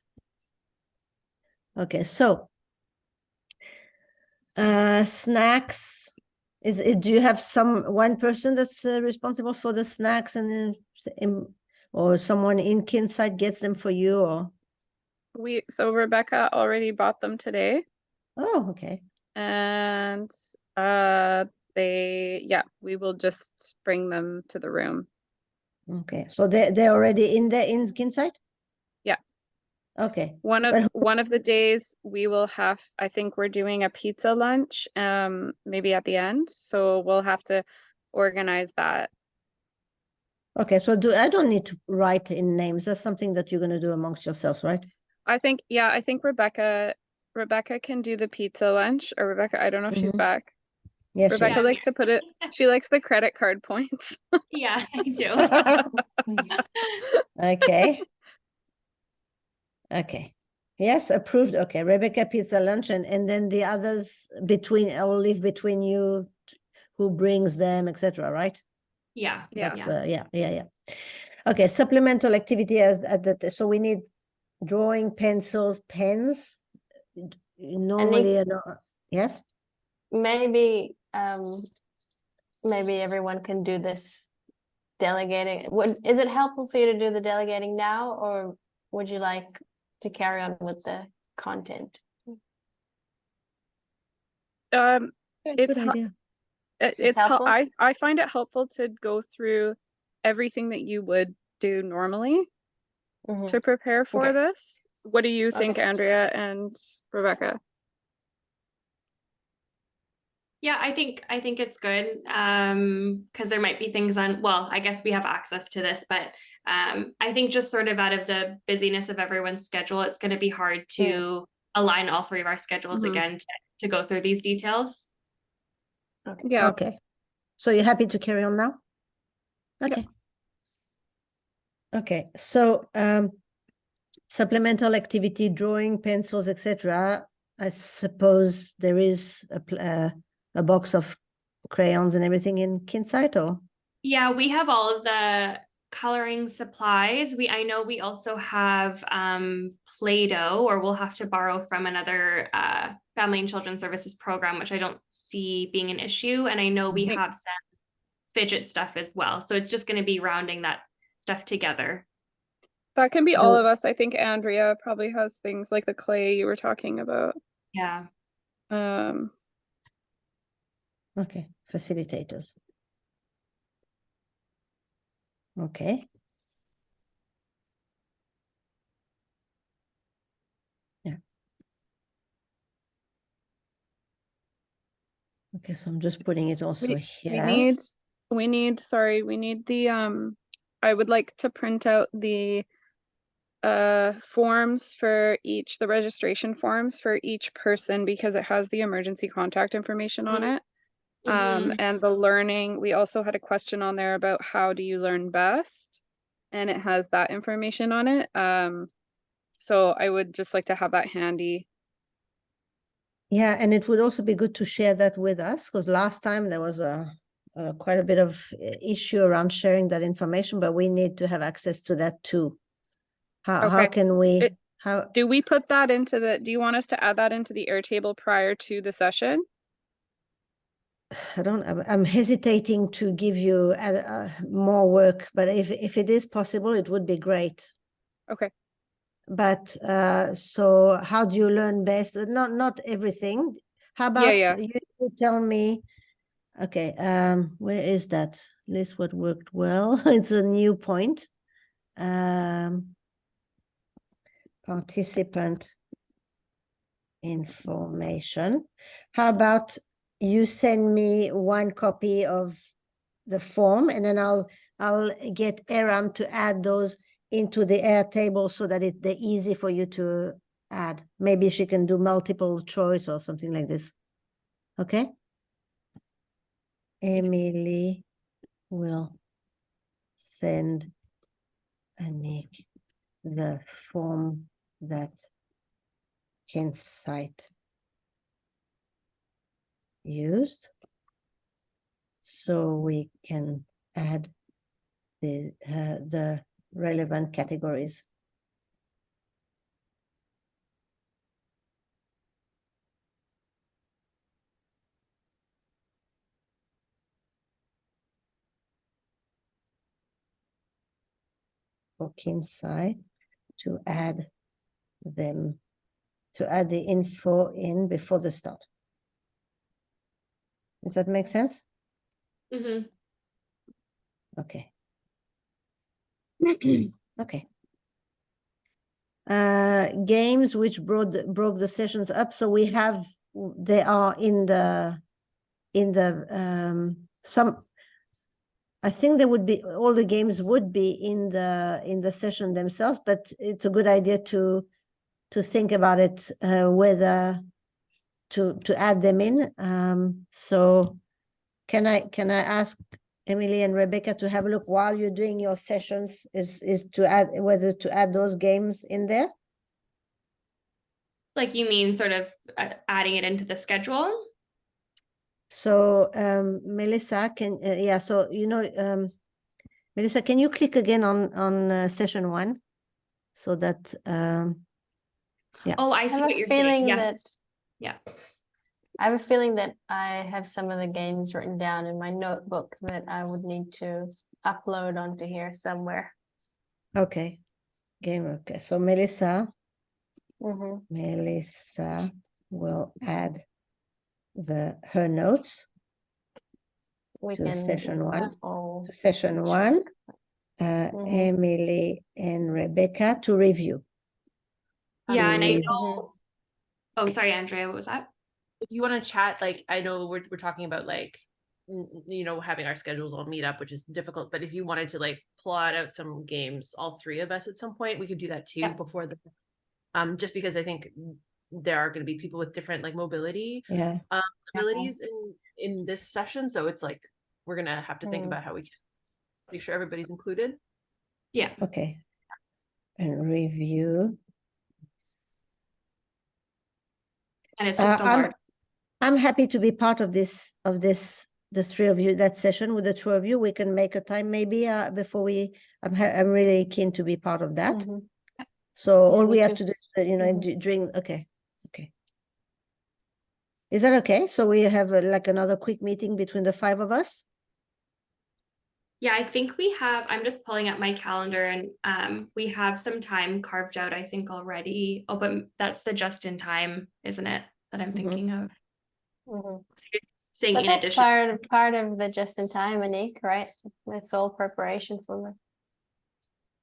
Okay, so snacks. Do you have one person that's responsible for the snacks and then or someone in Kinsight gets them for you, or? So Rebecca already bought them today. Oh, okay. And we will just bring them to the room. Okay, so they're already in Kinsight? Yeah. Okay. One of the days we will have, I think we're doing a pizza lunch, maybe at the end. So we'll have to organize that. Okay, so I don't need to write in names. That's something that you're going to do amongst yourselves, right? I think Rebecca can do the pizza lunch, or Rebecca, I don't know if she's back. Yes, she Rebecca is. likes to put it, she likes the credit card points. Yeah, I do. Okay. Okay. Yes, approved. Okay, Rebecca pizza lunch, and then the others between, I will leave between you, who brings them, etc. Right? Yeah. Yeah. That's yeah. Okay, supplemental activity as at the, so we need drawing, pencils, pens. Normally, yes. Maybe maybe everyone can do this delegating. Is it helpful for you to do the delegating now, or would you like to carry on with the content? It's Good idea. it's helpful? I find it helpful to go through everything that you would do normally Mhm. to prepare for Okay. this. What do you think, Okay. Andrea and Rebecca? Yeah, I think it's good. Because there might be things on, well, I guess we have access to this, but I think just sort of out of the busyness of everyone's schedule, it's going to be hard to align all three of our schedules Mhm. again to go through these details. Yeah. Okay. So you're happy to carry on now? Okay. Okay. So supplemental activity, drawing, pencils, etc. I suppose there is a box of crayons and everything in Kinsight, or? Yeah, we have all of the coloring supplies. I know we also have Play-Doh, or we'll have to borrow from another Family and Children's Services program, which I don't see being an issue. And I know we have some fidget stuff as well. So it's just going to be rounding that stuff together. That can be all of us. I think Andrea probably has things like the clay you were talking about. Yeah. Okay, facilitators. Okay. Yeah. Okay, so I'm just putting it also here. We need the I would like to print out the forms for each, the registration forms for each person, because it has the emergency contact information on it. And the learning, we also had a question on there about how do you learn best, and it has that information on it. So I would just like to have that handy. Yeah, and it would also be good to share that with us, because last time there was quite a bit of issue around sharing that information, but we need to have access to that too. How Okay. can we, Do we put that into the, do you want us to add that into the Airtable prior to the session? I'm hesitating to give you more work, but if it is possible, it would be great. Okay. But so how do you learn best? Not everything. How about you tell me, okay, where is that? List what worked well. It's a new point. Participant information. How about you send me one copy of the form, and then I'll get Aram to add those into the Airtable so that they're easy for you to add. Maybe she can do multiple choice or something like this. Okay. Emily will send Anik the form that Kinsight used, so we can add the relevant categories. For Kinsight to add them, to add the info in before the start. Does that make sense? Okay. Okay. Games which broke the sessions up. So we have, they are in the some, I think there would be, all the games would be in the session themselves, but it's a good idea to think about it, whether to add them in. So can I ask Emily and Rebecca to have a look while you're doing your sessions, is to add, whether to add those games in there? Like you mean sort of adding it into the schedule? So Melissa, can yeah, so Melissa, can you click again on session 1 so that yeah. Oh, I I see have what a you're saying. feeling Yes. that Yeah. I have a feeling that I have some of the games written down in my notebook that I would need to upload onto here somewhere. Okay, game. Okay, so Melissa Mm-hmm. will add her notes We to can session do 1. that all To session 1. Mhm. Emily and Rebecca to review. Yeah, and I read. know. Oh, sorry, Andrea. What was that? If you want to chat, like I know we're talking about like having our schedules all meet up, which is difficult, but if you wanted to like plot out some games, all 3 of us at some point, we could do that too. Yeah. Before the just because I think there are going to be people with different like mobility abilities in this session, so it's like we're gonna have to think about how we can make sure everybody's included. Yeah. Okay, and review. And it's just a large. I'm happy to be part of this, the 3 of you, that session with the 2 of you. We can make a time maybe before we, I'm really keen to be part of that. Mhm. So Yeah, all me we have too. to do is, during, okay. Is that okay? So we have like another quick meeting between the 5 of us? Yeah, I think we have, I'm just pulling up my calendar and we have some time carved out, I think already. Oh, but that's the just in time, isn't it? That I'm thinking of. Mhm. So you're saying But in that's addition. part of the just in time, Anik, right? It's all preparation for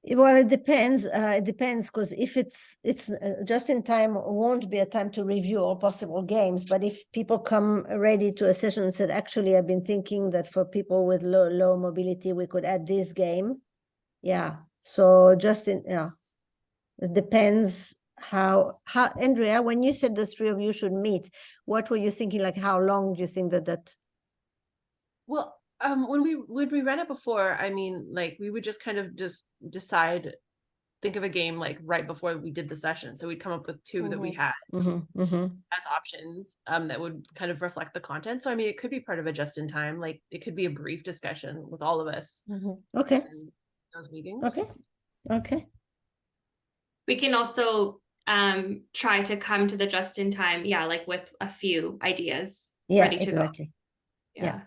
Well, it depends. It depends, because if it's just in time, won't be a time to review all possible games. But if people come ready to a session and said, actually, I've been thinking that for people with low mobility, we could add this game. Yeah. So just it depends how Andrea, when you said the 3 of you should meet, what were you thinking? Like, how long do you think that? Well, when we ran it before, I mean, like we would just kind of just decide, think of a game like right before we did the session. So we'd come up with 2 that we had as options that would kind of reflect the content. So I mean, it could be part of a just in time, like it could be a brief discussion with all of us. Okay. In those meetings. Okay. We can also try to come to the just in time, yeah, like with a few ideas ready to go. Yeah.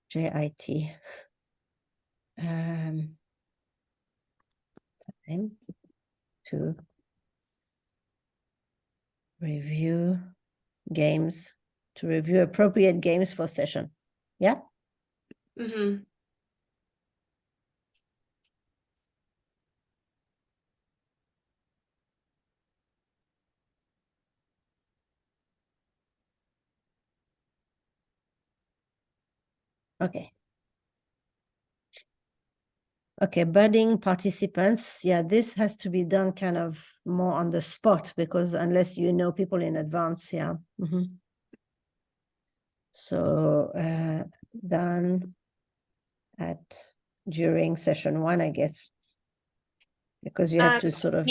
JIT. Time to review games, to review appropriate games for session. Yeah. Mm-hmm. Okay. Okay, budding participants. Yeah, this has to be done kind of more on the spot, because unless you know people in advance, yeah. So done during session 1, I guess, because you have to sort of.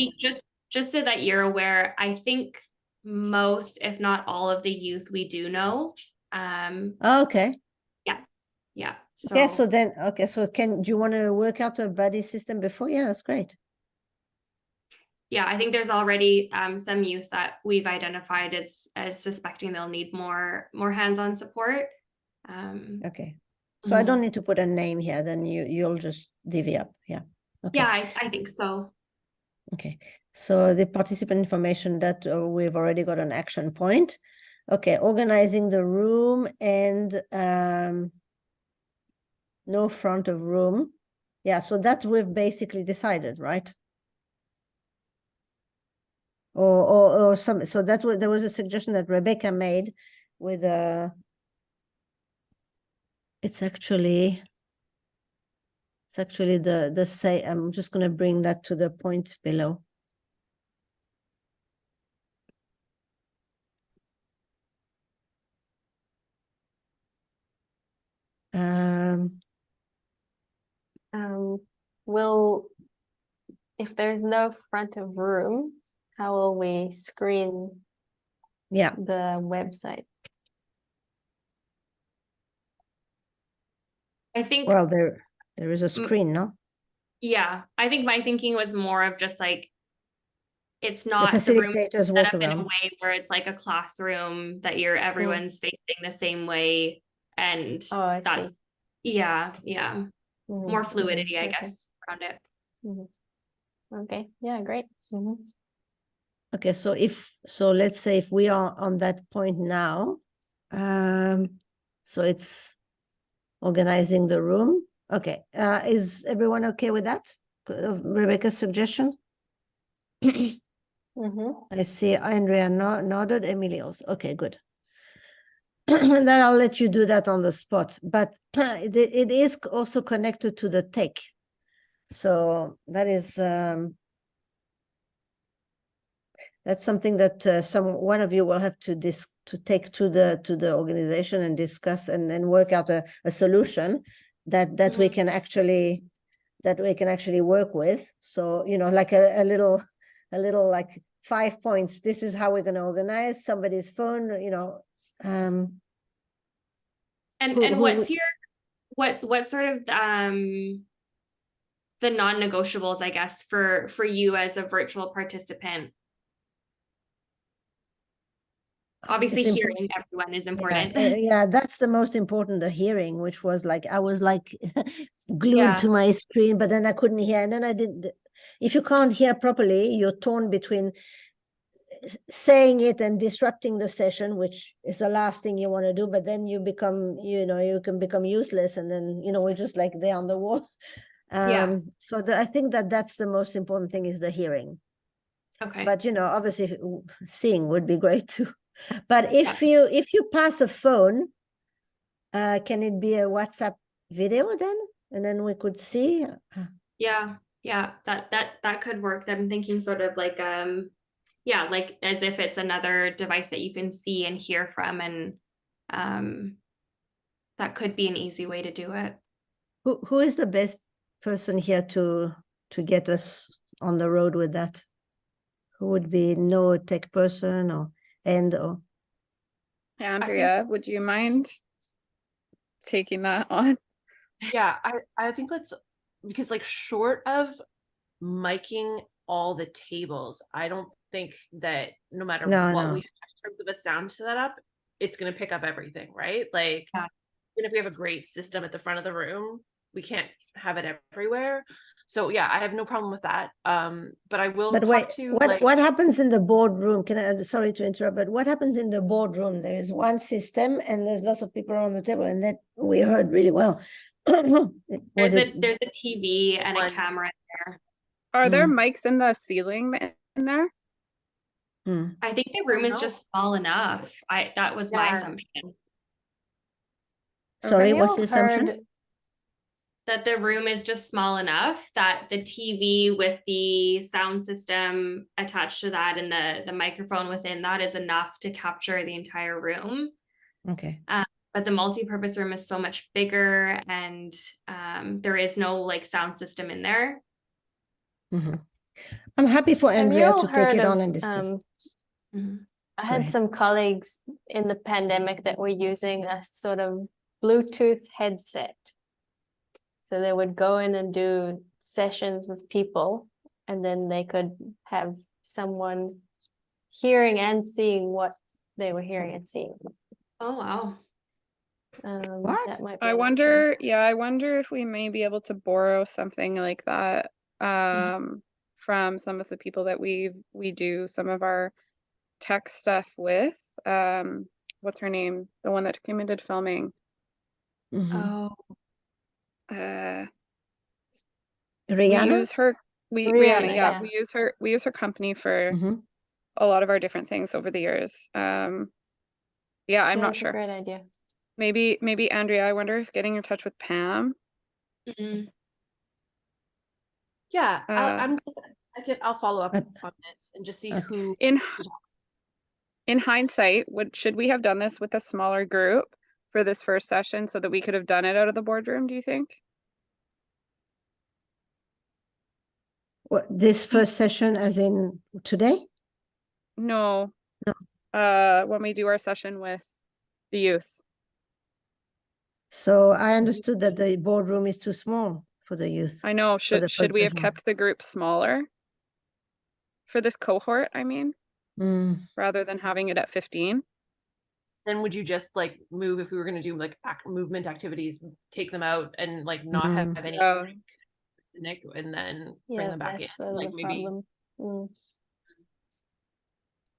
Just so that you're aware, I think most, if not all of the youth we do know. Okay. Yeah. Okay, so then, so do you want to work out a buddy system before? Yeah, that's great. Yeah, I think there's already some youth that we've identified as suspecting they'll need more hands-on support. Okay, so I don't need to put a name here, then you'll just divvy up. Yeah. Okay. Yeah, I think so. Okay, so the participant information that we've already got an action point. Okay, organizing the room and no front of room. Yeah, so that we've basically decided, right? Or some, so that was, there was a suggestion that Rebecca made with it's actually the say, I'm just going to bring that to the point below. If there's no front of room, how will we screen Yeah. the website? I think, Well, there is a screen, no? yeah, I think my thinking was more of just like, it's The not the room facilitators set walk up in a around. way where it's like a classroom that everyone's facing the same way, and Oh, I that's, see. yeah, Mhm, more mhm, fluidity, I okay. guess, around it. Mhm. Okay, yeah, great. Mhm. Okay, so let's say if we are on that point now, so it's organizing the room. Okay, is everyone okay with that? Rebecca's suggestion? I see Andrea nodded, Emily also. Okay, good. Then I'll let you do that on the spot, but it is also connected to the tech. So that is that's something that one of you will have to take to the organization and discuss and work out a solution that we can actually work with. So, you know, like a little like 5 points. This is how we're going to organize somebody's phone, you know. And what's sort of the non-negotiables, I guess, for you as a virtual participant? Obviously, hearing everyone is important. Yeah, that's the most important, the hearing, which was like, I was like glued to my screen, but then I couldn't hear. And then I didn't, if you can't hear properly, you're torn between saying it and disrupting the session, which is the last thing you want to do. But then you become, you know, you can become useless. And then, you know, we're just like there on the wall. So I think that's the most important thing, is the hearing. Okay. But, you know, obviously seeing would be great too. But if you pass a phone, can it be a WhatsApp video then? And then we could see. Yeah, that could work. I'm thinking sort of like like as if it's another device that you can see and hear from, and that could be an easy way to do it. Who is the best person here to get us on the road with that? Who would be no tech person or? Andrea, would you mind taking that on? Yeah, I think because like short of miking all the tables, I don't think that no matter what we have in terms of a sound setup, it's going to pick up everything, right? Like, even if we have a great system at the front of the room, we can't have it everywhere. So yeah, I have no problem with that. But I will talk to what happens in the boardroom? Sorry to interrupt, but what happens in the boardroom? There is one system and there's lots of people around the table, and that we heard really well. There's a TV and a camera there. Are there mics in the ceiling in there? I think the room is just small enough. That was my assumption. Sorry, what's the assumption? That the room is just small enough that the TV with the sound system attached to that and the microphone within that is enough to capture the entire room. Okay. But the multi-purpose room is so much bigger, and there is no like sound system in there. I'm happy for Andrea to take it on and discuss. I had some colleagues in the pandemic that were using a sort of Bluetooth headset. So they would go in and do sessions with people, and then they could have someone hearing and seeing what they were hearing and seeing. Oh, wow. That might be I an wonder, option. I wonder if we may be able to borrow something like that from some of the people that we do some of our tech stuff with. What's her name? The one that came and did filming. Oh. Rihanna? We use her. Rihanna, yeah. We use her company for a lot of our different things over the years. I'm not sure. That's a great idea. Maybe Andrea, I wonder if getting in touch with Pam. Yeah, I'll follow up on this and just see who. In hindsight, should we have done this with a smaller group for this first session so that we could have done it out of the boardroom, do you think? What, this first session as in today? No. When we do our session with the youth. So I understood that the boardroom is too small for the youth. I know, the should we have first kept the group smaller? For this cohort, I mean, rather than having it at 15? Then would you just like move, if we were going to do like movement activities, take them out and like not have any Oh. Nick, and then bring Yeah, them back in? that's sort of Like the maybe problem. Mm.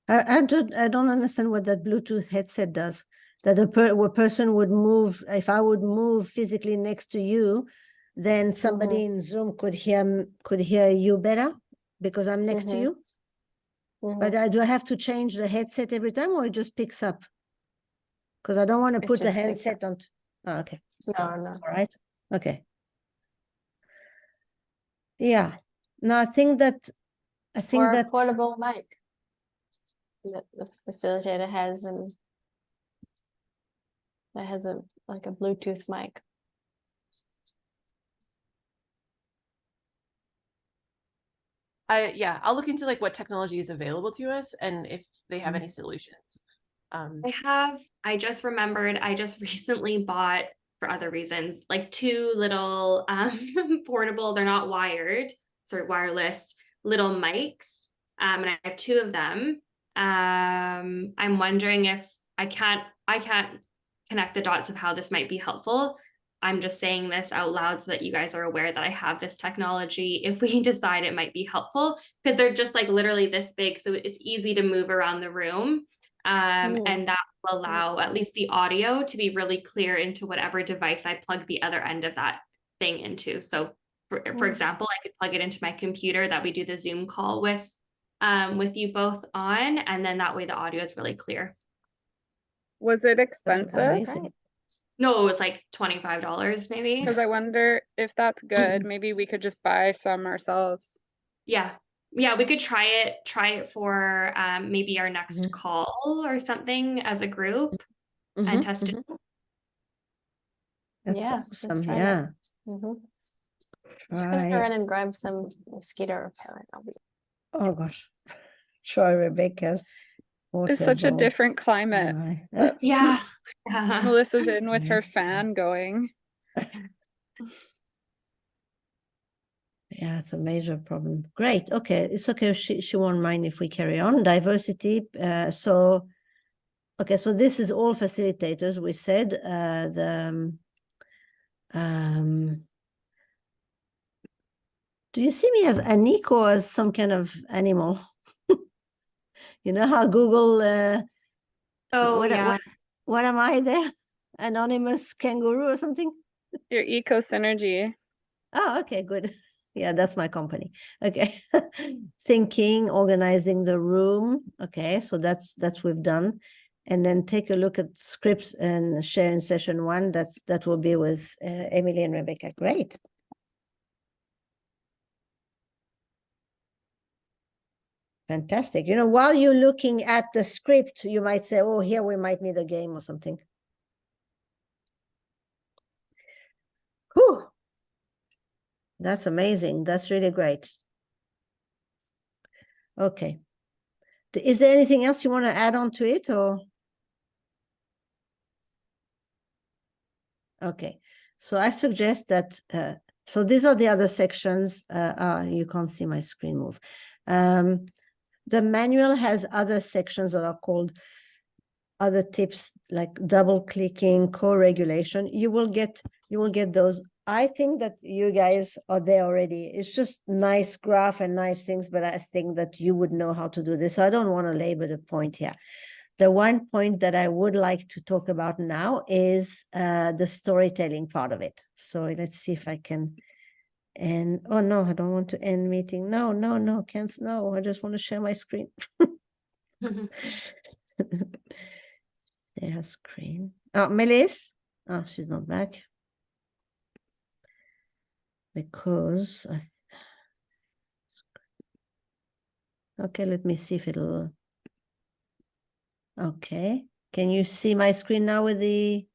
I don't understand what that Bluetooth headset does. That a person would move, if I would move physically next to you, then somebody in Zoom could hear you better because I'm next to you. But do I have to change the headset every time, or it just picks up? Because I don't want to It put the just picks headset on. Oh, okay. No, All right. Okay. Yeah. No, I think that or a portable mic that the facilitator has, and that has a like a Bluetooth mic. I'll look into like what technology is available to us and if they have any solutions. I just remembered, I just recently bought, for other reasons, like two little portable, they're not wired, sorry, wireless little mics. And I have two of them. I'm wondering if I can't connect the dots of how this might be helpful. I'm just saying this out loud so that you guys are aware that I have this technology if we decide it might be helpful, because they're just like literally this big, so it's easy to move around the room. And that will allow at least the audio to be really clear into whatever device I plug the other end of that thing into. So for example, I could plug it into my computer that we do the Zoom call with you both on, and then that way the audio is really clear. Was it expensive? Great. No, it was like $25 maybe. Because I wonder if that's good. Maybe we could just buy some ourselves. Yeah, we could try it for maybe our next call or something as a group and test it. That's awesome. Yeah. Just gonna go around and grab some mosquito repellent. Oh gosh. Try Rebecca's. It's such a different climate. Yeah. Melissa's in with her fan going. Yeah, it's a major problem. Great. Okay, it's okay. She won't mind if we carry on. Diversity. So this is all facilitators. We said do you see me as Anik or as some kind of animal? You know how Google what am I there? Anonymous kangaroo or something? Your eco synergy. Oh, okay, good. Yeah, that's my company. Okay. Thinking, organizing the room. Okay, so that's we've done. And then take a look at scripts and share in session 1. That will be with Emily and Rebecca. Great. Fantastic. You know, while you're looking at the script, you might say, oh, here we might need a game or something. Whew. That's amazing. That's really great. Okay. Is there anything else you want to add on to it, or? Okay. So I suggest that, so these are the other sections. You can't see my screen move. The manual has other sections that are called other tips, like double clicking, co-regulation. You will get those. I think that you guys are there already. It's just nice graph and nice things, but I think that you would know how to do this. So I don't want to labor the point here. The one point that I would like to talk about now is the storytelling part of it. So let's see if I can end. Oh no, I don't want to end meeting. No, cancel. No, I just want to share my screen. Share screen. Oh, Melis. Oh, she's not back. Because okay, let me see if it'll. Okay, can you see my screen now with the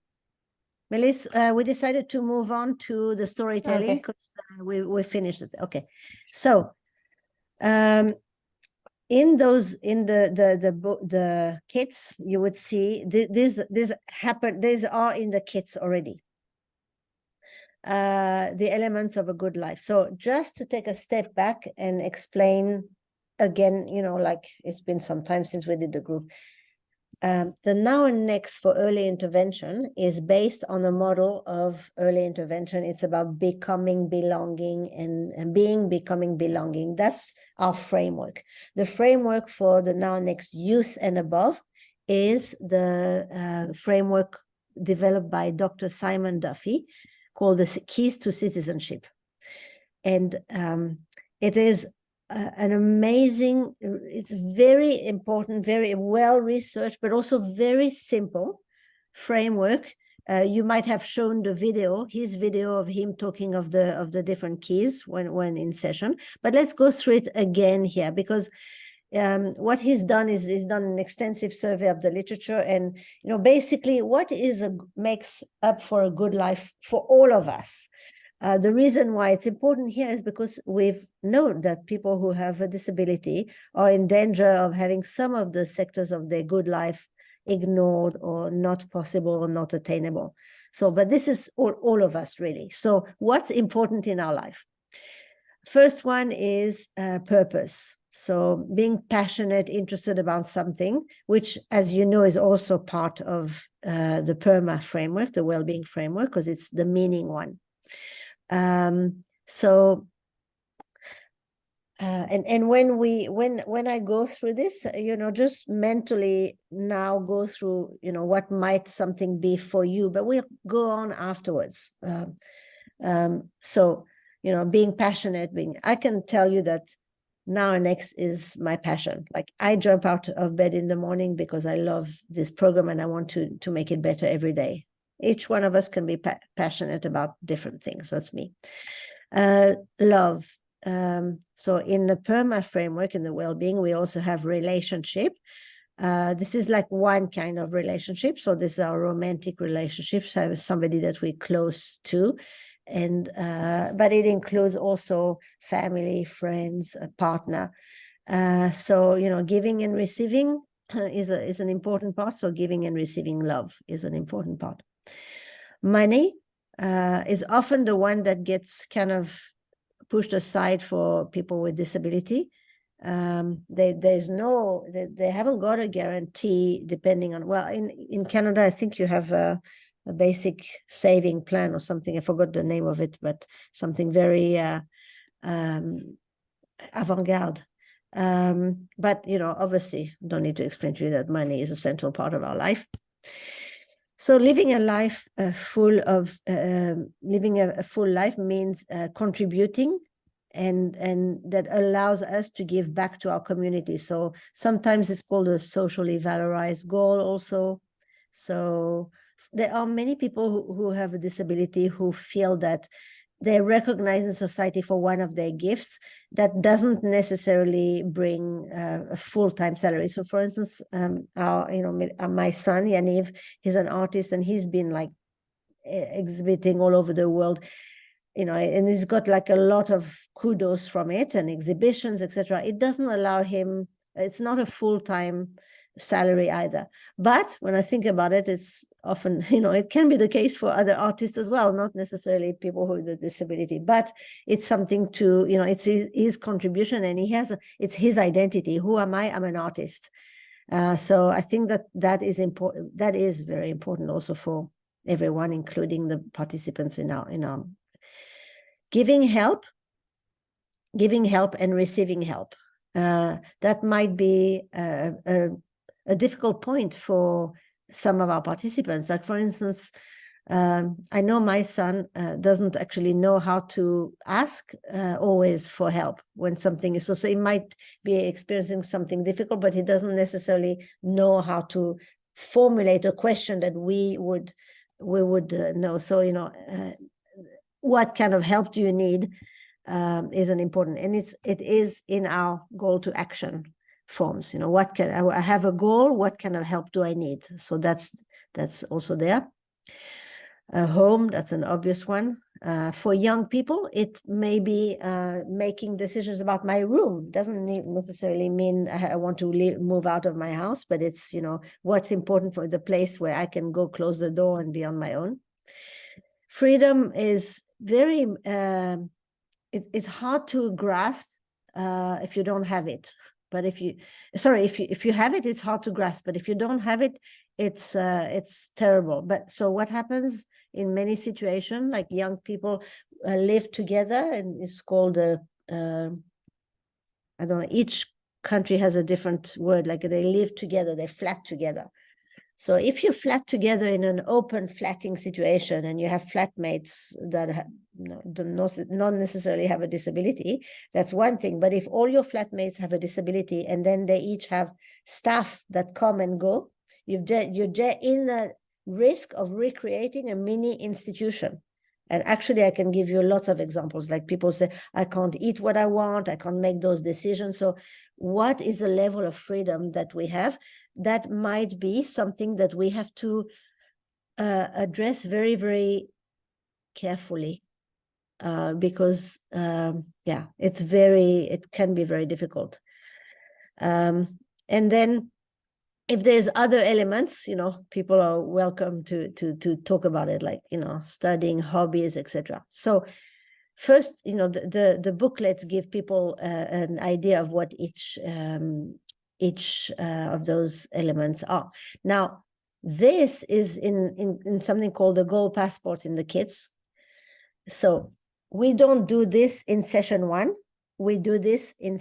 Melissa, we decided to move on to the storytelling Okay. because we finished it. Okay, so in the kits, you would see these happen. These are in the kits already. The elements of a good life. So just to take a step back and explain again, like it's been some time since we did the group. The now and next for early intervention is based on a model of early intervention. It's about becoming, belonging, and becoming, belonging. That's our framework. The framework for the now and next youth and above is the framework developed by Dr. Simon Duffy called the Keys to Citizenship. And it is an amazing, it's very important, very well researched, but also very simple framework. You might have shown the video, his video of him talking of the different keys when in session, but let's go through it again here, because what he's done is he's done an extensive survey of the literature, and basically what makes up for a good life for all of us. The reason why it's important here is because we've known that people who have a disability are in danger of having some of the sectors of their good life ignored or not possible or not attainable. So, but this is all of us really. So what's important in our life? First one is purpose. So being passionate, interested about something, which, as you know, is also part of the PERMA framework, the well-being framework, because it's the meaning one. And when I go through this, just mentally now go through, what might something be for you, but we'll go on afterwards. So, being passionate, I can tell you that Now and Next is my passion. Like, I jump out of bed in the morning because I love this program and I want to make it better every day. Each one of us can be passionate about different things. That's me. Love. So in the PERMA framework, in the well-being, we also have relationship. This is like one kind of relationship. So this is our romantic relationships. I have somebody that we're close to. And but it includes also family, friends, a partner. So giving and receiving is an important part. So giving and receiving love is an important part. Money is often the one that gets kind of pushed aside for people with disability. They haven't got a guarantee depending on, well, in Canada, I think you have a basic saving plan or something. I forgot the name of it, but something very avant-garde. But obviously, don't need to explain to you that money is a central part of our life. So living a life full life means contributing, and that allows us to give back to our community. So sometimes it's called a socially valorized goal also. So there are many people who have a disability who feel that they're recognized in society for one of their gifts that doesn't necessarily bring a full-time salary. So for instance, my son, Yaniv, he's an artist and he's been like exhibiting all over the world, and he's got like a lot of kudos from it and exhibitions, etc. It doesn't allow him, it's not a full-time salary either. But when I think about it, it's often, it can be the case for other artists as well, not necessarily people with a disability, but it's something to, it's his contribution, and it's his identity. Who am I? I'm an artist. So I think that is important. That is very important also for everyone, including the participants in our giving help and receiving help. That might be a difficult point for some of our participants. Like, for instance, I know my son doesn't actually know how to ask always for help when something is, so he might be experiencing something difficult, but he doesn't necessarily know how to formulate a question that we would know. So, what kind of help do you need is an important, and it is in our goal to action forms. What can I have a goal? What kind of help do I need? So that's also there. A home, that's an obvious one. For young people, it may be making decisions about my room. Doesn't necessarily mean I want to move out of my house, but it's, what's important for the place where I can go close the door and be on my own. Freedom is very, it's hard to grasp if you don't have it. But if you have it, it's hard to grasp. But if you don't have it, it's terrible. But so what happens in many situations, like young people live together, and it's called I don't know, each country has a different word, like they live together, they flat together. So if you flat together in an open flatting situation and you have flatmates that not necessarily have a disability, that's one thing. But if all your flatmates have a disability and then they each have staff that come and go, you're in the risk of recreating a mini institution. And actually, I can give you lots of examples. Like people say, I can't eat what I want, I can't make those decisions. So what is the level of freedom that we have? That might be something that we have to address very, very carefully, because it can be very difficult. And then if there's other elements, people are welcome to talk about it, like, studying, hobbies, etc. So first, the booklets give people an idea of what each of those elements are. Now, this is in something called the goal passports in the kits. So we don't do this in session 1. We do this in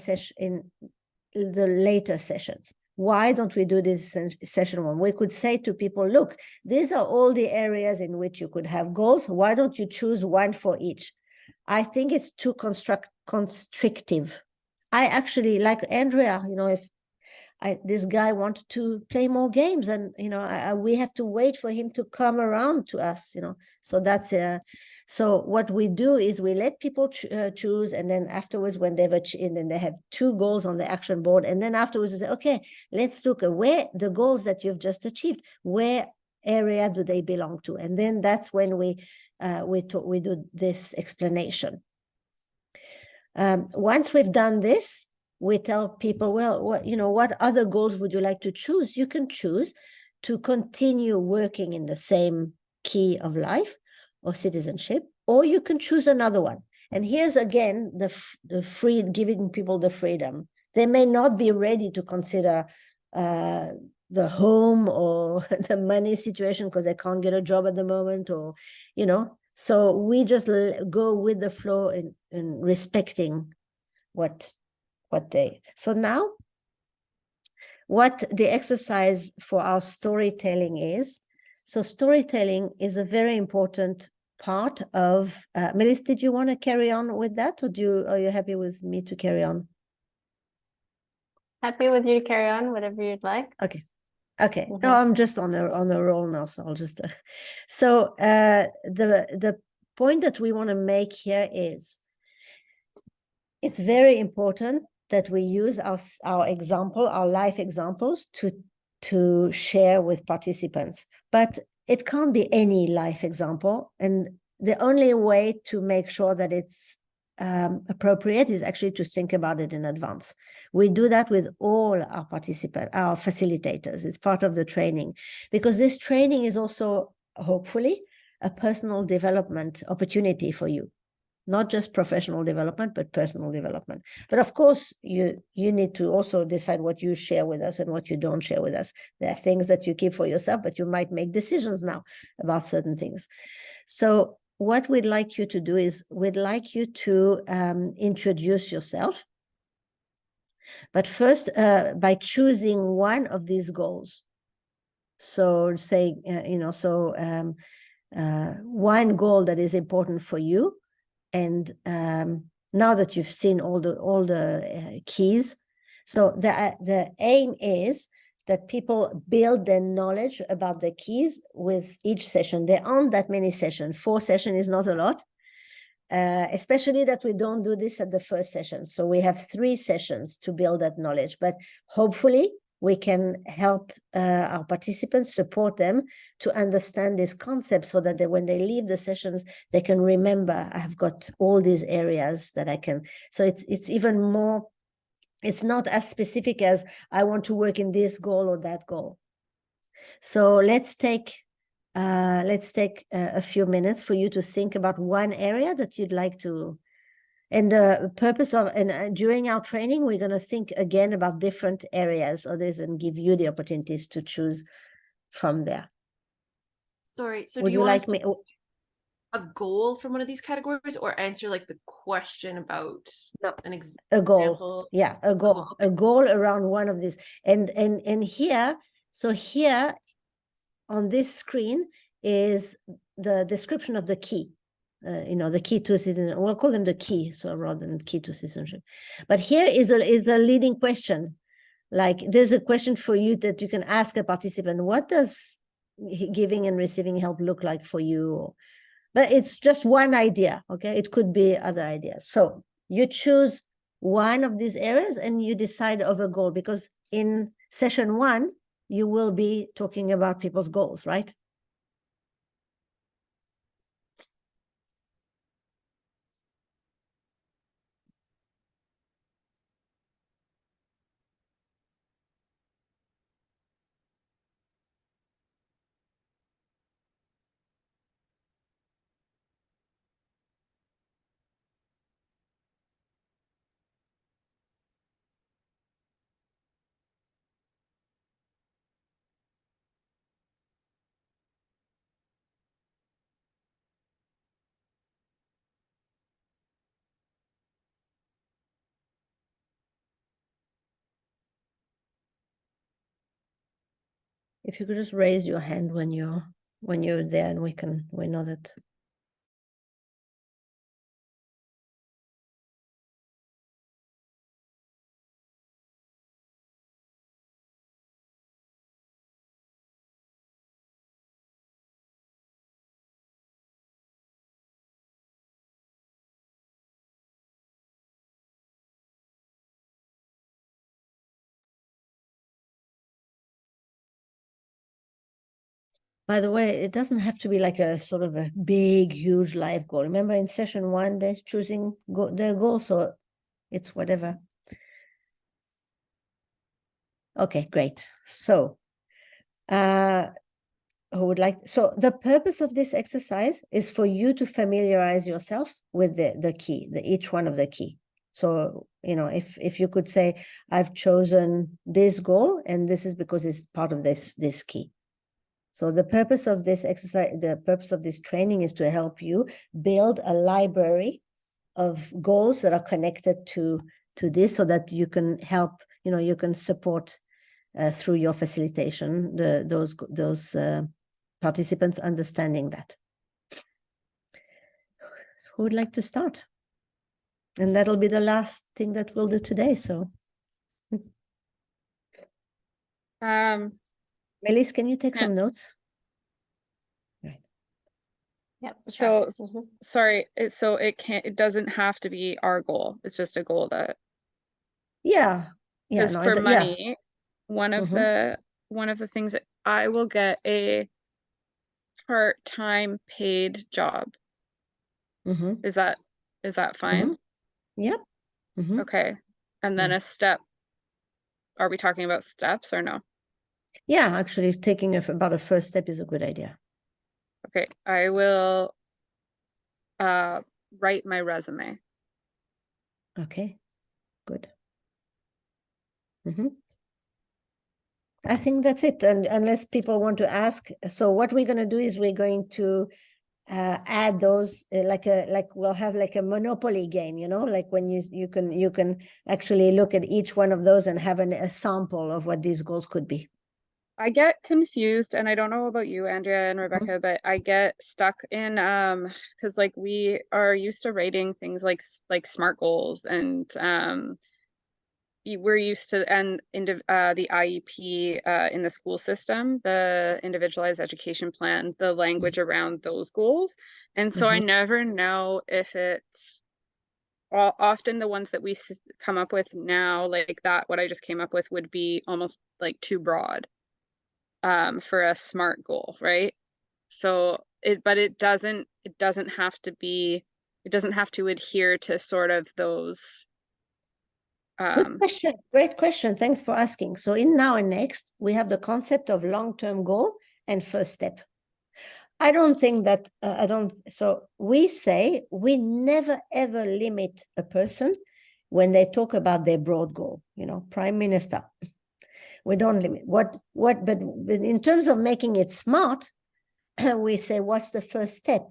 the later sessions. Why don't we do this in session 1? We could say to people, look, these are all the areas in which you could have goals. Why don't you choose one for each? I think it's too constrictive. I actually, like Andrea, if this guy wanted to play more games, and we have to wait for him to come around to us, so that's so what we do is we let people choose, and then afterwards, when they've achieved, and they have 2 goals on the action board, and then afterwards we say, okay, let's look at where the goals that you've just achieved, where area do they belong to, and then that's when we do this explanation. Once we've done this, we tell people, well, what other goals would you like to choose? You can choose to continue working in the same key of life or citizenship, or you can choose another one. And here's again the giving people the freedom. They may not be ready to consider the home or the money situation because they can't get a job at the moment, or so we just go with the flow in respecting what they. So now, what the exercise for our storytelling is. So storytelling is a very important part of. Melis, did you want to carry on with that, or are you happy with me to carry on? Happy with you to carry on, whatever you'd like. Okay. No, I'm just on a roll now, so I'll just. So the point that we want to make here is, it's very important that we use our life examples to share with participants, but it can't be any life example. And the only way to make sure that it's appropriate is actually to think about it in advance. We do that with all our our facilitators. It's part of the training, because this training is also hopefully a personal development opportunity for you. Not just professional development, but personal development. But of course, you need to also decide what you share with us and what you don't share with us. There are things that you keep for yourself, but you might make decisions now about certain things. So what we'd like you to do is, we'd like you to introduce yourself. But first, by choosing one of these goals. So say, one goal that is important for you. And now that you've seen all the keys, so the aim is that people build their knowledge about the keys with each session. There aren't that many sessions. 4 sessions is not a lot, especially that we don't do this at the first session. So we have 3 sessions to build that knowledge. But hopefully we can help our participants, support them to understand this concept so that when they leave the sessions, they can remember, I've got all these areas that I can. So it's even more, it's not as specific as I want to work in this goal or that goal. So let's take a few minutes for you to think about one area that you'd like to. And the purpose of, and during our training, we're going to think again about different areas of this and give you the opportunities to choose from there. Sorry, so Would do you you want like us to me? a goal from one of these categories or answer like the question about No, an a goal. example? Yeah, a goal. Okay. A goal around one of these. And here, so here on this screen is the description of the key. The key to citizenship. We'll call them the key, so rather than key to citizenship. But here is a leading question. Like there's a question for you that you can ask a participant. What does giving and receiving help look like for you? But it's just one idea, okay? It could be other ideas. So you choose one of these areas and you decide of a goal, because in session 1, you will be talking about people's goals, right? If you could just raise your hand when you're there, and we know that. By the way, it doesn't have to be like a sort of a big, huge life goal. Remember in session 1, they're choosing their goal, so it's whatever. Okay, great. So, who would like? So the purpose of this exercise is for you to familiarize yourself with the key, each one of the key. So, if you could say, I've chosen this goal, and this is because it's part of this key. So the purpose of this exercise, the purpose of this training is to help you build a library of goals that are connected to this, so that you can help, you can support through your facilitation those participants understanding that. So who would like to start? And that'll be the last thing that we'll do today. So, Melis, can you take some notes? Yep. So Sure. sorry, it doesn't have to be our goal. It's just a goal that, Yeah. because No, for yeah. money, one of Mhm. the things that I will get a part-time paid job. Mhm. Is that fine? Yep. Mhm. Okay. And then Yeah. a step. Are we talking about steps or no? Yeah, actually taking about a first step is a good idea. Okay, I will write my resume. Okay, good. I think that's it. And unless people want to ask, so what we're going to do is we're going to add those like we'll have like a Monopoly game, like when you can actually look at each one of those and have a sample of what these goals could be. I get confused, and I don't know about you, Andrea and Rebecca, but I get stuck in because like we are used to rating things like SMART goals, and we're used to, and the IEP in the school system, the individualized education plan, the language around those goals. And so I never know if it's often the ones that we come up with now, like that, what I just came up with would be almost like too broad for a SMART goal, right? So but it doesn't have to be, it doesn't have to adhere to sort of those. Good question. Great question. Thanks for asking. So in Now and Next, we have the concept of long-term goal and first step. I don't think that, so we say we never ever limit a person when they talk about their broad goal, Prime Minister. We don't limit but in terms of making it smart, we say, what's the first step?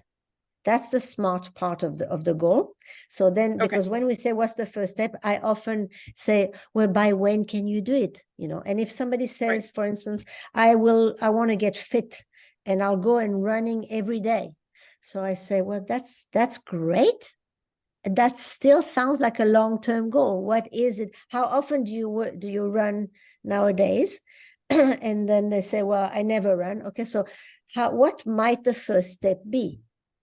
That's the smart part of the goal. So then, because when we say what's the first step, I often say, well, by when can you do it? And if somebody says, for instance, I want to get fit and I'll go and running every day. So I say, well, that's great. That still sounds like a long-term goal. What is it? How often do you run nowadays? And then they say, well, I never run. Okay, so what might the first step be,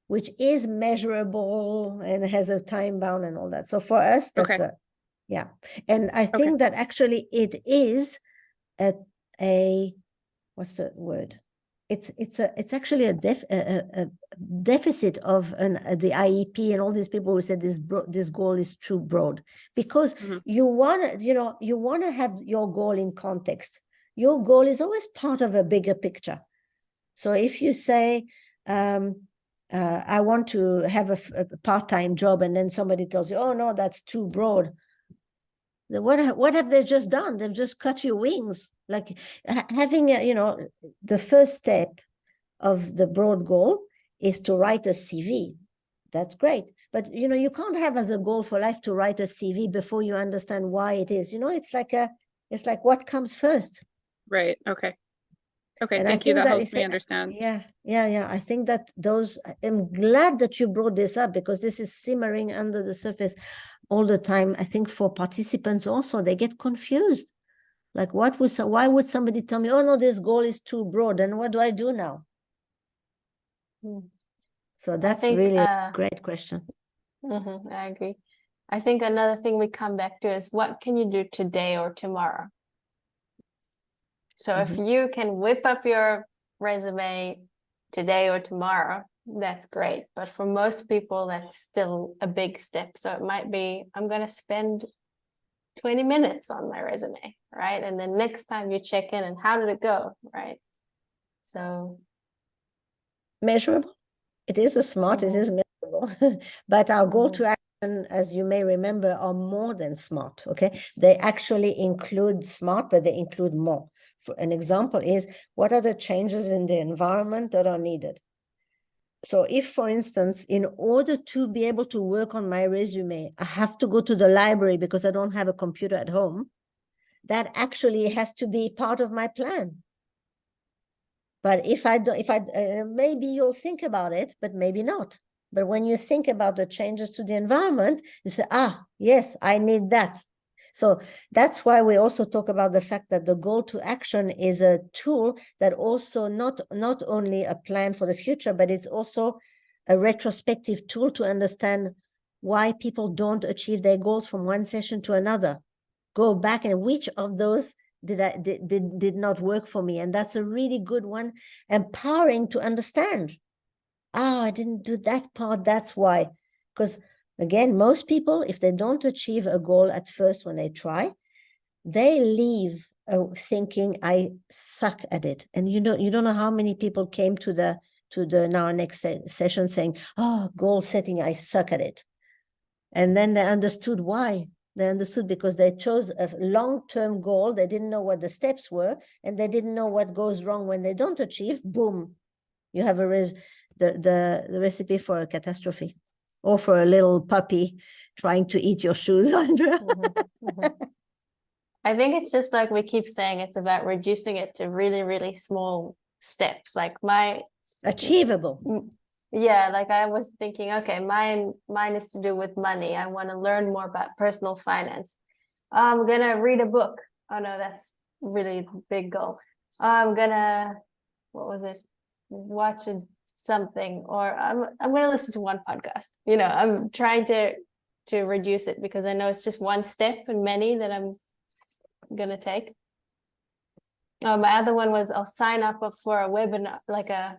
which is measurable and has a time bound and all that? So for us, that's yeah. And I think that actually it is a what's the word? It's actually a deficit of the IEP and all these people who said this goal is too broad, because you want to have your goal in context. Your goal is always part of a bigger picture. So if you say, I want to have a part-time job, and then somebody tells you, oh no, that's too broad. What have they just done? They've just cut your wings. Like having the first step of the broad goal is to write a CV. That's great. But you can't have as a goal for life to write a CV before you understand why it is. It's like what comes first. Right. Okay. Okay, and thank you. That helps me understand. Yeah. I think that I'm glad that you brought this up, because this is simmering under the surface all the time. I think for participants also, they get confused. Like, why would somebody tell me, oh no, this goal is too broad, and what do I do now? So that's really a great question. I agree. I think another thing we come back to is, what can you do today or tomorrow? So if you can whip up your resume today or tomorrow, that's great. But for most people, that's still a big step. So it might be, I'm going to spend 20 minutes on my resume, right? And then next time you check in, and how did it go, right? So measurable. It is it is measurable. But our goal to action, as you may remember, are more than SMART. Okay, they actually include SMART, but they include more. For an example is, what are the changes in the environment that are needed? So if, for instance, in order to be able to work on my resume, I have to go to the library because I don't have a computer at home, that actually has to be part of my plan. But if I don't, maybe you'll think about it, but maybe not. But when you think about the changes to the environment, you say, yes, I need that. So that's why we also talk about the fact that the goal to action is a tool that also not only a plan for the future, but it's also a retrospective tool to understand why people don't achieve their goals from one session to another. Go back and which of those did not work for me. And that's a really good one, empowering to understand. I didn't do that part, that's why. Because again, most people, if they don't achieve a goal at first when they try, they leave thinking, I suck at it. And you don't know how many people came to the Now Next session saying, goal setting, I suck at it. And then they understood why. They understood because they chose a long-term goal. They didn't know what the steps were, and they didn't know what goes wrong when they don't achieve. Boom, you have the recipe for a catastrophe, or for a little puppy trying to eat your shoes, Andrea. I think it's just like we keep saying, it's about reducing it to really, really small steps. Like achievable. Yeah, like I was thinking, okay, mine is to do with money. I want to learn more about personal finance. I'm gonna read a book. Oh no, that's really big goal. I'm gonna, watch something, or I'm gonna listen to one podcast. I'm trying to to reduce it, because I know it's just one step in many that I'm gonna take. My other one was I'll sign up for a webinar, like a,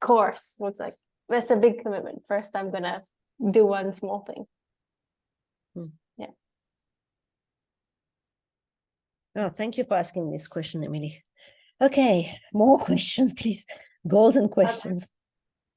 course. It's like, that's a big commitment. First, I'm gonna do one small thing. Yeah. Oh, thank you for asking this question, Emily. Okay, more questions, please. Goals and questions.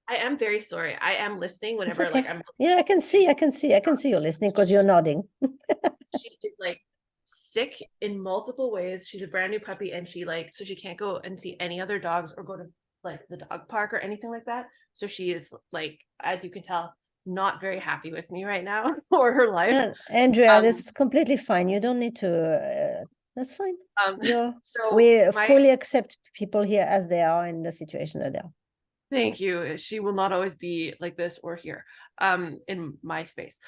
I am very sorry. I am listening whenever okay. like I'm Yeah, I can see you listening because you're nodding. she is like sick in multiple ways. She's a brand new puppy and so she can't go and see any other dogs or go to like the dog park or anything like that. So she is like, as you can tell, not very happy with me right now or her life. Andrea, that's completely fine. You don't need to that's fine. We fully accept people here as they are in the situation that they are. Thank you. She will not always be like this or here in my space.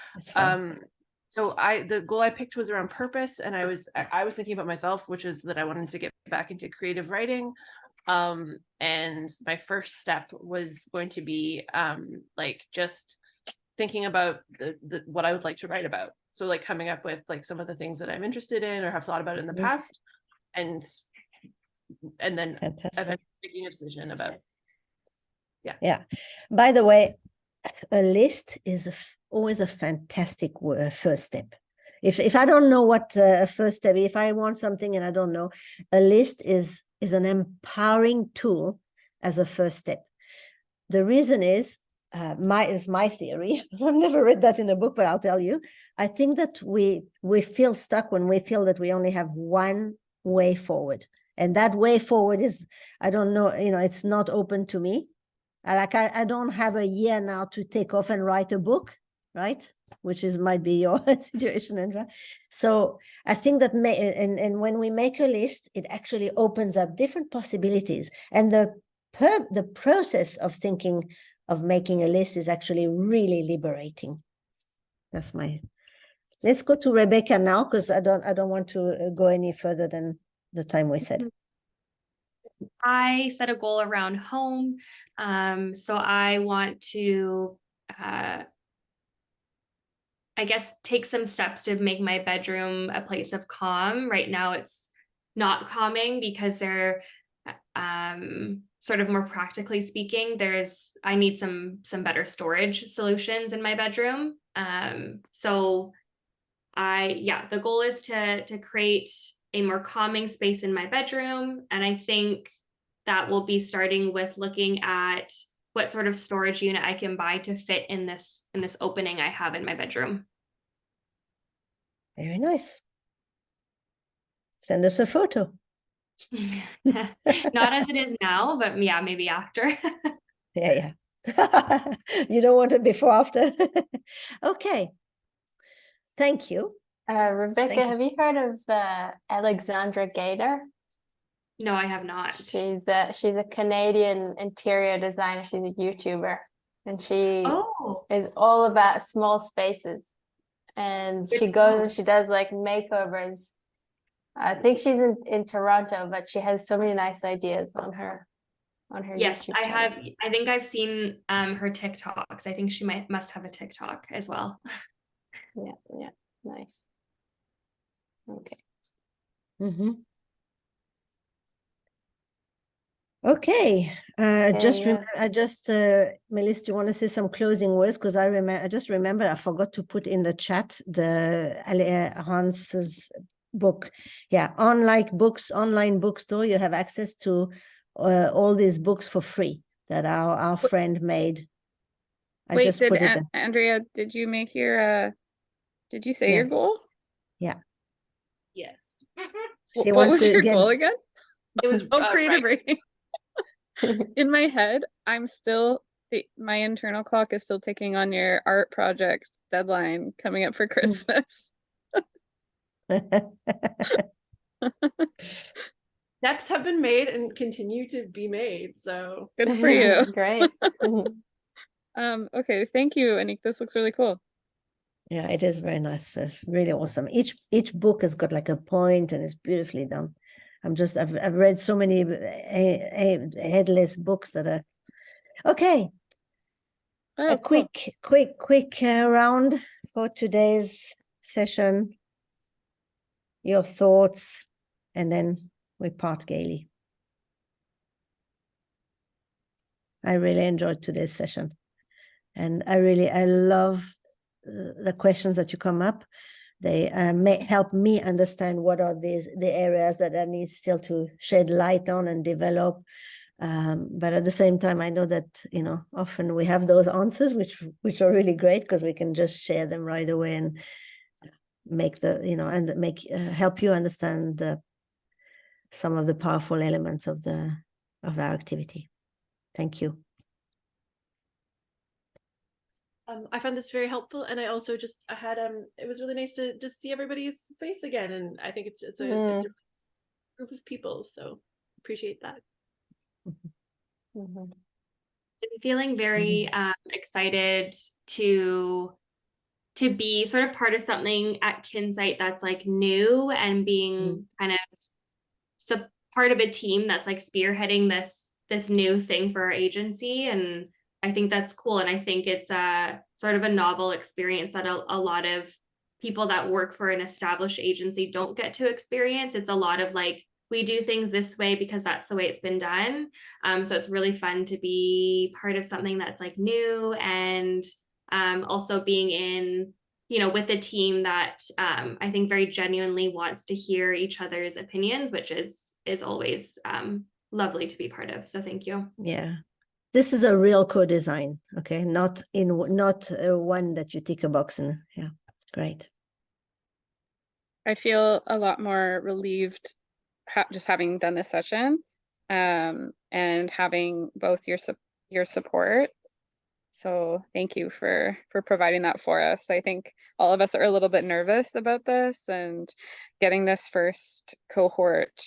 So the goal I picked was around purpose, and I was thinking about myself, which is that I wanted to get back into creative writing. And my first step was going to be like just thinking about the what I would like to write about. So like coming up with like some of the things that I'm interested in or have thought about in the past, and then eventually making a decision about it. Yeah. By the way, a list is always a fantastic first step. If I don't know what a first step, if I want something and I don't know, a list is an empowering tool as a first step. The reason is my theory. I've never read that in a book, but I'll tell you. I think that we feel stuck when we feel that we only have one way forward, and that way forward is, I don't know, it's not open to me. I don't have a year now to take off and write a book, right? Which might be your situation, Andrea. So I think that and when we make a list, it actually opens up different possibilities. And the process of thinking of making a list is actually really liberating. That's let's go to Rebecca now, because I don't want to go any further than the time we said. I set a goal around home. So I want to, I guess, take some steps to make my bedroom a place of calm. Right now it's not calming because they're sort of more practically speaking, I need some better storage solutions in my bedroom. So the goal is to create a more calming space in my bedroom. And I think that will be starting with looking at what sort of storage unit I can buy to fit in this opening I have in my bedroom. Very nice. Send us a photo. Not as it is now, but yeah, maybe after. Yeah. You don't want it before, after. Okay. Thank you. Rebecca, have you heard of Alexandra Gator? No, I have not. She's a Canadian interior designer. She's a YouTuber, and she is all about small spaces. And she goes and she does like makeovers. I think she's in Toronto, but she has so many nice ideas on her Yes, YouTube I channel. have. I think I've seen her TikToks. I think she must have a TikTok as well. Yeah, nice. Okay. Okay. Melissa, do you want to say some closing words? Because I just remembered I forgot to put in the chat Hans's book. Yeah, online bookstore. You have access to all these books for free that our friend made. Andrea, did you make did you say your goal? Yeah. Yes. What was your goal again? It was creative writing. In my head, my internal clock is still ticking on your art project deadline coming up for Christmas. Steps have been made and continue to be made, so good for you. Great. Okay, thank you, Anik. This looks really cool. Yeah, it is very nice. Really awesome. Each book has got like a point and it's beautifully done. I've read so many headless books that are okay. A quick round for today's session, your thoughts, and then we part gaily. I really enjoyed today's session. And I love the questions that you come up. They may help me understand what are the areas that I need still to shed light on and develop. But at the same time, I know that, you know, often we have those answers, which are really great because we can just share them right away and make the, you know, and make help you understand some of the powerful elements of our activity. Thank you. I found this very helpful, and I also I had it was really nice to just see everybody's face again, and I think it's a group of people, so appreciate that. I'm feeling very excited to be sort of part of something at Kinsight that's like new and being kind of part of a team that's like spearheading this new thing for our agency. And I think that's cool. And I think it's a sort of a novel experience that a lot of people that work for an established agency don't get to experience. It's a lot of like, we do things this way because that's the way it's been done. So it's really fun to be part of something that's like new, and also being in, you know, with a team that I think very genuinely wants to hear each other's opinions, which is always lovely to be part of. So thank you. Yeah. This is a real co-design, okay? Not one that you tick a box in. Yeah, great. I feel a lot more relieved just having done this session, and having both your support. So thank you for providing that for us. I think all of us are a little bit nervous about this and getting this first cohort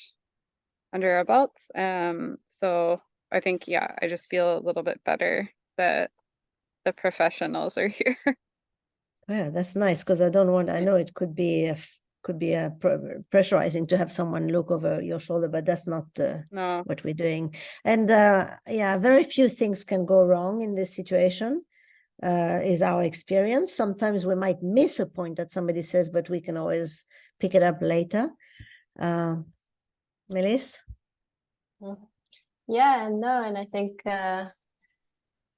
under our belts. So I think, yeah, I just feel a little bit better that the professionals are here. Yeah, that's nice, because I know it could be pressurizing to have someone look over your shoulder, but that's not No. what we're doing. And yeah, very few things can go wrong in this situation, is our experience. Sometimes we might miss a point that somebody says, but we can always pick it up later. Melissa? Yeah, no, and I think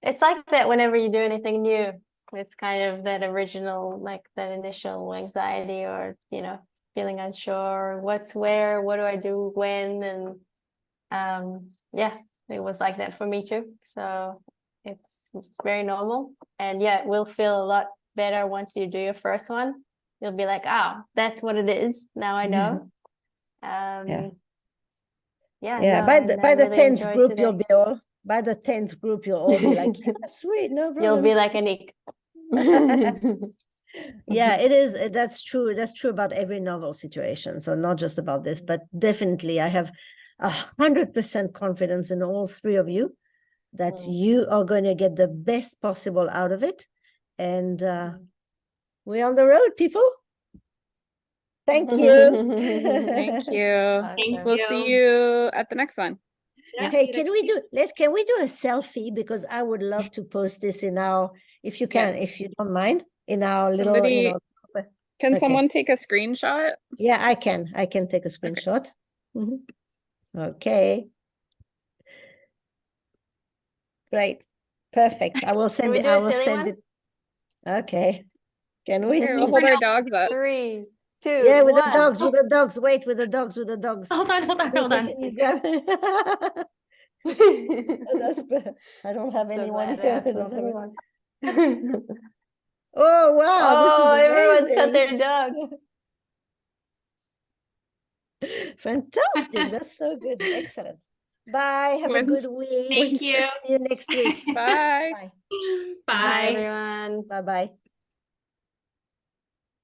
it's like that whenever you do anything new. It's kind of that original, like that initial anxiety, or, you know, feeling unsure, what's where, what do I do when, and yeah, it was like that for me too. So it's very normal, and yeah, it will feel a lot better once you do your first one. You'll be like, oh, that's what it is. Now I know. Yeah. Yeah. By the really 10th group, today. you'll be all be like, yeah, sweet, no problem. You'll be like a Nick. Yeah, it is. That's true. That's true about every novel situation. So not just about this, but definitely I have 100% confidence in all three of you that you are going to get the best possible out of it. And we're on the road, people. Thank you. Thank you. Awesome. We'll see you at the next one. Yeah, Hey, see you can next we week. can we do a selfie? Because I would love to post this in our, if you can, Yes. if you don't mind, in our little, Somebody, can okay. someone take a screenshot? Yeah, I can take a screenshot. Okay. Okay. Great. Perfect. I will send we it. do a I will silly send one? it. Okay. Can we? Here, we'll hold our dogs up. 3, 2, Yeah, with 1. the dogs, with the dogs. Wait, with the dogs, with the dogs. Hold on. Can you grab I don't have anyone here. I don't have anyone. Oh, wow. This is everyone's got amazing. their dog. Fantastic. That's so good. Excellent. Bye. Have a good week. Thank you. See you next week. Bye. Bye. Bye, Bye. everyone. Bye-bye.